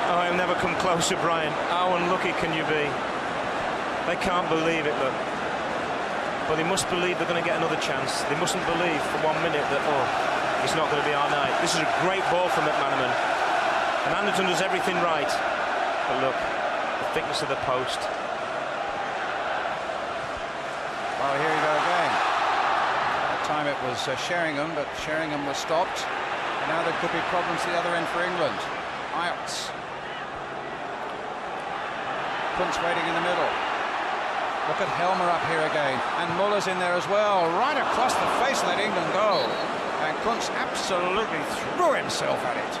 Oh, he'll never come closer, Brian. How unlucky can you be? They can't believe it, look. But they must believe they're going to get another chance. They mustn't believe for 1 minute that, oh, it's not going to be our night. This is a great ball from McManaman. And Anderton does everything right. But look, the thickness of the post. Well, here we go again. That time it was Sheringham, but Sheringham was stopped. And now there could be problems at the other end for England. Ajax. Kuntz waiting in the middle. Look at Helmer up here again. And Muller's in there as well. Right across the face, let England go. And Kuntz absolutely threw himself at it.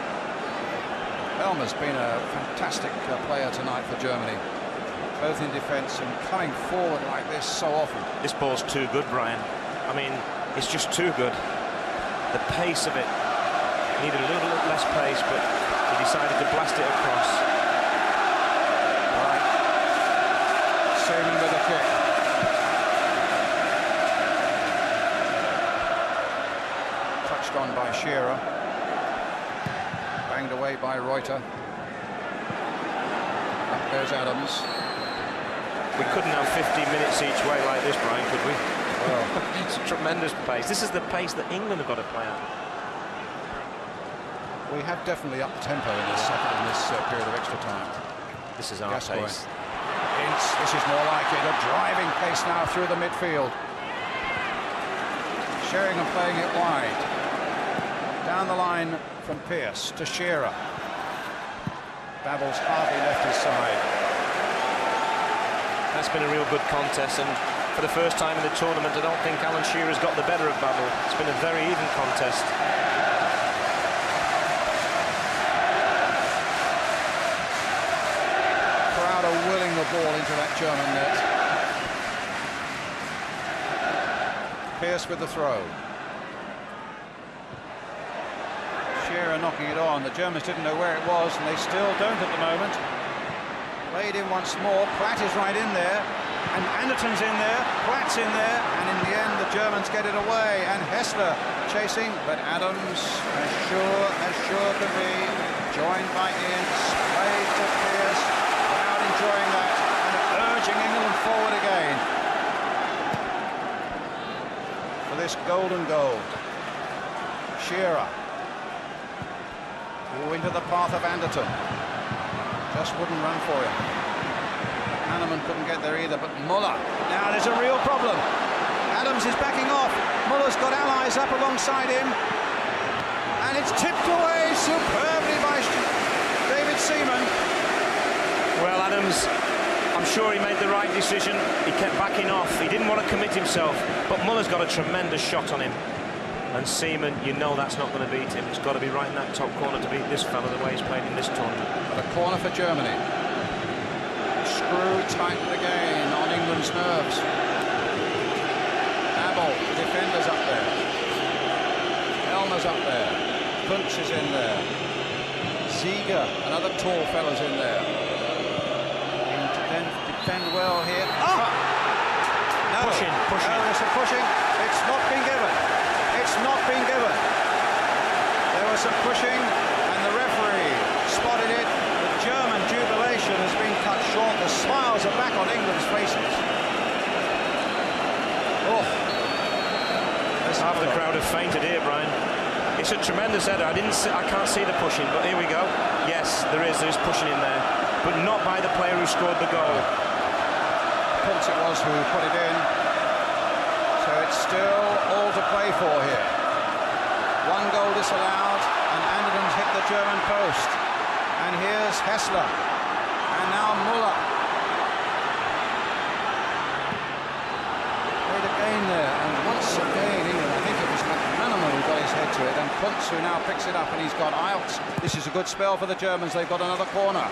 Helmer's been a fantastic player tonight for Germany. Both in defence and coming forward like this so often. This ball's too good, Brian. I mean, it's just too good. The pace of it. Needed a little less pace, but he decided to blast it across. Right. Seaman with a kick. Touched on by Shearer. Banged away by Reuter. Up goes Adams. We couldn't have 15 minutes each way like this, Brian, could we? Well, it's a tremendous pace. This is the pace that England have got to play at. We have definitely upped tempo in this period of extra time. This is our pace. Ince, this is more like it. A driving pace now through the midfield. Sheringham playing it wide. Down the line from Pearce to Shearer. Babel's hardly left his side. That's been a real good contest, and for the first time in the tournament, I don't think Alan Shearer's got the better of Babel. It's been a very even contest. Crowder willing the ball into that German net. Pearce with the throw. Shearer knocking it on. The Germans didn't know where it was, and they still don't at the moment. Played in once more. Platt is right in there, and Anderton's in there. Platt's in there, and in the end, the Germans get it away. And Hessler chasing, but Adams, as sure can be, joined by Ince, played to Pearce. Crowd enjoying that, and urging England forward again for this golden goal. Shearer. Into the path of Anderton. Just wouldn't run for him. Hanneman couldn't get there either, but Muller. Now there's a real problem. Adams is backing off. Muller's got allies up alongside him. And it's tipped away superbly by David Seaman. Well, Adams, I'm sure he made the right decision. He kept backing off. He didn't want to commit himself, but Muller's got a tremendous shot on him. And Seaman, you know that's not going to beat him. It's got to be right in that top corner to beat this fella the way he's played in this tournament. But a corner for Germany. Screw tightened again on England's nerves. Abel, the defender's up there. Elmer's up there. Kuntz is in there. Ziege, another tall fella's in there. Defend well here. Oh! No. Pushing. No, there's a pushing. It's not been given. It's not been given. There was some pushing, and the referee spotted it. The German jubilation has been cut short. The smiles are back on England's faces. Oh. Half the crowd have fainted here, Brian. It's a tremendous header. I can't see the pushing, but here we go. Yes, there's pushing in there, but not by the player who scored the goal. Kuntz it was who put it in. So it's still all to play for here. One goal disallowed, and Anderden's hit the German post. And here's Hessler. And now Müller. Played again there, and once again England, I think it was McManaman who got his head to it, and Kuntz who now picks it up, and he's got out. This is a good spell for the Germans. They've got another corner.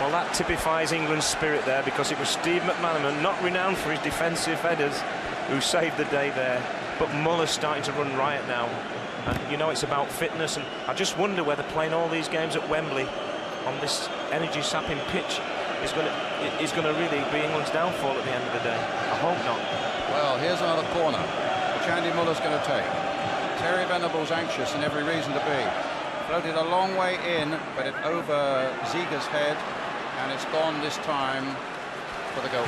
Well, that typifies England's spirit there, because it was Steve McManaman, not renowned for his defensive headers, who saved the day there. But Muller's starting to run riot now. And, you know, it's about fitness. And I just wonder whether playing all these games at Wembley on this energy-sapping pitch is going to really be England's downfall at the end of the day. I hope not. Well, here's another corner, which Andy Muller's going to take. Terry Venables anxious, and every reason to be. Floated a long way in, but it over Ziege's head. And it's gone this time for the goal.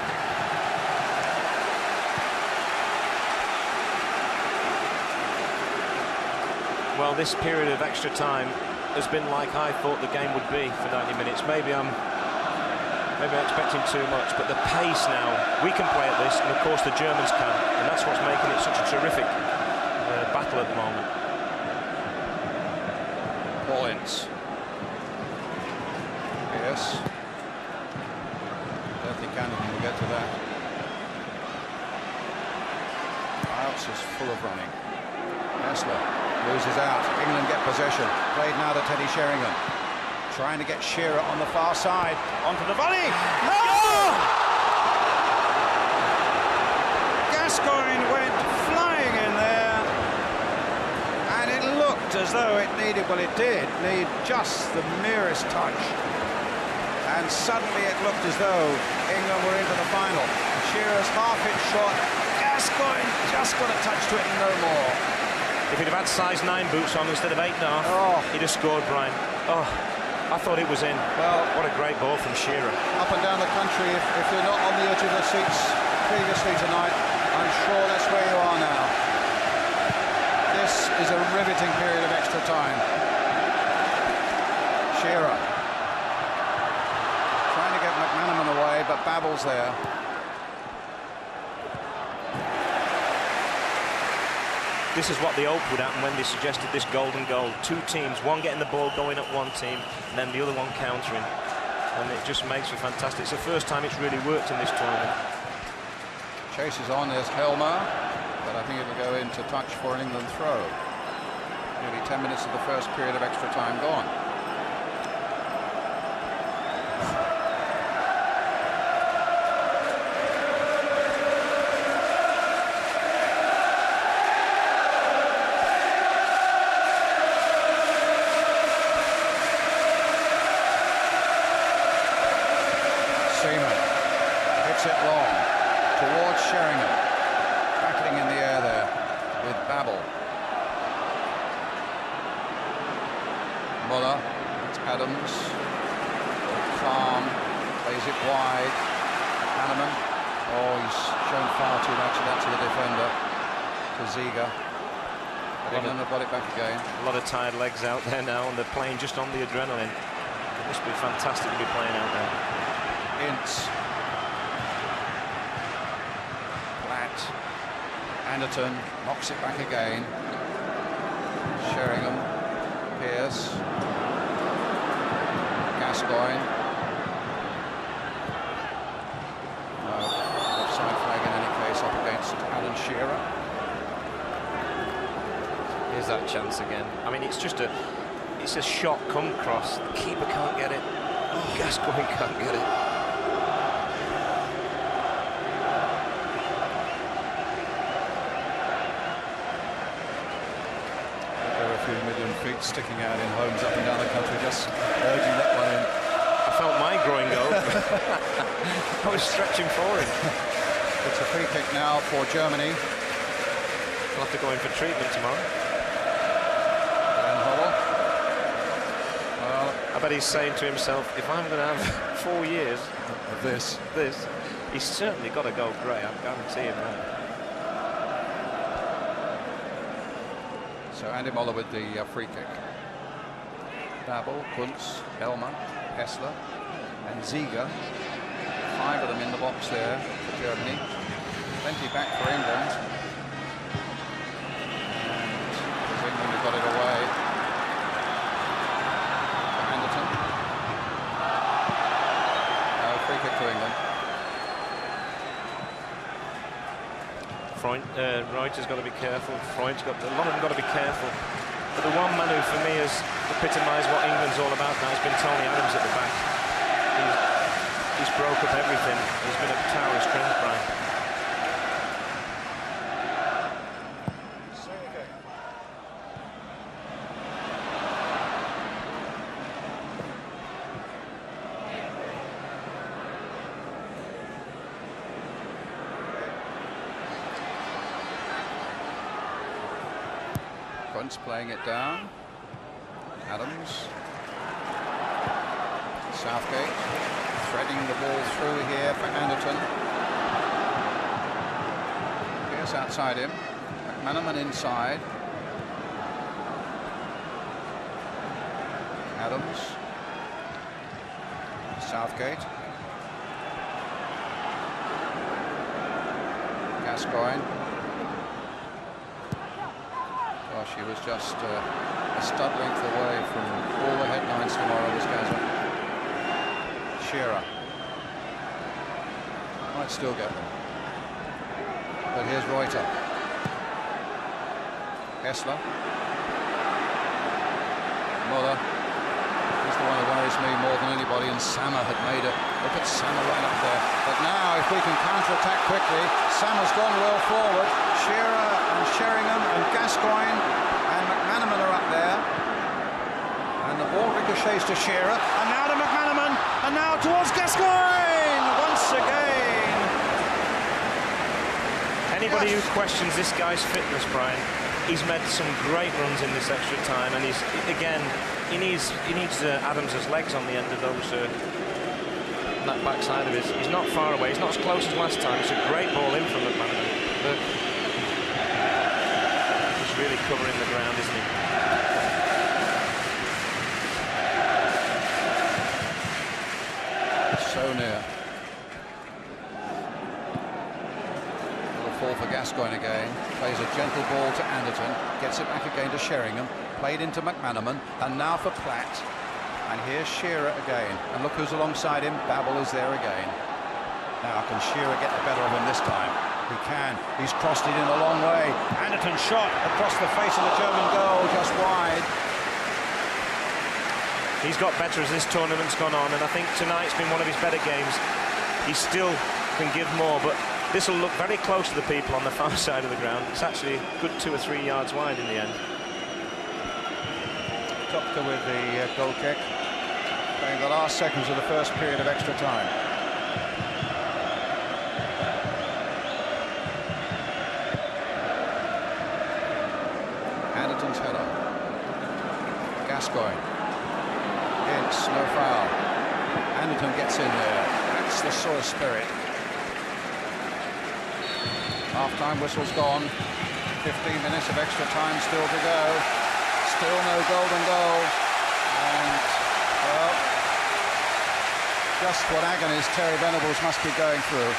Well, this period of extra time has been like I thought the game would be for 90 minutes. Maybe I'm expecting too much, but the pace now, we can play at this, and of course the Germans can, and that's what's making it such a terrific battle at the moment. Points. Yes. Cannon will get to that. Alps is full of running. Hessler loses out. England get possession. Played now to Teddy Sheringham. Trying to get Shearer on the far side. Onto the volley. Oh! Gascoigne went flying in there. And it looked as though it needed, well, it did need just the merest touch. And suddenly it looked as though England were into the final. Shearer's half-hit shot. Gascoigne just got a touch to it and no more. If he'd have had size 9 boots on instead of 8.5, he'd have scored, Brian. Oh, I thought it was in. Well, what a great ball from Shearer. Up and down the country, if you're not on the edge of the seats previously tonight, I'm sure that's where you are now. This is a riveting period of extra time. Shearer. McManaman away, but Babel's there. This is what they hoped would happen when they suggested this golden goal. Two teams, one getting the ball going at one team, and then the other one countering. And it just makes for fantastic. It's the first time it's really worked in this tournament. Chase is on, there's Helmer, but I think it'll go into touch for an England throw. Nearly 10 minutes of the first period of extra time gone. It long towards Sheringham, battling in the air there with Babel. Müller, it's Adams, Farm plays it wide. Hanneman, oh, he's shown far too much of that to the defender, to Ziege. But England have got it back again. A lot of tired legs out there now, and they're playing just on the adrenaline. It must be fantastic to be playing out there. Ince. Anderton knocks it back again. Sheringham, Pearce, Gascoigne. No, offside flag in any case up against Alan Shearer. lose that chance again. I mean, it's a shot come cross. The keeper can't get it. Gascoigne can't get it. There are a few million feet sticking out in homes up and down the country, just urging that one in. I felt my groin go. I was stretching for him. It's a free kick now for Germany. We'll have to go in for treatment tomorrow. Well, I bet he's saying to himself, if I'm going to have 4 years of this, he's certainly got to go grey. I guarantee him that. So Andy Moller with the free kick. Babel, Kuntz, Elmer, Hessler, and Ziege. 5 of them in the box there for Germany. Plenty back for England. And England have got it away. Anderton. No, free kick to England. Reuter's got to be careful. Freund's got a lot of them got to be careful. But the one man who, for me, has epitomised what England's all about now has been Tony Adams at the back. He's broke up everything. He's been a tower of strength, Brian. Kuntz playing it down. Adams. Southgate threading the ball through here for Anderton. Pierce outside him. McManaman inside. Adams. Southgate. Gascoigne. Gosh, he was just a stud length away from all the headlines tomorrow, this guy's Shearer. Might still get them. But here's Reuter. Hessler. Muller. He's the one who worries me more than anybody, and Sammer had made it. Look at Sammer right up there. But now, if we can counter-attack quickly, Sammer's gone well forward. Shearer and Sheringham and Gascoigne and McManaman are up there. And the ball ricochets to Shearer, and now to McManaman, and now towards Gascoigne once again. Anybody who questions this guy's fitness, Brian, he's made some great runs in this extra time, and he's again he needs Adams' legs on the end of those that backside of his. He's not far away. He's not as close as last time. It's a great ball in from McManaman. But he's really covering the ground, isn't he? So near. Little fall for Gascoigne again. Plays a gentle ball to Anderton. Gets it back again to Sheringham. Played into McManaman. And now for Platt. And here's Shearer again. And look who's alongside him. Babel is there again. Now can Shearer get the better of him this time? He can. He's crossed it in a long way. Anderton shot across the face of the German goal, just wide. He's got better as this tournament's gone on, and I think tonight's been one of his better games. He still can give more, but this will look very close to the people on the far side of the ground. It's actually a good 2 or 3 yards wide in the end. Topka with the goal kick, playing the last seconds of the first period of extra time. Anderton's header. Gascoigne. It's no foul. Anderton gets in there. That's the sort of spirit. Half-time whistle's gone. 15 minutes of extra time still to go. Still no golden goal. And, well, just what agonies Terry Venables must be going through.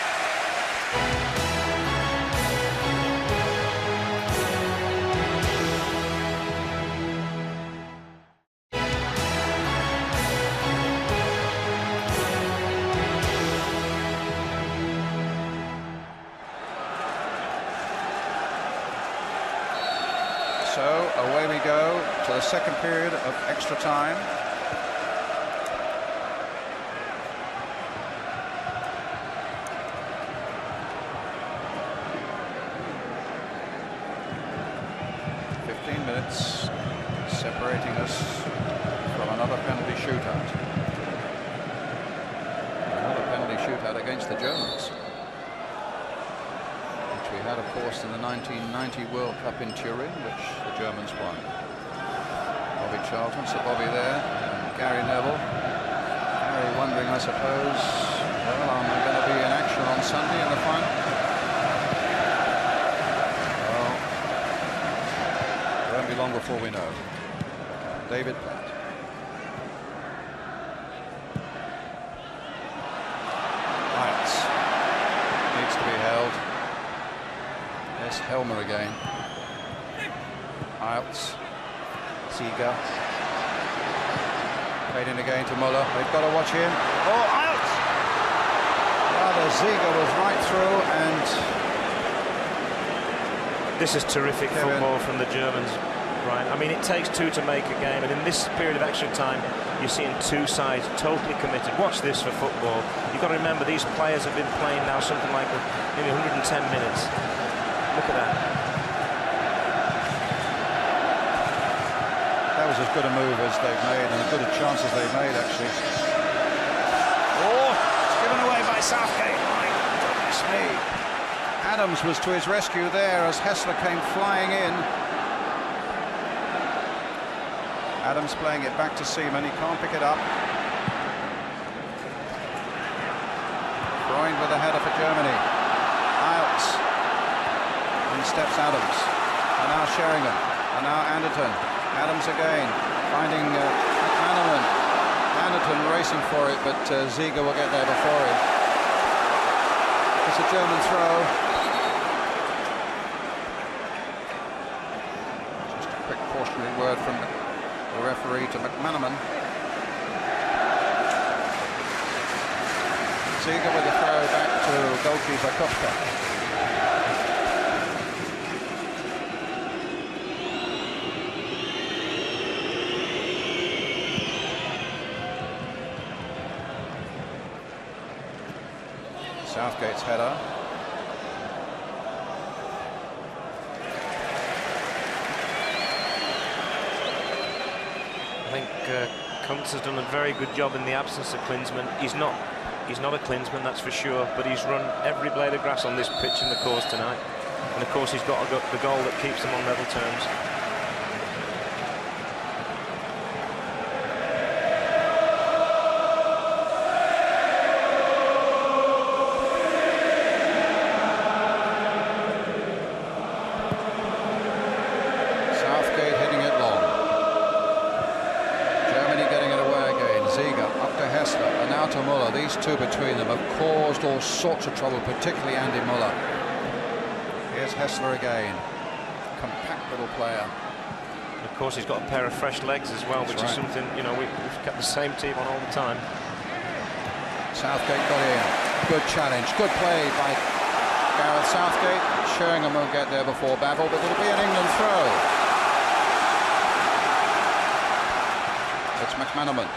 So a away we go to the second period of extra time. Separating us from another penalty shootout. Another penalty shootout against the Germans, which we had, of course, in the 1990 World Cup in Turin, which the Germans won. Bobby Charlton, Sir Bobby there, and Gary Neville. Gary wondering, I suppose, well, am I going to be in action on Sunday in the final? Well, it won't be long before we know. David Platt. Ajax needs to be held. Yes, Helmer again. Ajax. Ziga. Played in again to Muller. They've got to watch him. Oh, Ajax! Rather, Ziga was right through, and this is terrific football from the Germans. Right. I mean, it takes two to make a game, and in this period of extra time, you're seeing two sides totally committed. Watch this for football. You've got to remember, these players have been playing now something like maybe 110 minutes. Look at that. That was as good a move as they've made, and as good a chance as they've made, actually. Oh, it's given away by Southgate. My goodness me. Adams was to his rescue there as Hessler came flying in. Adams playing it back to Seaman. He can't pick it up. Freund with a header for Germany. Ajax. In steps Adams. And now Sheringham. And now Anderton. Adams again. Finding McManaman. Anderton racing for it, but Ziga will get there before him. It's a German throw. Just a quick cautionary word from the referee to McManaman. Ziga with the throw back to goalkeeper Kopka. Southgate's header. I think Kuntz has done a very good job in the absence of Klinsmann. He's not a Klinsmann, that's for sure, but he's run every blade of grass on this pitch in the course tonight. And of course he's got the goal that keeps them on level terms. Between them have caused all sorts of trouble, particularly Andy Muller. Here's Hessler again. Compact little player. And of course he's got a pair of fresh legs as well, which is something, you know, we've kept the same team on all the time. Southgate got in. Good challenge, good play by Gareth Southgate. Sheringham won't get there before Babel, but it'll be an England throw. It's McManaman.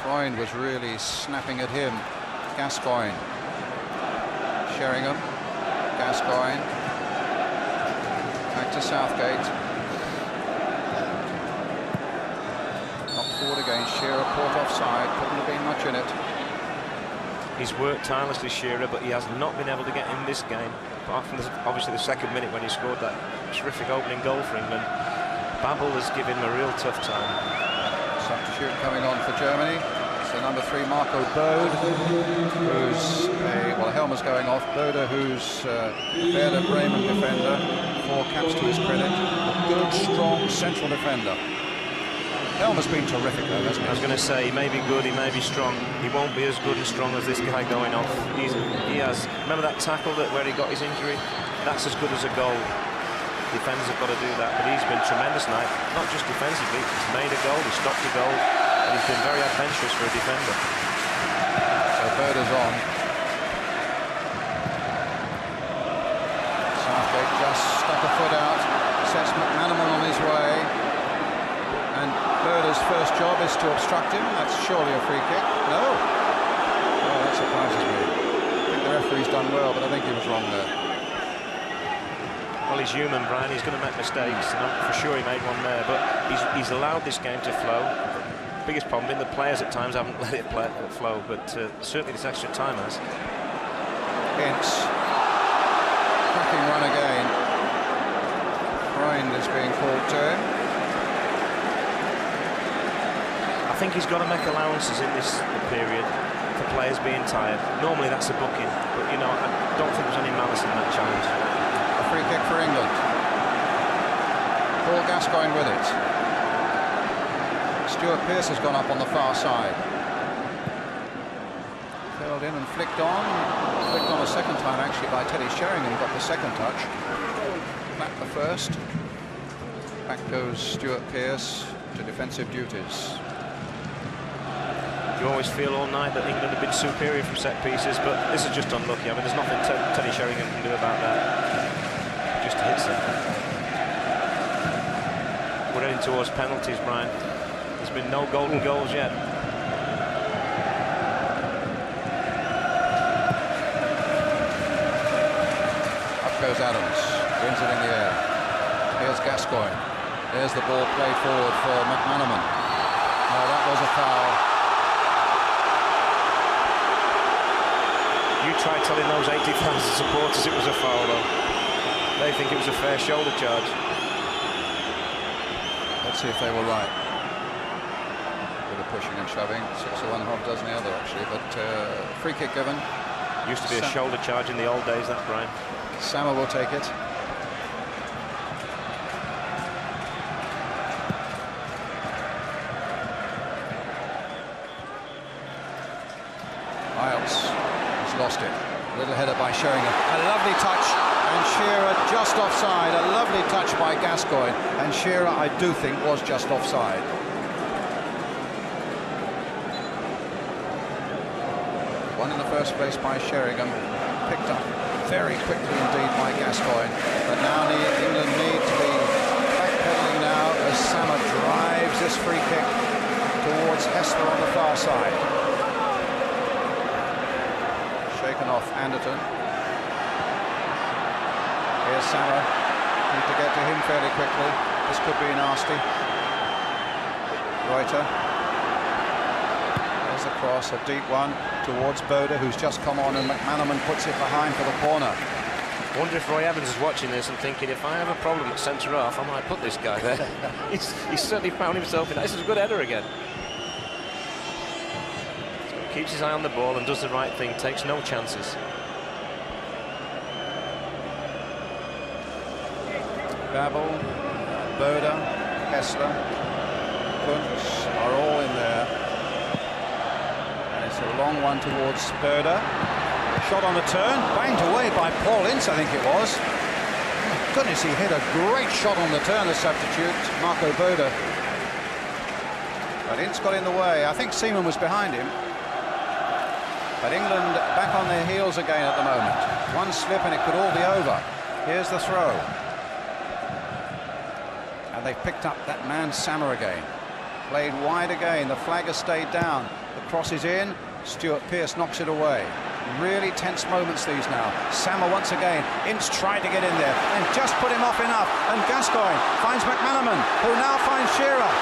Freund was really snapping at him. Gascoigne. Sheringham. Gascoigne. Back to Southgate. Knocked forward again. Shearer caught offside. Couldn't have been much in it. He's worked tirelessly, Shearer, but he has not been able to get in this game. Apart from obviously the second minute when he scored that terrific opening goal for England. Babel has given him a real tough time. Substitute coming on for Germany. So number 3, Marco Bode, who's well, Helmer's going off. Bode, who's Werder Bremen defender, 4 caps to his credit. A good, strong central defender. Helmer's been terrific though, hasn't he? I was going to say, he may be good, he may be strong. He won't be as good and strong as this guy going off. He has. Remember that tackle where he got his injury? That's as good as a goal. Defenders have got to do that, but he's been tremendous tonight. Not just defensively, he's made a goal, he stopped a goal, and he's been very adventurous for a defender. So Bode's on. Southgate just stuck a foot out. Sets McManaman on his way. And Berda's first job is to obstruct him. That's surely a free kick. No. Oh, that surprises me. I think the referee's done well, but I think he was wrong there. Well, he's human, Brian. He's going to make mistakes, and I'm for sure he made one there. But he's allowed this game to flow. Biggest problem in the players at times haven't let it flow, but certainly this extra time has. Ince. Cracking run again. Freund is being called to him. I think he's got to make allowances in this period for players being tired. Normally that's a booking, but you know, I don't think there's any malice in that challenge. A free kick for England. Paul Gascoigne with it. Stuart Pearce has gone up on the far side. Filled in and flicked on. Flicked on a second time actually by Teddy Sheringham, got the second touch. Back the first. Back goes Stuart Pearce to defensive duties. You always feel all night that England have been superior from set pieces, but this is just unlucky. I mean, there's nothing Teddy Sheringham can do about that. Just hits it. We're heading towards penalties, Brian. There's been no golden goals yet. Up goes Adams, wins it in the air. Here's Gascoigne. There's the ball played forward for McManaman. No, that was a foul. You try telling those 80,000 supporters it was a foul, though. They think it was a fair shoulder charge. Let's see if they were right. Bit of pushing and shoving. 6 of one, half dozen the other, actually. But free kick given. Used to be a shoulder charge in the old days, that, Brian. Sama will take it. Lost it. Little header by Sheringham. A lovely touch, and Shearer just offside. A lovely touch by Gascoigne, and Shearer, I do think, was just offside. One in the first place by Sheringham, picked up very quickly indeed by Gascoigne. But now England need to be backpedaling now as Sama drives this free kick towards Hessler on the far side. Shaken off Anderton. Here's Sama. Need to get to him fairly quickly. This could be nasty. Reuter. There's the cross, a deep one towards Boda, who's just come on, and McManaman puts it behind for the corner. I wonder if Roy Evans is watching this and thinking, if I have a problem at centre-half, I might put this guy there. he's certainly found himself in that. This is a good header again. Keeps his eye on the ball and does the right thing, takes no chances. Babel, Boda, Hessler, Kuntz are all in there. And it's a long one towards Boda. Shot on the turn, banged away by Paul Ince, I think it was. Oh my goodness, he hit a great shot on the turn, the substitute, Marco Boda. But Ince got in the way. I think Seaman was behind him. But England back on their heels again at the moment. One slip and it could all be over. Here's the throw. And they've picked up that man Sama again. Played wide again. The flag has stayed down. The cross is in. Stuart Pearce knocks it away. Really tense moments these now. Sama once again. Ince tried to get in there and just put him off enough. And Gascoigne finds McManaman, who now finds Shearer.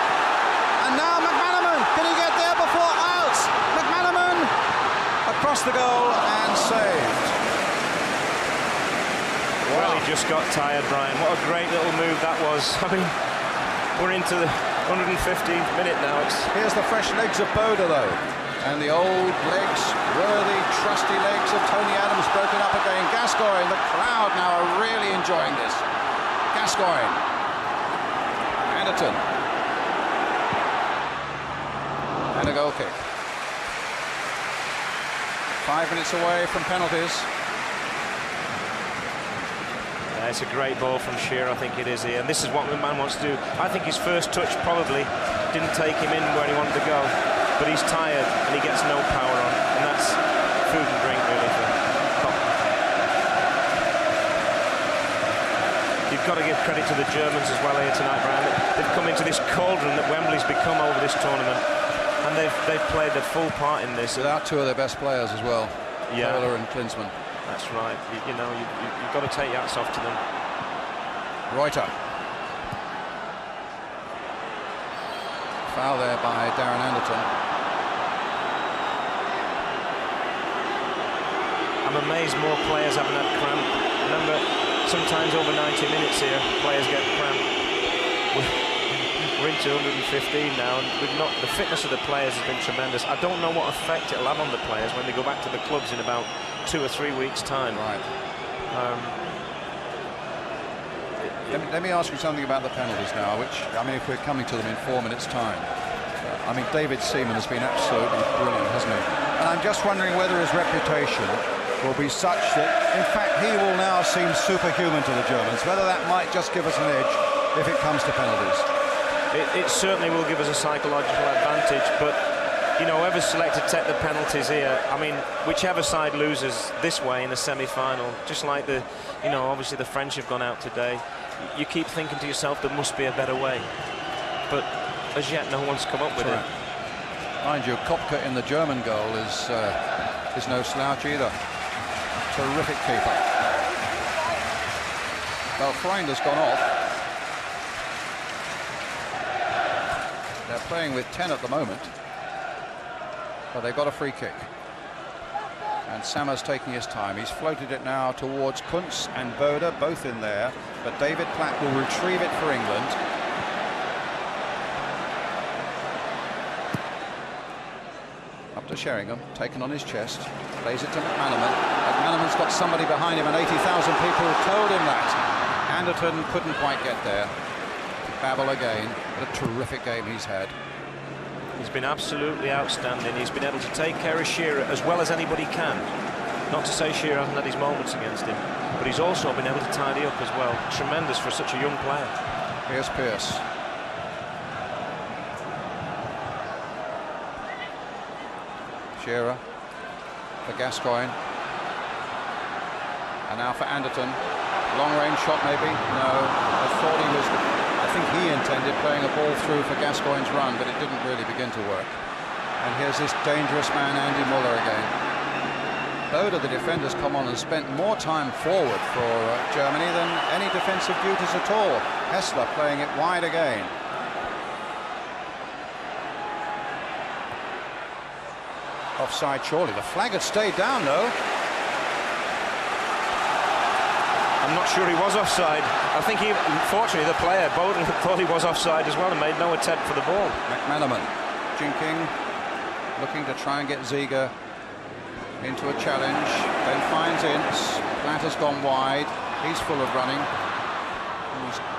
And now McManaman. Can he get there before out? McManaman across the goal and saved. Wow. Well, he just got tired, Brian. What a great little move that was. I mean, we're into the 150th minute now. Here's the fresh legs of Boda, though. And the old legs, worthy, trusty legs of Tony Adams broken up again. Gascoigne, the crowd now are really enjoying this. Gascoigne. Anderton. And a goal kick. 5 minutes away from penalties. Yeah, it's a great ball from Shearer, I think it is here. And this is what the man wants to do. I think his first touch probably didn't take him in where he wanted to go. But he's tired and he gets no power on. And that's food and drink, really, for Tottenham. You've got to give credit to the Germans as well here tonight, Brian. They've come into this cauldron that Wembley's become over this tournament, and they've played their full part in this. Without two of their best players as well, yeah. Kohler and Klinsmann. That's right. You know, you've got to take your hats off to them. Reuter. Foul there by Darren Anderton. I'm amazed more players haven't had cramp. Remember, sometimes over 90 minutes here, players get cramp. We're into 115 now, and the fitness of the players has been tremendous. I don't know what effect it'll have on the players when they go back to the clubs in about 2 or 3 weeks' time. Right. Let me ask you something about the penalties now, which, I mean, if we're coming to them in 4 minutes' time. I mean, David Seaman has been absolutely brilliant, hasn't he? And I'm just wondering whether his reputation will be such that, in fact, he will now seem superhuman to the Germans, whether that might just give us an edge if it comes to penalties. It certainly will give us a psychological advantage, but, you know, whoever's selected to take the penalties here, I mean, whichever side loses this way in the semi-final, just like the, you know, obviously the French have gone out today, you keep thinking to yourself there must be a better way. But as yet, no one's come up with it. Mind you, Kopka in the German goal is no slouch either. Terrific keeper. Well, Freund has gone off. They're playing with 10 at the moment, but they've got a free kick. And Sammer's taking his time. He's floated it now towards Kuntz and Bode, both in there, but David Platt will retrieve it for England. Up to Sheringham, taken on his chest, plays it to McManaman. McManaman's got somebody behind him, and 80,000 people told him that. Anderton couldn't quite get there. Babel again. What a terrific game he's had. He's been absolutely outstanding. He's been able to take care of Shearer as well as anybody can. Not to say Shearer hasn't had his moments against him, but he's also been able to tidy up as well. Tremendous for such a young player. Here's Pearce. Shearer for Gascoigne. And now for Anderton. Long range shot maybe? No. I thought he was, I think he intended playing a ball through for Gascoigne's run, but it didn't really begin to work. And here's this dangerous man, Andy Muller again. Bode, the defenders, come on and spent more time forward for Germany than any defensive duties at all. Hessler playing it wide again. Offside surely. The flag had stayed down though. I'm not sure he was offside. I think he, unfortunately, the player, Bowden, thought he was offside as well and made no attempt for the ball. McManaman jinking, looking to try and get Ziege into a challenge, then finds Ince. Platt has gone wide. He's full of running.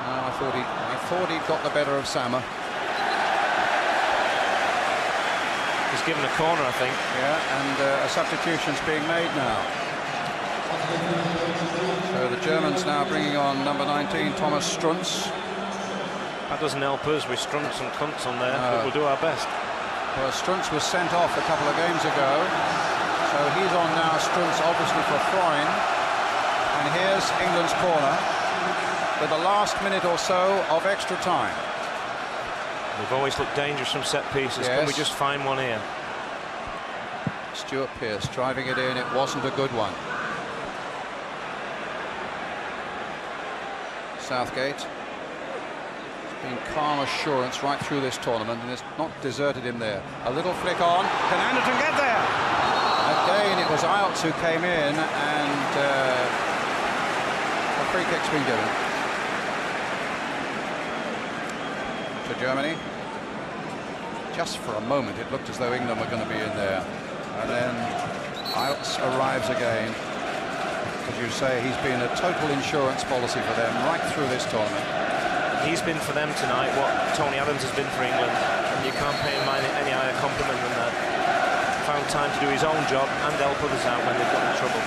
I thought he'd got the better of Sammer. He's given a corner, I think. Yeah, and a substitution's being made now. So the Germans now bringing on number 19, Thomas Strunz. That doesn't help us with Strunz and Kuntz on there, but we'll do our best. Well, Strunz was sent off a couple of games ago, so he's on now. Strunz obviously for Freund. And here's England's corner with the last minute or so of extra time. They've always looked dangerous from set pieces. Yes. Can we just find one here? Stuart Pearce driving it in. It wasn't a good one. Southgate. It's been calm assurance right through this tournament, and it's not deserted him there. A little flick on. Can Anderton get there? Again, it was Iltz who came in, and a free kick's been given to Germany. Just for a moment, it looked as though England were going to be in there, and then Iltz arrives again. As you say, he's been a total insurance policy for them right through this tournament. He's been for them tonight what Tony Adams has been for England, and you can't pay him any higher compliment than that. Found time to do his own job and help others out when they've got in trouble.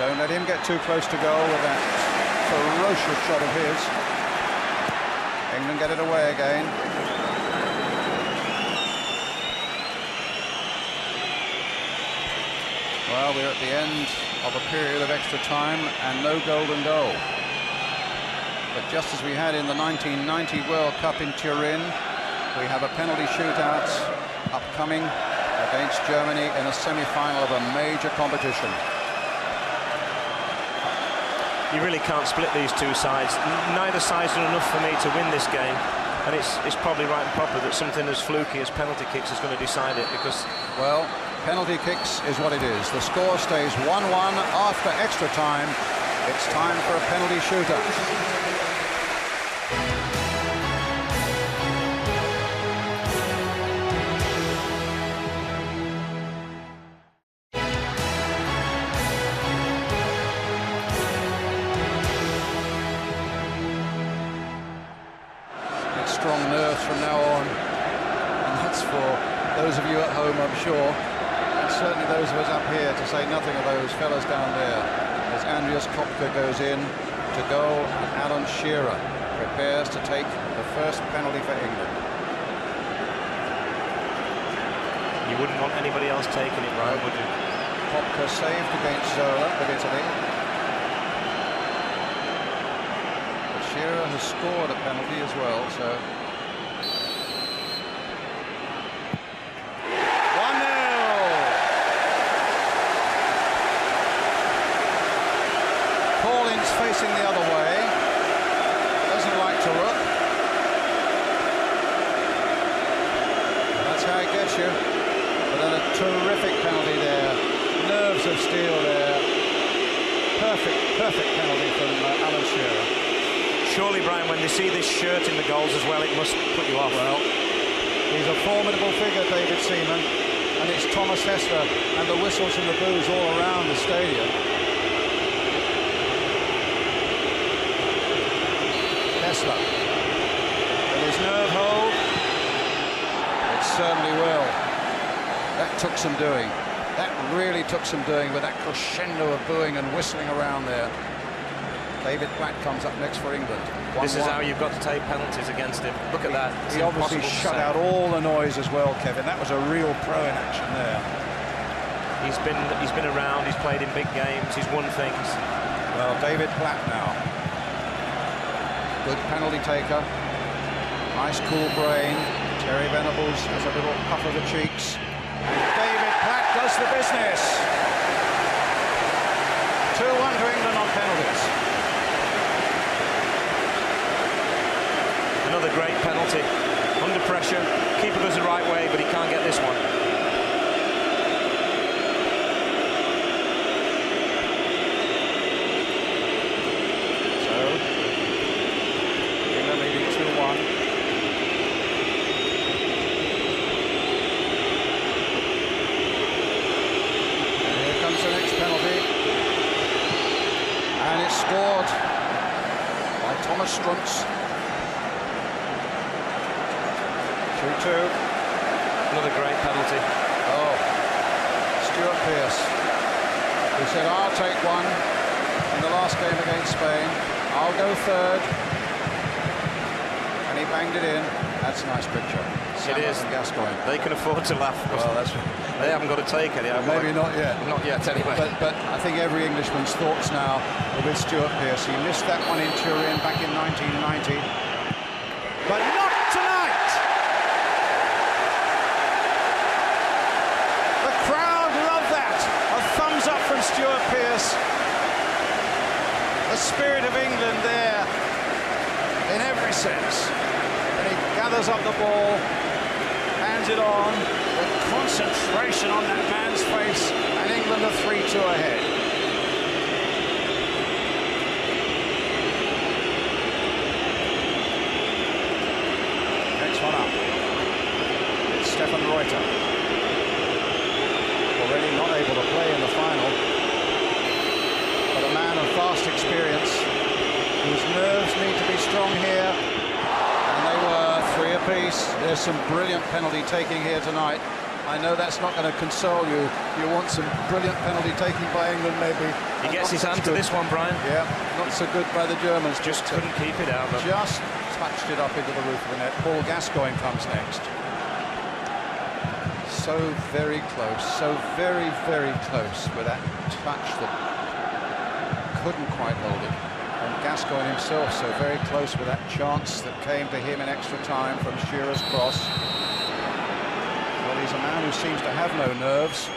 Don't let him get too close to goal with that ferocious shot of his. England get it away again. Well, we're at the end of a period of extra time and no golden goal. But just as we had in the 1990 World Cup in Turin, we have a penalty shootout upcoming against Germany in a semi-final of a major competition. You really can't split these two sides. Neither side's done enough for me to win this game, and it's probably right and proper that something as fluky as penalty kicks is going to decide it, because... Well, penalty kicks is what it is. The score stays 1-1 after extra time. It's time for a penalty shootout. Strong nerves from now on, and that's for those of you at home, I'm sure, and certainly those of us up here, to say nothing of those fellas down there, as Andreas Kopka goes in to goal and Alan Shearer prepares to take the first penalty for England. You wouldn't want anybody else taking it, right, would you? Kopka saved against Zola of Italy. Shearer has scored a penalty as well, so... 1-0! Pauling's facing the other way. Doesn't like to look. That's how it gets you. But then a terrific penalty there. Nerves of steel there. Perfect penalty from Alan Shearer. Surely, Brian, when they see this shirt in the goals as well, it must put you off. Well, he's a formidable figure, David Seaman, and it's Thomas Hester and the whistles and the boos all around the stadium. Hester, will his nerve hold? It certainly will. That took some doing. That really took some doing with that crescendo of booing and whistling around there. David Platt comes up next for England. This is how you've got to take penalties against him. Look at that. He obviously shut out all the noise as well, Kevin. That was a real pro in action there. He's been around. He's played in big games. He's won things. Well, David Platt now. Good penalty taker. Nice cool brain. Terry Venables has a little puff of the cheeks. And David Platt does the business. 2-1 to England on penalties. Another great penalty. Under pressure. Keeper goes the right way, but he can't get this one. So, England leading 2-1. And here comes the next penalty. And it's scored by Thomas Struntz. 2-2. Another great penalty. Oh, Stuart Pearce, who said, I'll take one in the last game against Spain. I'll go third. And he banged it in. That's a nice picture. It is. Gascoigne. They can afford to laugh. Well, that's... They haven't got to take it. Well, maybe not yet. Not yet, anyway. But I think every Englishman's thoughts now are with Stuart Pearce. He missed that one in Turin back in 1990. But not tonight! The crowd love that. A thumbs up from Stuart Pearce. The spirit of England there in every sense. And he gathers up the ball, hands it on, with concentration on that man's face, and England are 3-2 ahead. Next one up. It's Stefan Reuter. Already not able to play in the final, but a man of vast experience, whose nerves need to be strong here. And they were 3 apiece. There's some brilliant penalty taking here tonight. I know that's not going to console you. You want some brilliant penalty taking by England, maybe. He gets his hand to this one, Brian. Yeah, not so good by the Germans. Just couldn't keep it out. Though. Just touched it up into the roof of the net. Paul Gascoigne comes next. So very close, so very, very close with that touch that couldn't quite hold it. And Gascoigne himself so very close with that chance that came to him in extra time from Shearer's cross. Well, he's a man who seems to have no nerves.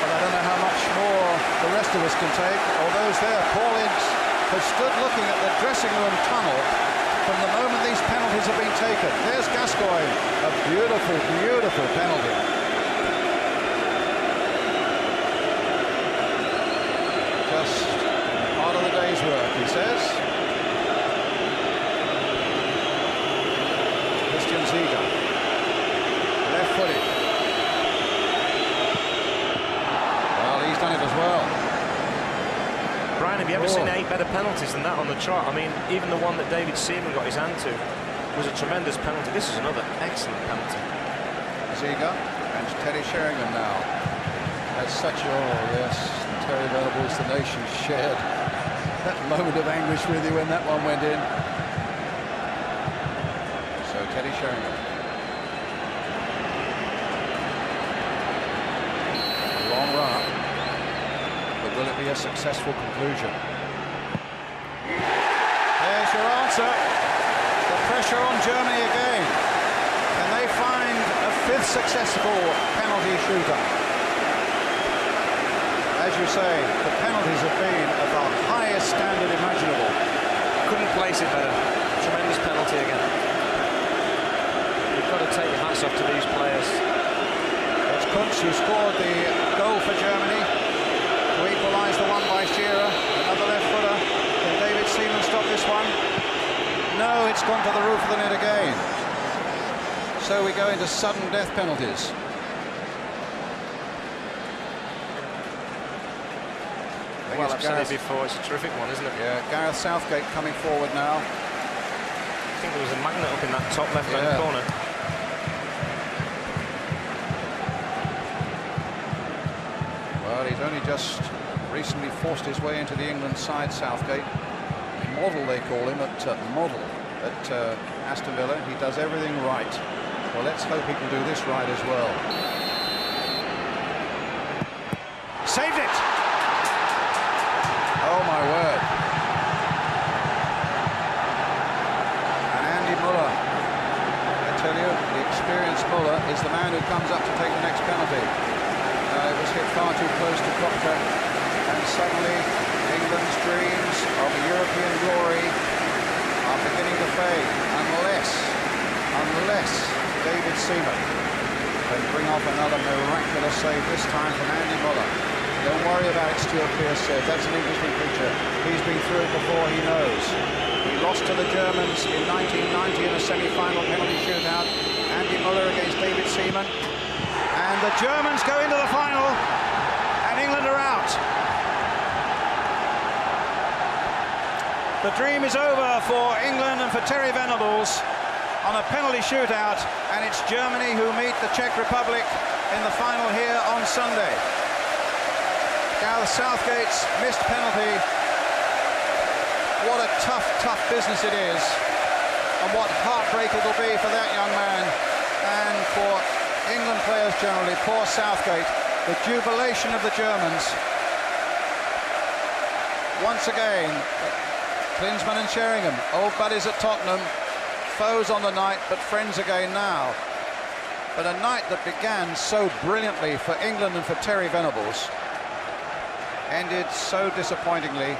But I don't know how much more the rest of us can take. Or those there, Paul Ince has stood looking at the dressing room tunnel from the moment these penalties have been taken. There's Gascoigne, a beautiful, beautiful penalty. Just part of the day's work, he says. Christian Ziga, left-footed. Well, he's done it as well. Brian, have you ever seen 8 better penalties than that on the chart? I mean, even the one that David Seaman got his hand to was a tremendous penalty. This is another excellent penalty. Ziga and Teddy Sheringham now. That's such a, oh yes, Terry Venables, the nation shared that moment of anguish with you when that one went in. So Teddy Sheringham. A long run, but will it be a successful conclusion? There's your answer. The pressure on Germany again. Can they find a 5th successful penalty shooter? As you say, the penalties have been of the highest standard imaginable. Couldn't place it better. Tremendous penalty again. You've got to take your hats off to these players. It's Kuntz who scored the goal for Germany to equalise the one by Shearer. Another left footer. Can David Seaman stop this one? No, it's gone to the roof of the net again. So we go into sudden death penalties. Well, I've said it before, it's a terrific one, isn't it? Yeah, Gareth Southgate coming forward now. I think there was a magnet up in that top left-hand corner. Well, he's only just recently forced his way into the England side, Southgate. Model, they call him, model at Aston Villa. He does everything right. Well, let's hope he can do this right as well. Saved it! Oh, my word. And Andy Muller, I tell you, the experienced Muller is the man who comes up to take the next penalty. It was hit far too close to Proctor, and suddenly England's dreams of European glory are beginning to fade, unless David Seaman can bring off another miraculous save, this time from Andy Muller. Don't worry about it, Stuart Pearce said. That's an Englishman creature. He's been through it before, he knows. He lost to the Germans in 1990 in a semi-final penalty shootout. Andy Muller against David Seaman. And the Germans go into the final, and England are out. The dream is over for England and for Terry Venables on a penalty shootout, and it's Germany who meet the Czech Republic in the final here on Sunday. Gareth Southgate's missed penalty. What a tough, tough business it is, and what heartbreak it'll be for that young man and for England players generally. Poor Southgate. The jubilation of the Germans. Once again, Klinsmann and Sheringham, old buddies at Tottenham, foes on the night, but friends again now. But a night that began so brilliantly for England and for Terry Venables ended so disappointingly.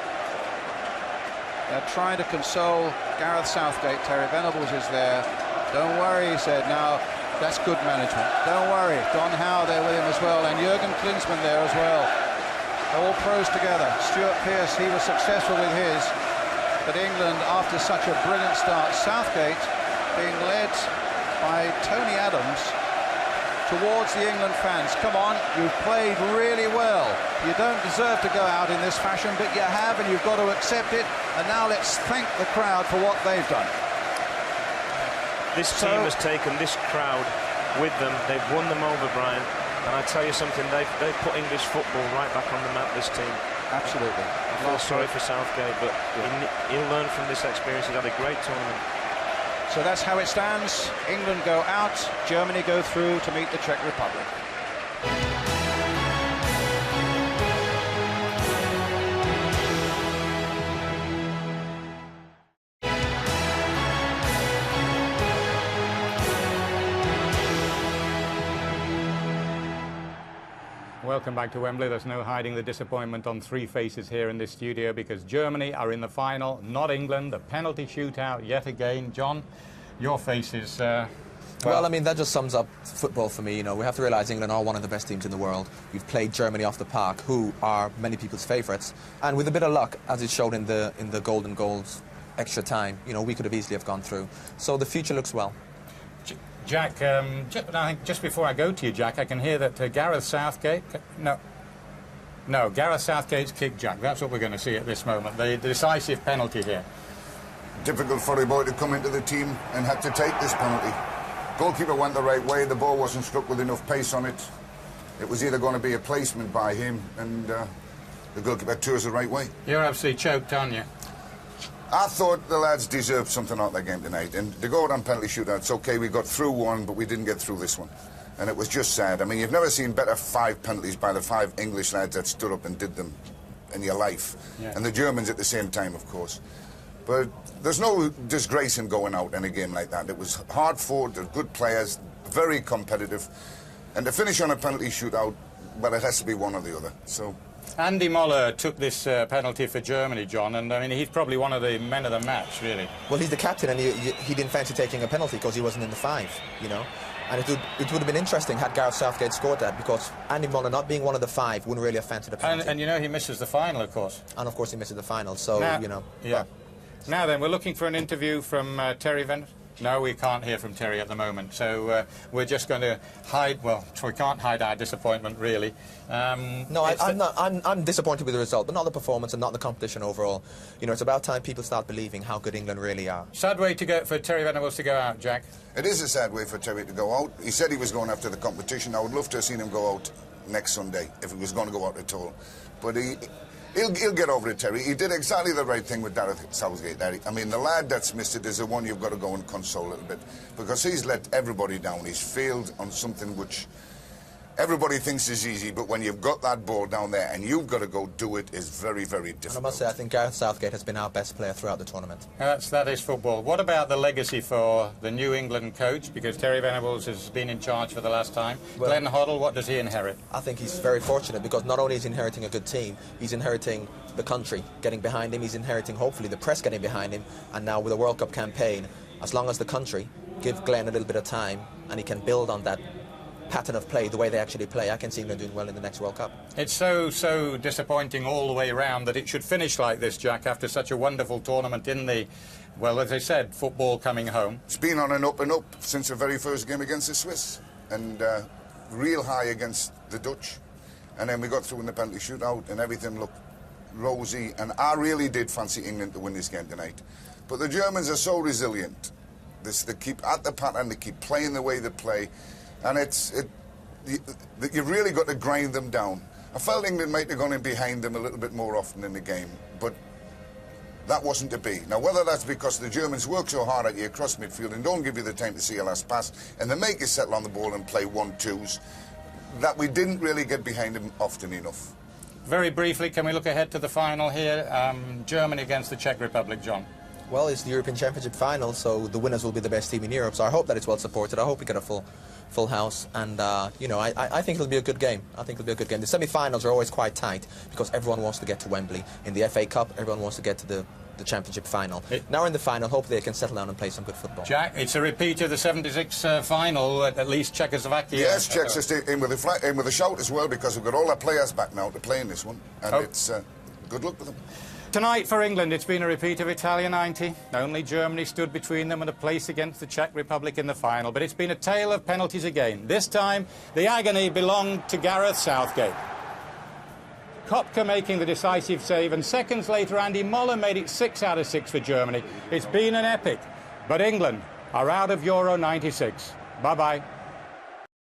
They're trying to console Gareth Southgate. Terry Venables is there. Don't worry, he said. Now, that's good management. Don't worry. Don Howe there with him as well, and Jurgen Klinsmann there as well. They're all pros together. Stuart Pearce, he was successful with his. But England, after such a brilliant start, Southgate being led by Tony Adams, towards the England fans. Come on, you've played really well. You don't deserve to go out in this fashion, but you have, and you've got to accept it. And now let's thank the crowd for what they've done. This team has taken this crowd with them. They've won them over, Brian. And I tell you something, they've put English football right back on the map, this team. Absolutely. I feel sorry for Southgate, but he'll learn from this experience. He's had a great tournament. So that's how it stands. England go out, Germany go through to meet the Czech Republic. Welcome back to Wembley. There's no hiding the disappointment on three faces here in this studio because Germany are in the final, not England. The penalty shootout yet again. John, your face is... well, I mean, that just sums up football for me. You know, we have to realise England are one of the best teams in the world. We've played Germany off the park, who are many people's favourites. And with a bit of luck, as it showed in the golden goals extra time, you know, we could have easily have gone through. So the future looks well. Jack, I think just before I go to you, Jack, I can hear that Gareth Southgate... No, Gareth Southgate's kick, Jack. That's what we're going to see at this moment. The decisive penalty here. Difficult for a boy to come into the team and had to take this penalty. Goalkeeper went the right way. The ball wasn't struck with enough pace on it. It was either going to be a placement by him and the goalkeeper tours the right way. You're absolutely choked, aren't you? I thought the lads deserved something out of their game tonight, and to go out on penalty shootout, it's okay, we got through one, but we didn't get through this one. And it was just sad. I mean, you've never seen better 5 penalties by the 5 English lads that stood up and did them in your life. Yeah. And the Germans at the same time, of course. But there's no disgrace in going out in a game like that. It was hard fought, they're good players, very competitive. And to finish on a penalty shootout, well, it has to be one or the other. So. Andy Moller took this penalty for Germany, John, and I mean, he's probably one of the men of the match, really. Well, he's the captain, and he didn't fancy taking a penalty because he wasn't in the 5, you know. And it would have been interesting had Gareth Southgate scored that, because Andy Moller, not being one of the 5, wouldn't really have fancied a penalty. And you know, he misses the final, of course. And of course he misses the final, so, now, you know. Yeah. Now then, we're looking for an interview from Terry Venables. No, we can't hear from Terry at the moment, so we're just going to hide. Well, we can't hide our disappointment, really. No, I'm disappointed with the result, but not the performance and not the competition overall. You know, it's about time people start believing how good England really are. Sad way to go for Terry Venables to go out, Jack. It is a sad way for Terry to go out. He said he was going after the competition. I would love to have seen him go out next Sunday if he was going to go out at all. But he'll get over it, Terry. He did exactly the right thing with Gareth Southgate. I mean, the lad that's missed it is the one you've got to go and console a little bit, because he's let everybody down. He's failed on something which everybody thinks is easy, but when you've got that ball down there and you've got to go do it, is very, very difficult. And I must say, I think Gareth Southgate has been our best player throughout the tournament. That is football. What about the legacy for the New England coach? Because Terry Venables has been in charge for the last time. Well, Glenn Hoddle, what does he inherit? I think he's very fortunate, because not only is he inheriting a good team, he's inheriting the country getting behind him, he's inheriting, hopefully, the press getting behind him, and now with the World Cup campaign, as long as the country give Glenn a little bit of time and he can build on that pattern of play, the way they actually play, I can see England doing well in the next World Cup. It's so disappointing all the way around that it should finish like this, Jack, after such a wonderful tournament in the, well, as I said, football coming home. It's been on an up and up since the very first game against the Swiss, and real high against the Dutch. And then we got through in the penalty shootout and everything looked rosy, and I really did fancy England to win this game tonight. But the Germans are so resilient. They keep at the pattern, they keep playing the way they play. And you've really got to grind them down. I felt England might have gone in behind them a little bit more often in the game, but that wasn't to be. Now, whether that's because the Germans work so hard at you across midfield and don't give you the time to see your last pass, and they make you settle on the ball and play 1-2s, that we didn't really get behind them often enough. Very briefly, can we look ahead to the final here? Germany against the Czech Republic, John. Well, it's the European Championship final, so the winners will be the best team in Europe, so I hope that it's well supported. I hope we get a full house, and you know, I think it'll be a good game. I think it'll be a good game. The semi-finals are always quite tight because everyone wants to get to Wembley. In the FA Cup, everyone wants to get to the Championship final. Now in the final, hopefully they can settle down and play some good football. Jack, it's a repeat of the '76 final, at least Czechoslovakia. Yes, Czechs are staying in with a shout as well, because we've got all our players back now to play in this one, and it's good luck with them. Tonight for England, it's been a repeat of Italia 90. Only Germany stood between them and a place against the Czech Republic in the final. But it's been a tale of penalties again. This time, the agony belonged to Gareth Southgate. Kopka making the decisive save, and seconds later, Andy Muller made it 6 out of 6 for Germany. It's been an epic. But England are out of Euro 96. Bye-bye.